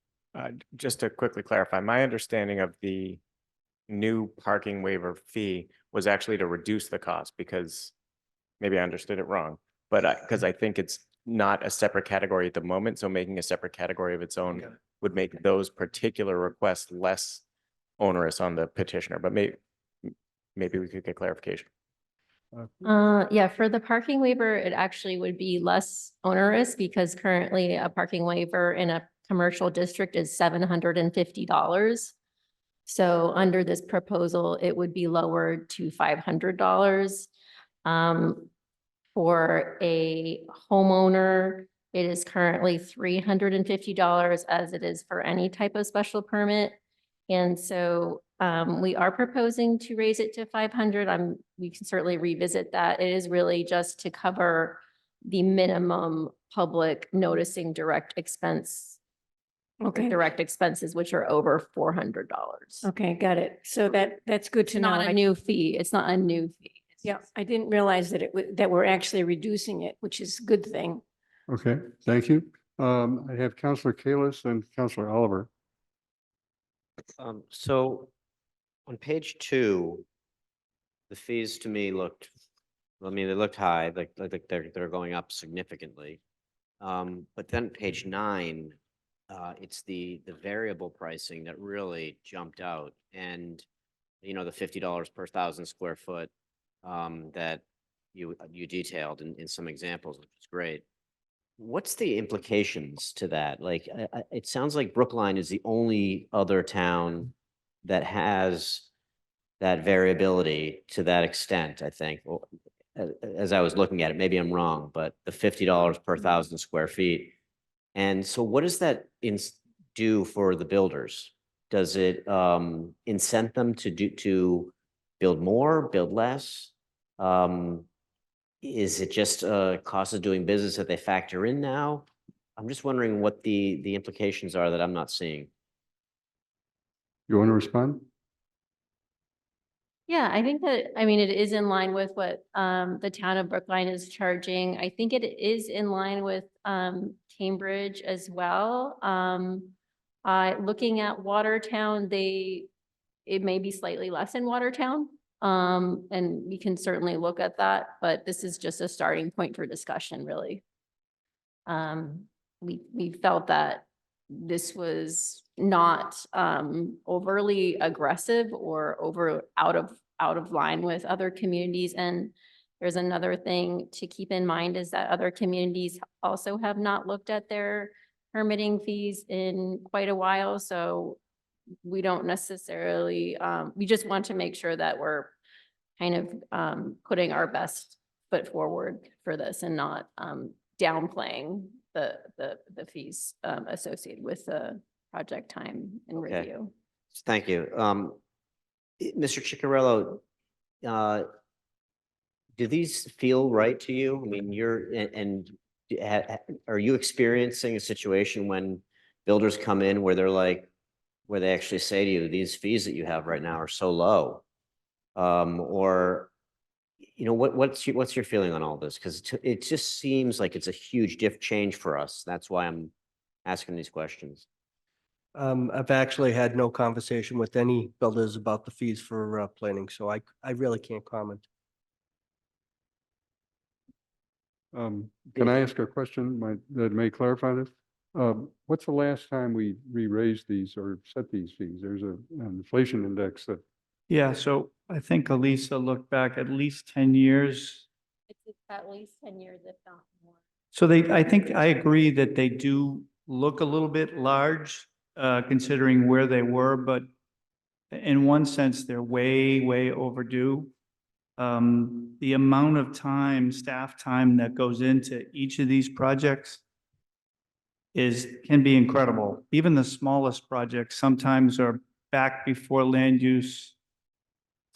F: Just to quickly clarify, my understanding of the new parking waiver fee was actually to reduce the cost, because maybe I understood it wrong, but because I think it's not a separate category at the moment. So making a separate category of its own would make those particular requests less onerous on the petitioner, but maybe we could get clarification.
J: Yeah, for the parking waiver, it actually would be less onerous because currently a parking waiver in a commercial district is $750. So under this proposal, it would be lowered to $500. For a homeowner, it is currently $350 as it is for any type of special permit. And so we are proposing to raise it to 500. We can certainly revisit that. It is really just to cover the minimum public noticing direct expense.
D: Okay.
J: Direct expenses, which are over $400.
D: Okay, got it. So that's good to
J: It's
D: know.
J: not a new fee. It's not a new fee.
D: Yeah, I didn't realize that that we're actually reducing it, which is a good thing.
A: Okay, thank you. I have Councillor Kalis and Councillor Oliver.
E: So on page 2, the fees to me looked, I mean, they looked high, like they're going up significantly. But then page 9, it's the variable pricing that really jumped out, and you know, the $50 per 1,000 square foot that you detailed in some examples, which is great. What's the implications to that? Like, it sounds like Brookline is the only other town that has that variability to that extent, I think. Well, as I was looking at it, maybe I'm wrong, but the $50 per 1,000 square feet. And so what does that do for the builders? Does it incent them to build more, build less? Is it just a cost of doing business that they factor in now? I'm just wondering what the implications are that I'm not seeing.
A: You want to respond?
J: Yeah, I think that, I mean, it is in line with what the town of Brookline is charging. I think it is in line with Cambridge as well. Looking at Watertown, it may be slightly less in Watertown. And we can certainly look at that, but this is just a starting point for discussion, really. we felt that this was not overly aggressive or out of line with other communities. And there's another thing to keep in mind is that other communities also have not looked at their permitting fees in quite a while. So we don't necessarily, we just want to make sure that we're kind of putting our best foot forward for this and not downplaying the fees associated with the project time and
E: Okay.
J: review.
E: Thank you. Mr. Ciccarello, do these feel right to you? I mean, are you experiencing a situation when builders come in where they're like, where they actually say to you, these fees that you have right now are so low? Or, you know, what's your feeling on all this? Because it just seems like it's a huge change for us. That's why I'm asking these questions.
C: I've actually had no conversation with any builders about the fees for planning, so I really can't comment.
A: Can I ask a question that may clarify this? What's the last time we raised these or set these fees? There's an inflation index that,
I: Yeah, so I think Elisa looked back at least 10 years.
J: It's at least 10 years, if not more.
I: So I think I agree that they do look a little bit large, considering where they were, but in one sense, they're way, way overdue. The amount of time, staff time that goes into each of these projects can be incredible. Even the smallest projects sometimes are back before land use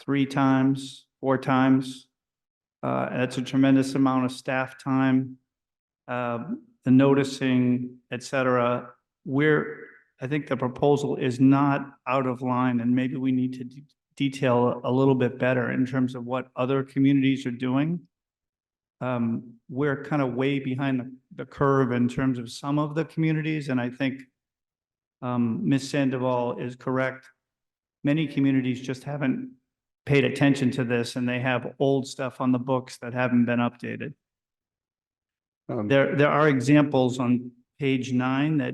I: 3 times, 4 times. That's a tremendous amount of staff time, the noticing, et cetera. I think the proposal is not out of line, and maybe we need to detail a little bit better in terms of what other communities are doing. We're kind of way behind the curve in terms of some of the communities, and I think Ms. Sandoval is correct. Many communities just haven't paid attention to this, and they have old stuff on the books that haven't been updated. There are examples on page 9 that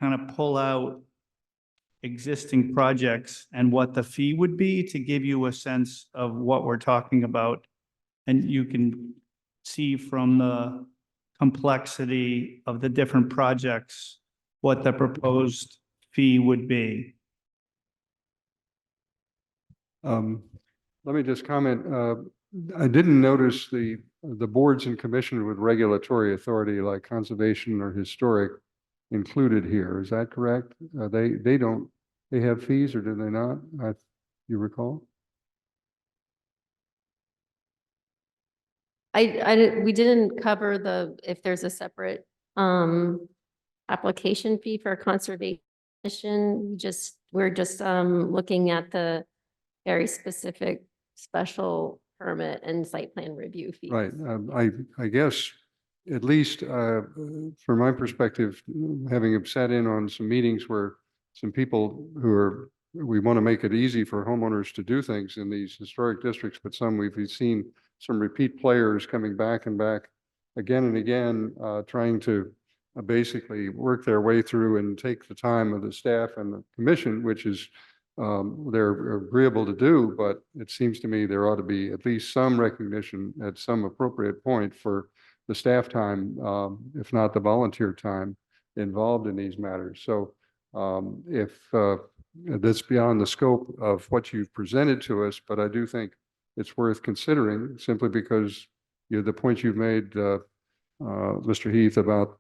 I: kind of pull out existing projects and what the fee would be to give you a sense of what we're talking about. And you can see from the complexity of the different projects what the proposed fee would be.
A: let me just comment. I didn't notice the boards and commissions with regulatory authority like conservation or historic included here. Is that correct? They have fees, or do they not? You recall?
J: We didn't cover if there's a separate application fee for conservation. We're just looking at the very specific special permit and site plan review fees.
A: Right. I guess, at least from my perspective, having sat in on some meetings where some people we want to make it easy for homeowners to do things in these historic districts, but we've seen some repeat players coming back and back again and again, trying to basically work their way through and take the time of the staff and the commission, which is they're agreeable to do, but it seems to me there ought to be at least some recognition at some appropriate point for the staff time, if not the volunteer time involved in these matters. So if that's beyond the scope of what you've presented to us, but I do think it's worth considering simply because the point you've made, Mr. Heath, about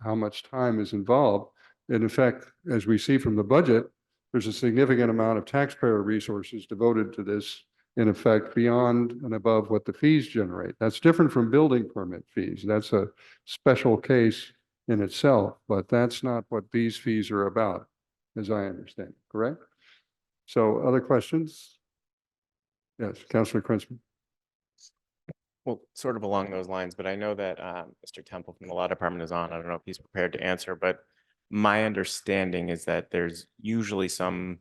A: how much time is involved. And in fact, as we see from the budget, there's a significant amount of taxpayer resources devoted to this, in effect, beyond and above what the fees generate. That's different from building permit fees. That's a special case in itself, but that's not what these fees are about, as I understand, correct? So other questions? Yes, Councilor Krinsman.
F: Well, sort of along those lines, but I know that Mr. Temple from the Law Department is on. I don't know if he's prepared to answer, but my understanding is that there's usually some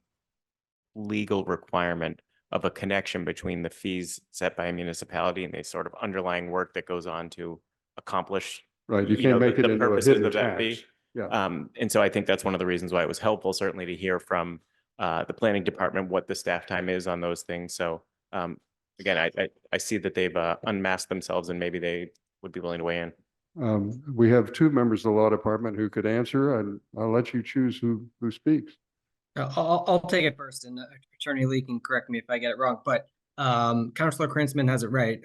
F: legal requirement of a connection between the fees set by a municipality and the sort of underlying work that goes on to accomplish
A: Right, you
F: you know,
A: can't make it
F: the
A: into a
F: purposes
A: hidden
F: of that
A: tax.
F: fee.
A: Yeah,
F: And so I think that's one of the reasons why it was helpful, certainly to hear from the planning department what the staff time is on those things. So again, I see that they've unmasked themselves and maybe they would be willing to weigh in.
A: we have two members of the law department who could answer, and I'll let you choose who speaks.
U: I'll take it first, and Attorney Lee can correct me if I get it wrong, but Councilor Krinsman has it right.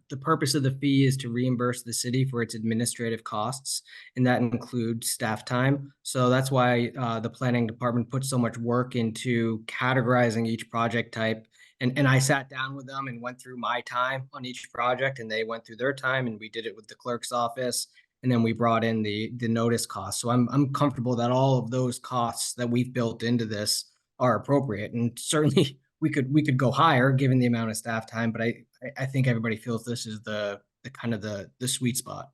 U: The purpose of the fee is to reimburse the city for its administrative costs, and that includes staff time. So that's why the planning department put so much work into categorizing each project type. And I sat down with them and went through my time on each project, and they went through their time, and we did it with the clerk's office. And then we brought in the notice costs. So I'm comfortable that all of those costs that we've built into this are appropriate. And certainly we could go higher given the amount of staff time, but I think everybody feels this is the kind of the sweet spot.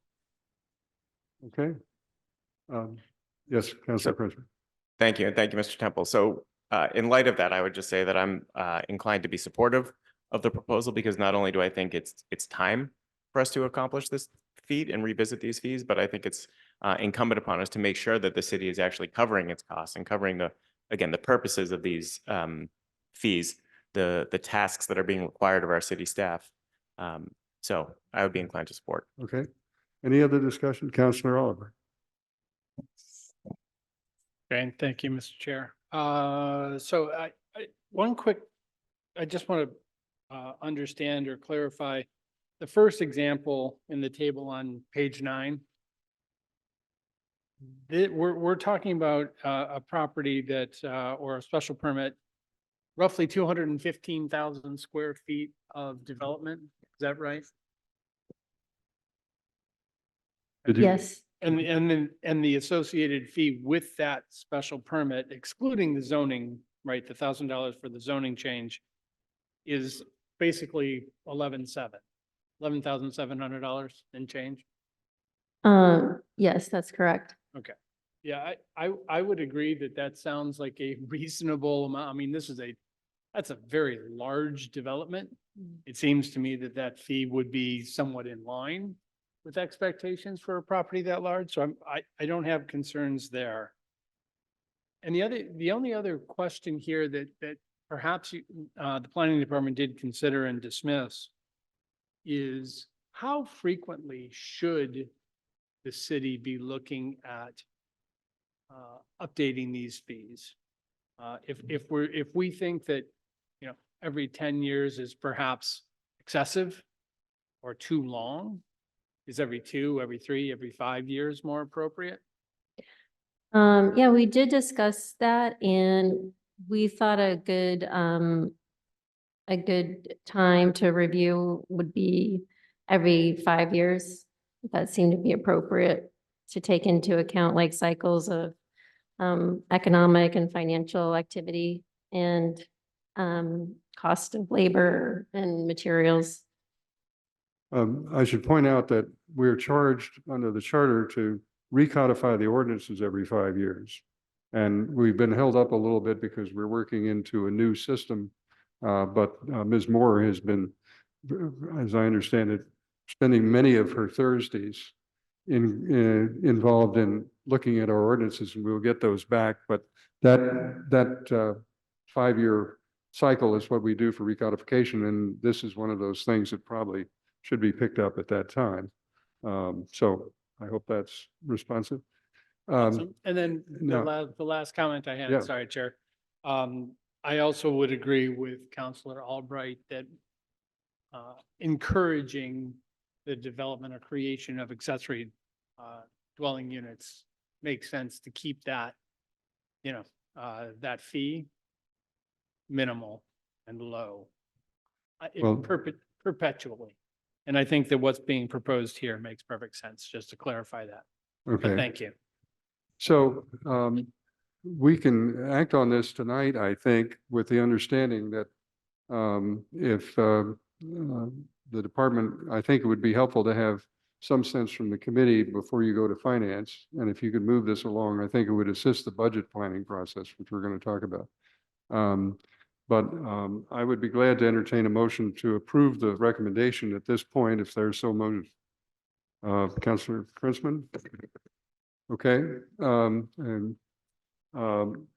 A: Okay. Yes, Councilor Krinsman.
F: Thank you. And thank you, Mr. Temple. So in light of that, I would just say that I'm inclined to be supportive of the proposal because not only do I think it's time for us to accomplish this feat and revisit these fees, but I think it's incumbent upon us to make sure that the city is actually covering its costs and covering the purposes of these fees, the tasks that are being required of our city staff. So I would be inclined to support.
A: Okay. Any other discussion? Councilor Oliver.
V: Okay, thank you, Mr. Chair. So I just want to understand or clarify the first example in the table on page 9. We're talking about a property that or a special permit, roughly 215,000 square feet of development. Is that right?
J: Yes.
V: And the associated fee with that special permit, excluding the zoning, right, the $1,000 for the zoning change is basically $11,700 and change.
J: Yes, that's correct.
V: Okay. Yeah, I would agree that sounds like a reasonable amount. I mean, that's a very large development. It seems to me that fee would be somewhat in line with expectations for a property that large. So I don't have concerns there. And the only other question here that perhaps the planning department did consider and dismiss is how frequently should the city be looking at updating these fees? If we think that, every 10 years is perhaps excessive or too long, is every 2, every 3, every 5 years more appropriate?
J: Yeah, we did discuss that and we thought a good time to review would be every 5 years. That seemed to be appropriate to take into account like cycles of economic and financial activity and cost of labor and materials.
A: I should point out that we're charged under the charter to recodify the ordinances every 5 years. And we've been held up a little bit because we're working into a new system. But Ms. Moore has been, as I understand it, spending many of her Thursdays involved in looking at our ordinances, and we'll get those back. But that 5-year cycle is what we do for recodification, and this is one of those things that probably should be picked up at that time. So I hope that's responsive.
V: Awesome. And then
A: no.
V: the last comment I had,
A: Yeah.
V: sorry, Chair. I also would agree with Councilor Albright that encouraging the development or creation of accessory dwelling units makes sense to keep that, that fee minimal and low perpetually. And I think that what's being proposed here makes perfect sense, just to clarify that. But
A: Okay.
V: thank you.
A: So we can act on this tonight, I think, with the understanding that if the department, I think it would be helpful to have some sense from the committee before you go to finance. And if you could move this along, I think it would assist the budget planning process, which we're going to talk about. But I would be glad to entertain a motion to approve the recommendation at this point, if there's so moved. Councillor Krinsman? Okay, and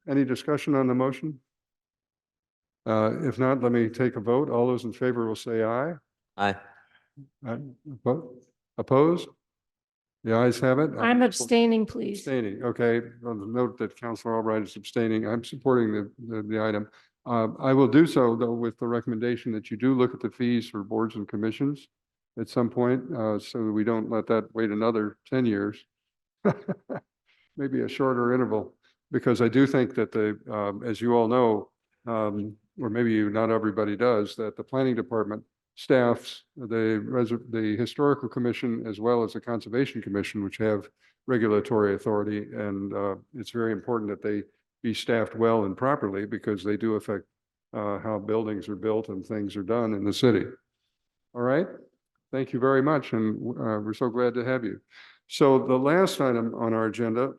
A: any discussion on the motion? If not, let me take a vote. All those in favor will say aye.
E: Aye.
A: Opposed? The ayes have it.
D: I'm abstaining, please.
A: Abstaining, okay. On the note that Councillor Albright is abstaining, I'm supporting the item. I will do so, though, with the recommendation that you do look at the fees for boards and commissions at some point, so that we don't let that wait another 10 years. Maybe a shorter interval, because I do think that as you all know, or maybe not everybody does, that the planning department staffs the historical commission as well as the conservation commission, which have regulatory authority, and it's very important that they be staffed well and properly, because they do affect how buildings are built and things are done in the city. All right, thank you very much, and we're so glad to have you. So the last item on our agenda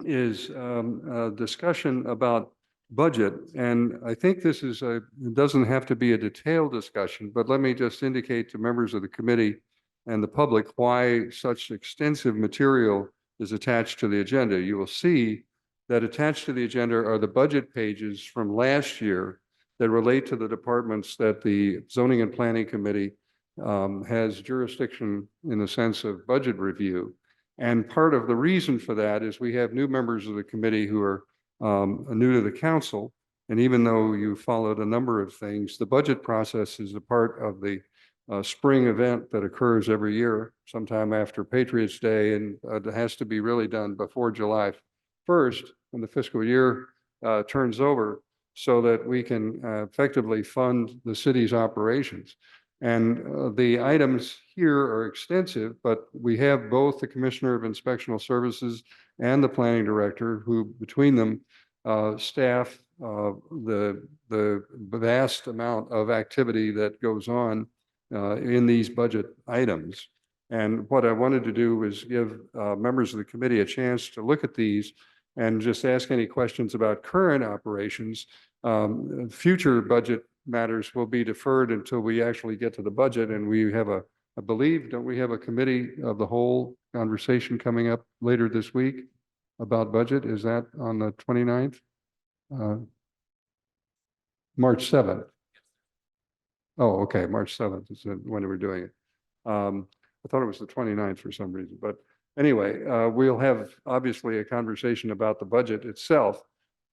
A: is a discussion about budget, and I think this is it doesn't have to be a detailed discussion, but let me just indicate to members of the committee and the public why such extensive material is attached to the agenda. You will see that attached to the agenda are the budget pages from last year that relate to the departments that the Zoning and Planning Committee has jurisdiction in the sense of budget review. And part of the reason for that is we have new members of the committee who are new to the council. And even though you followed a number of things, the budget process is a part of the spring event that occurs every year, sometime after Patriots Day, and it has to be really done before July 1st, when the fiscal year turns over, so that we can effectively fund the city's operations. And the items here are extensive, but we have both the Commissioner of Inspectional Services and the Planning Director, who between them staff the vast amount of activity that goes on in these budget items. And what I wanted to do was give members of the committee a chance to look at these and just ask any questions about current operations. Future budget matters will be deferred until we actually get to the budget, and we have I believe, don't we have a committee of the whole conversation coming up later this week about budget? Is that on the 29th? March 7th. Oh, okay, March 7th is when we're doing it. I thought it was the 29th for some reason, but anyway, we'll have obviously a conversation about the budget itself,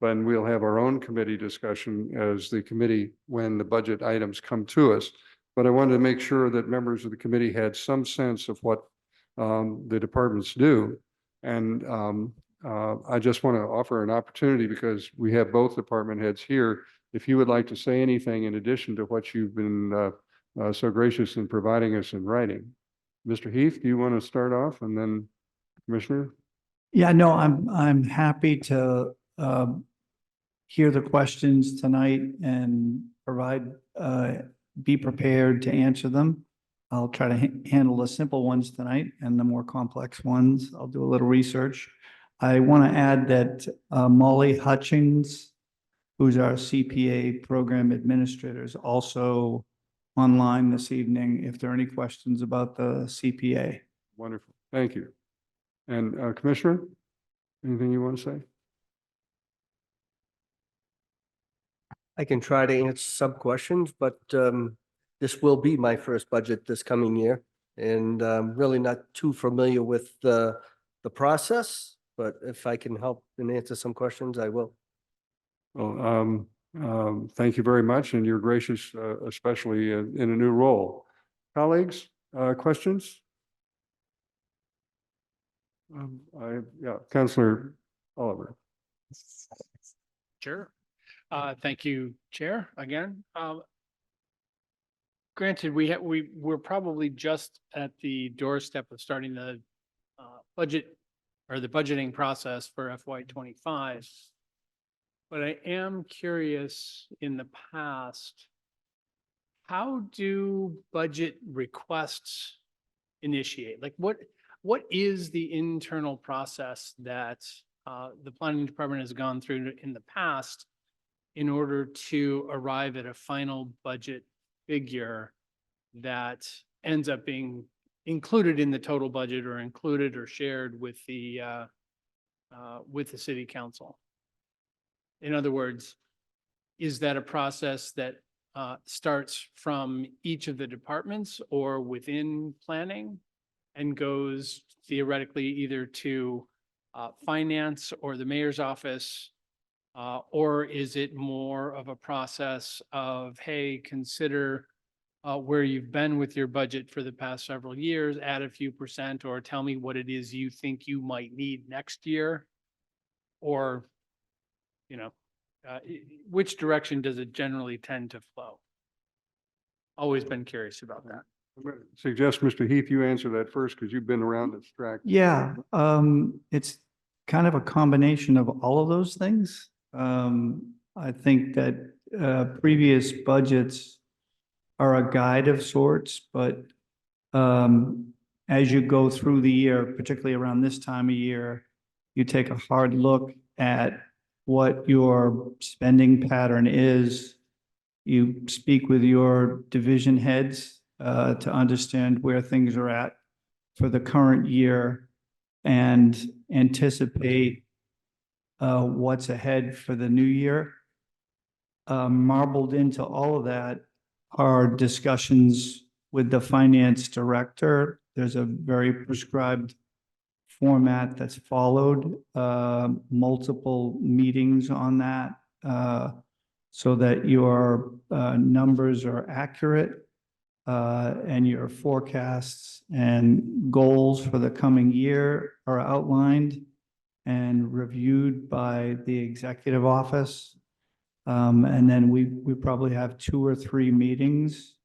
A: but we'll have our own committee discussion as the committee when the budget items come to us. But I wanted to make sure that members of the committee had some sense of what the departments do. And I just want to offer an opportunity, because we have both department heads here. If you would like to say anything in addition to what you've been so gracious in providing us in writing. Mr. Heath, do you want to start off, and then Commissioner?
I: Yeah, no, I'm happy to hear the questions tonight and provide, be prepared to answer them. I'll try to handle the simple ones tonight, and the more complex ones, I'll do a little research. I want to add that Molly Hutchings, who's our CPA program administrator, is also online this evening if there are any questions about the CPA.
A: Wonderful, thank you. And Commissioner, anything you want to say?
C: I can try to answer some questions, but this will be my first budget this coming year, and I'm really not too familiar with the process, but if I can help and answer some questions, I will.
A: Well, thank you very much, and you're gracious, especially in a new role. Colleagues, questions? Yeah, Councillor Oliver.
V: Sure. Thank you, Chair, again. Granted, we're probably just at the doorstep of starting the budget or the budgeting process for FY25. But I am curious, in the past, how do budget requests initiate? Like what is the internal process that the planning department has gone through in the past in order to arrive at a final budget figure that ends up being included in the total budget or included or shared with the city council. In other words, is that a process that starts from each of the departments or within planning and goes theoretically either to finance or the mayor's office? Or is it more of a process of, hey, consider where you've been with your budget for the past several years, add a few percent, or tell me what it is you think you might need next year? Or, you know, which direction does it generally tend to flow? Always been curious about that.
A: I'm gonna suggest, Mr. Heath, you answer that first because you've been around this track.
I: Yeah, it's kind of a combination of all of those things. I think that previous budgets are a guide of sorts, but as you go through the year, particularly around this time of year, you take a hard look at what your spending pattern is. You speak with your division heads to understand where things are at for the current year and anticipate what's ahead for the new year. Marbled into all of that are discussions with the finance director. There's a very prescribed format that's followed, multiple meetings on that, so that your numbers are accurate and your forecasts and goals for the coming year are outlined and reviewed by the executive office. And then we probably have 2 or 3 meetings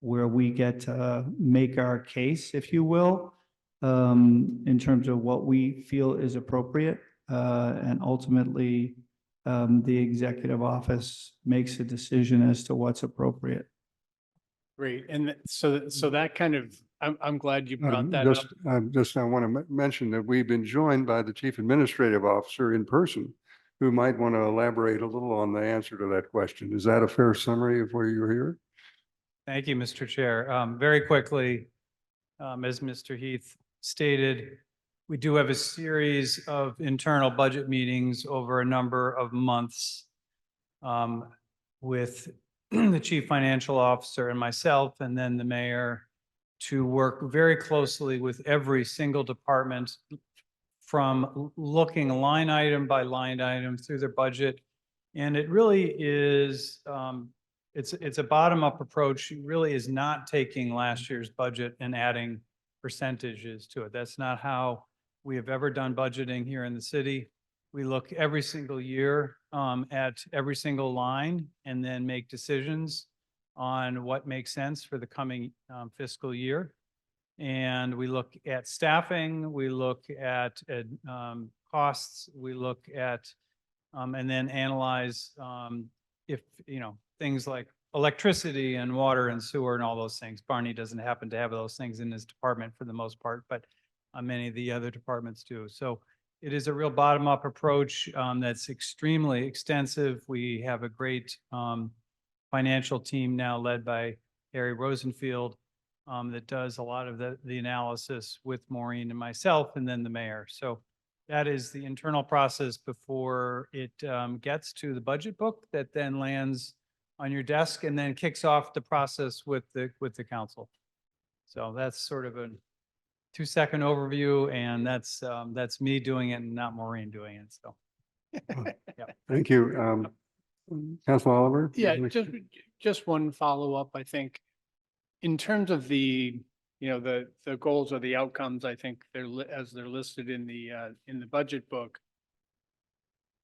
I: where we get to make our case, if you will, in terms of what we feel is appropriate. And ultimately, the executive office makes a decision as to what's appropriate.
V: Great. And so that kind of, I'm glad you brought that up.
A: I want to mention that we've been joined by the Chief Administrative Officer in person, who might want to elaborate a little on the answer to that question. Is that a fair summary of where you're here?
K: Thank you, Mr. Chair. Very quickly, as Mr. Heath stated, we do have a series of internal budget meetings over a number of months with the Chief Financial Officer and myself, and then the mayor, to work very closely with every single department, from looking line item by line item through their budget. And it really is, it's a bottom-up approach. It really is not taking last year's budget and adding percentages to it. That's not how we have ever done budgeting here in the city. We look every single year at every single line and then make decisions on what makes sense for the coming fiscal year. And we look at staffing, we look at costs, we look at and then analyze if, you know, things like electricity and water and sewer and all those things. Barney doesn't happen to have those things in his department for the most part, but many of the other departments do. So it is a real bottom-up approach that's extremely extensive. We have a great financial team now led by Harry Rosenfield that does a lot of the analysis with Maureen and myself, and then the mayor. So that is the internal process before it gets to the budget book that then lands on your desk and then kicks off the process with the council. So that's sort of a 2-second overview, and that's me doing it and not Maureen doing it. So, yeah.
A: Thank you. Councilor Oliver?
V: Yeah, just one follow-up, I think. In terms of the, you know, the goals or the outcomes, I think as they're listed in the budget book,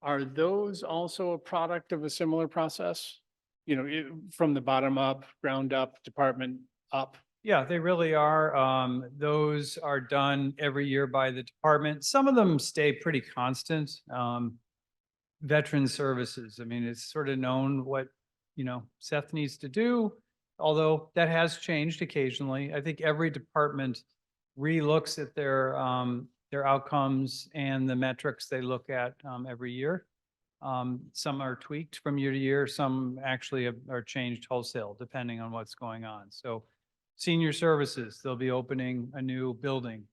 V: are those also a product of a similar process? You know, from the bottom up, ground up, department up?
K: Yeah, they really are. Those are done every year by the department. Some of them stay pretty constant. Veteran services, I mean, it's sort of known what, you know, Seth needs to do, although that has changed occasionally. I think every department re-looks at their outcomes and the metrics they look at every year. Some are tweaked from year to year. Some actually are changed wholesale, depending on what's going on. So Senior services, they'll be opening a new building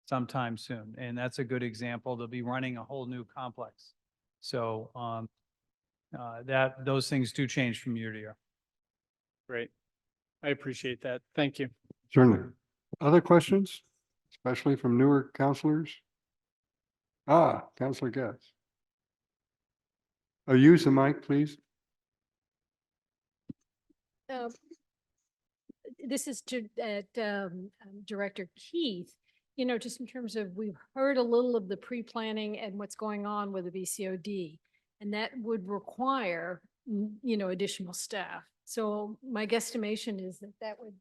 K: sometime soon, and that's a good example. They'll be running a whole new complex. So those things do change from year to year.
V: Great. I appreciate that. Thank you.
A: Certainly. Other questions, especially from newer counselors? Counselor Getz. Oh, use the mic, please.
L: This is to Director Keith. You know, just in terms of, we've heard a little of the pre-planning and what's going on with the VCOD, and that would require, you know, additional staff. So my guesstimation is that would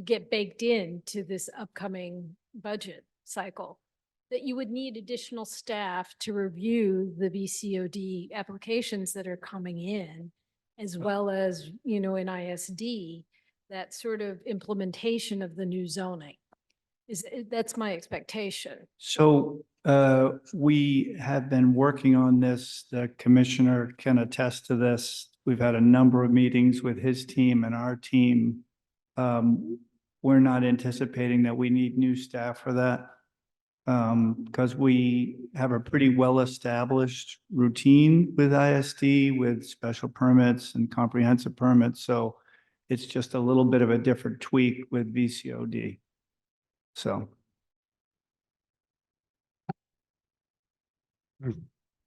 L: get baked into this upcoming budget cycle, that you would need additional staff to review the VCOD applications that are coming in, as well as, you know, in ISD, that sort of implementation of the new zoning. That's my expectation.
I: So we have been working on this. The commissioner can attest to this. We've had a number of meetings with his team and our team. We're not anticipating that we need new staff for that, because we have a pretty well-established routine with ISD, with special permits and comprehensive permits. So it's just a little bit of a different tweak with VCOD. So.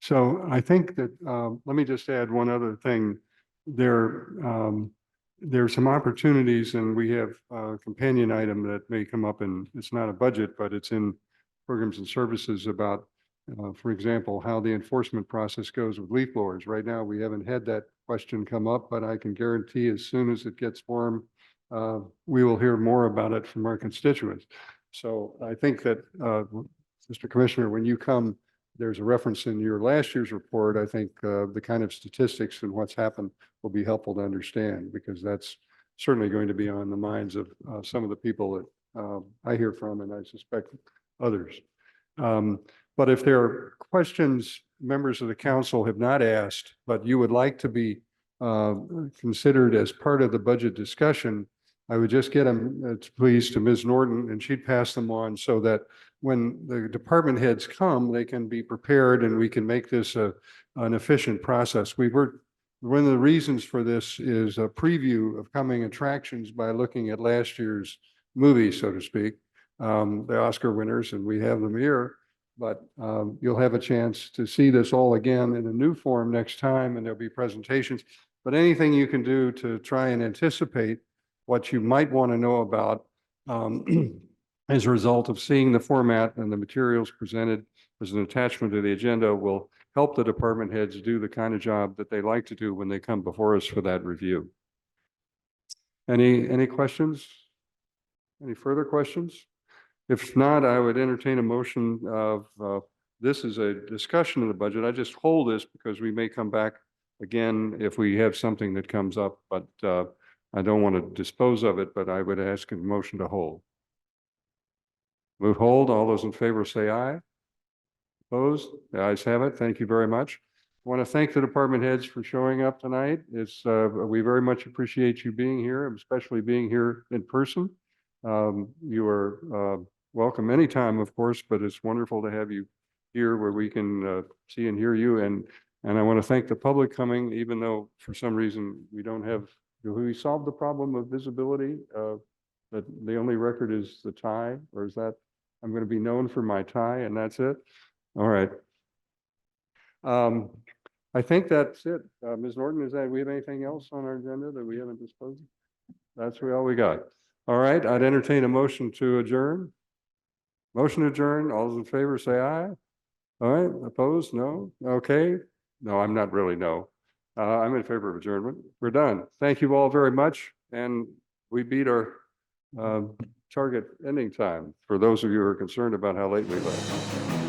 A: So I think that, let me just add one other thing. There's some opportunities, and we have a companion item that may come up, and it's not a budget, but it's in programs and services about, for example, how the enforcement process goes with leaf blowers. Right now, we haven't had that question come up, but I can guarantee as soon as it gets warm, we will hear more about it from our constituents. So I think that, Mr. Commissioner, when you come, there's a reference in your last year's report. I think the kind of statistics and what's happened will be helpful to understand, because that's certainly going to be on the minds of some of the people that I hear from, and I suspect others. But if there are questions members of the council have not asked, but you would like to be considered as part of the budget discussion, I would just get them, please, to Ms. Norton, and she'd pass them on so that when the department heads come, they can be prepared and we can make this an efficient process. One of the reasons for this is a preview of coming attractions by looking at last year's movie, so to speak, the Oscar winners, and we have them here. But you'll have a chance to see this all again in a new form next time, and there'll be presentations. But anything you can do to try and anticipate what you might want to know about as a result of seeing the format and the materials presented as an attachment to the agenda will help the department heads do the kind of job that they like to do when they come before us for that review. Any questions? Any further questions? If not, I would entertain a motion of, this is a discussion of the budget. I just hold this because we may come back again if we have something that comes up, but I don't want to dispose of it, but I would ask a motion to hold. Move hold. All those in favor say aye. Opposed? The ayes have it. Thank you very much. I want to thank the department heads for showing up tonight. We very much appreciate you being here, especially being here in person. You are welcome anytime, of course, but it's wonderful to have you here where we can see and hear you. And I want to thank the public coming, even though for some reason we don't have, we solved the problem of visibility, that the only record is the tie, or is that I'm going to be known for my tie and that's it? All right. I think that's it. Ms. Norton, we have anything else on our agenda that we haven't disposed of? That's all we got. All right, I'd entertain a motion to adjourn. Motion to adjourn. All those in favor say aye. All right, opposed? No? Okay. No, I'm not really no. I'm in favor of adjournment. We're done. Thank you all very much. And we beat our target ending time for those of you who are concerned about how late we left.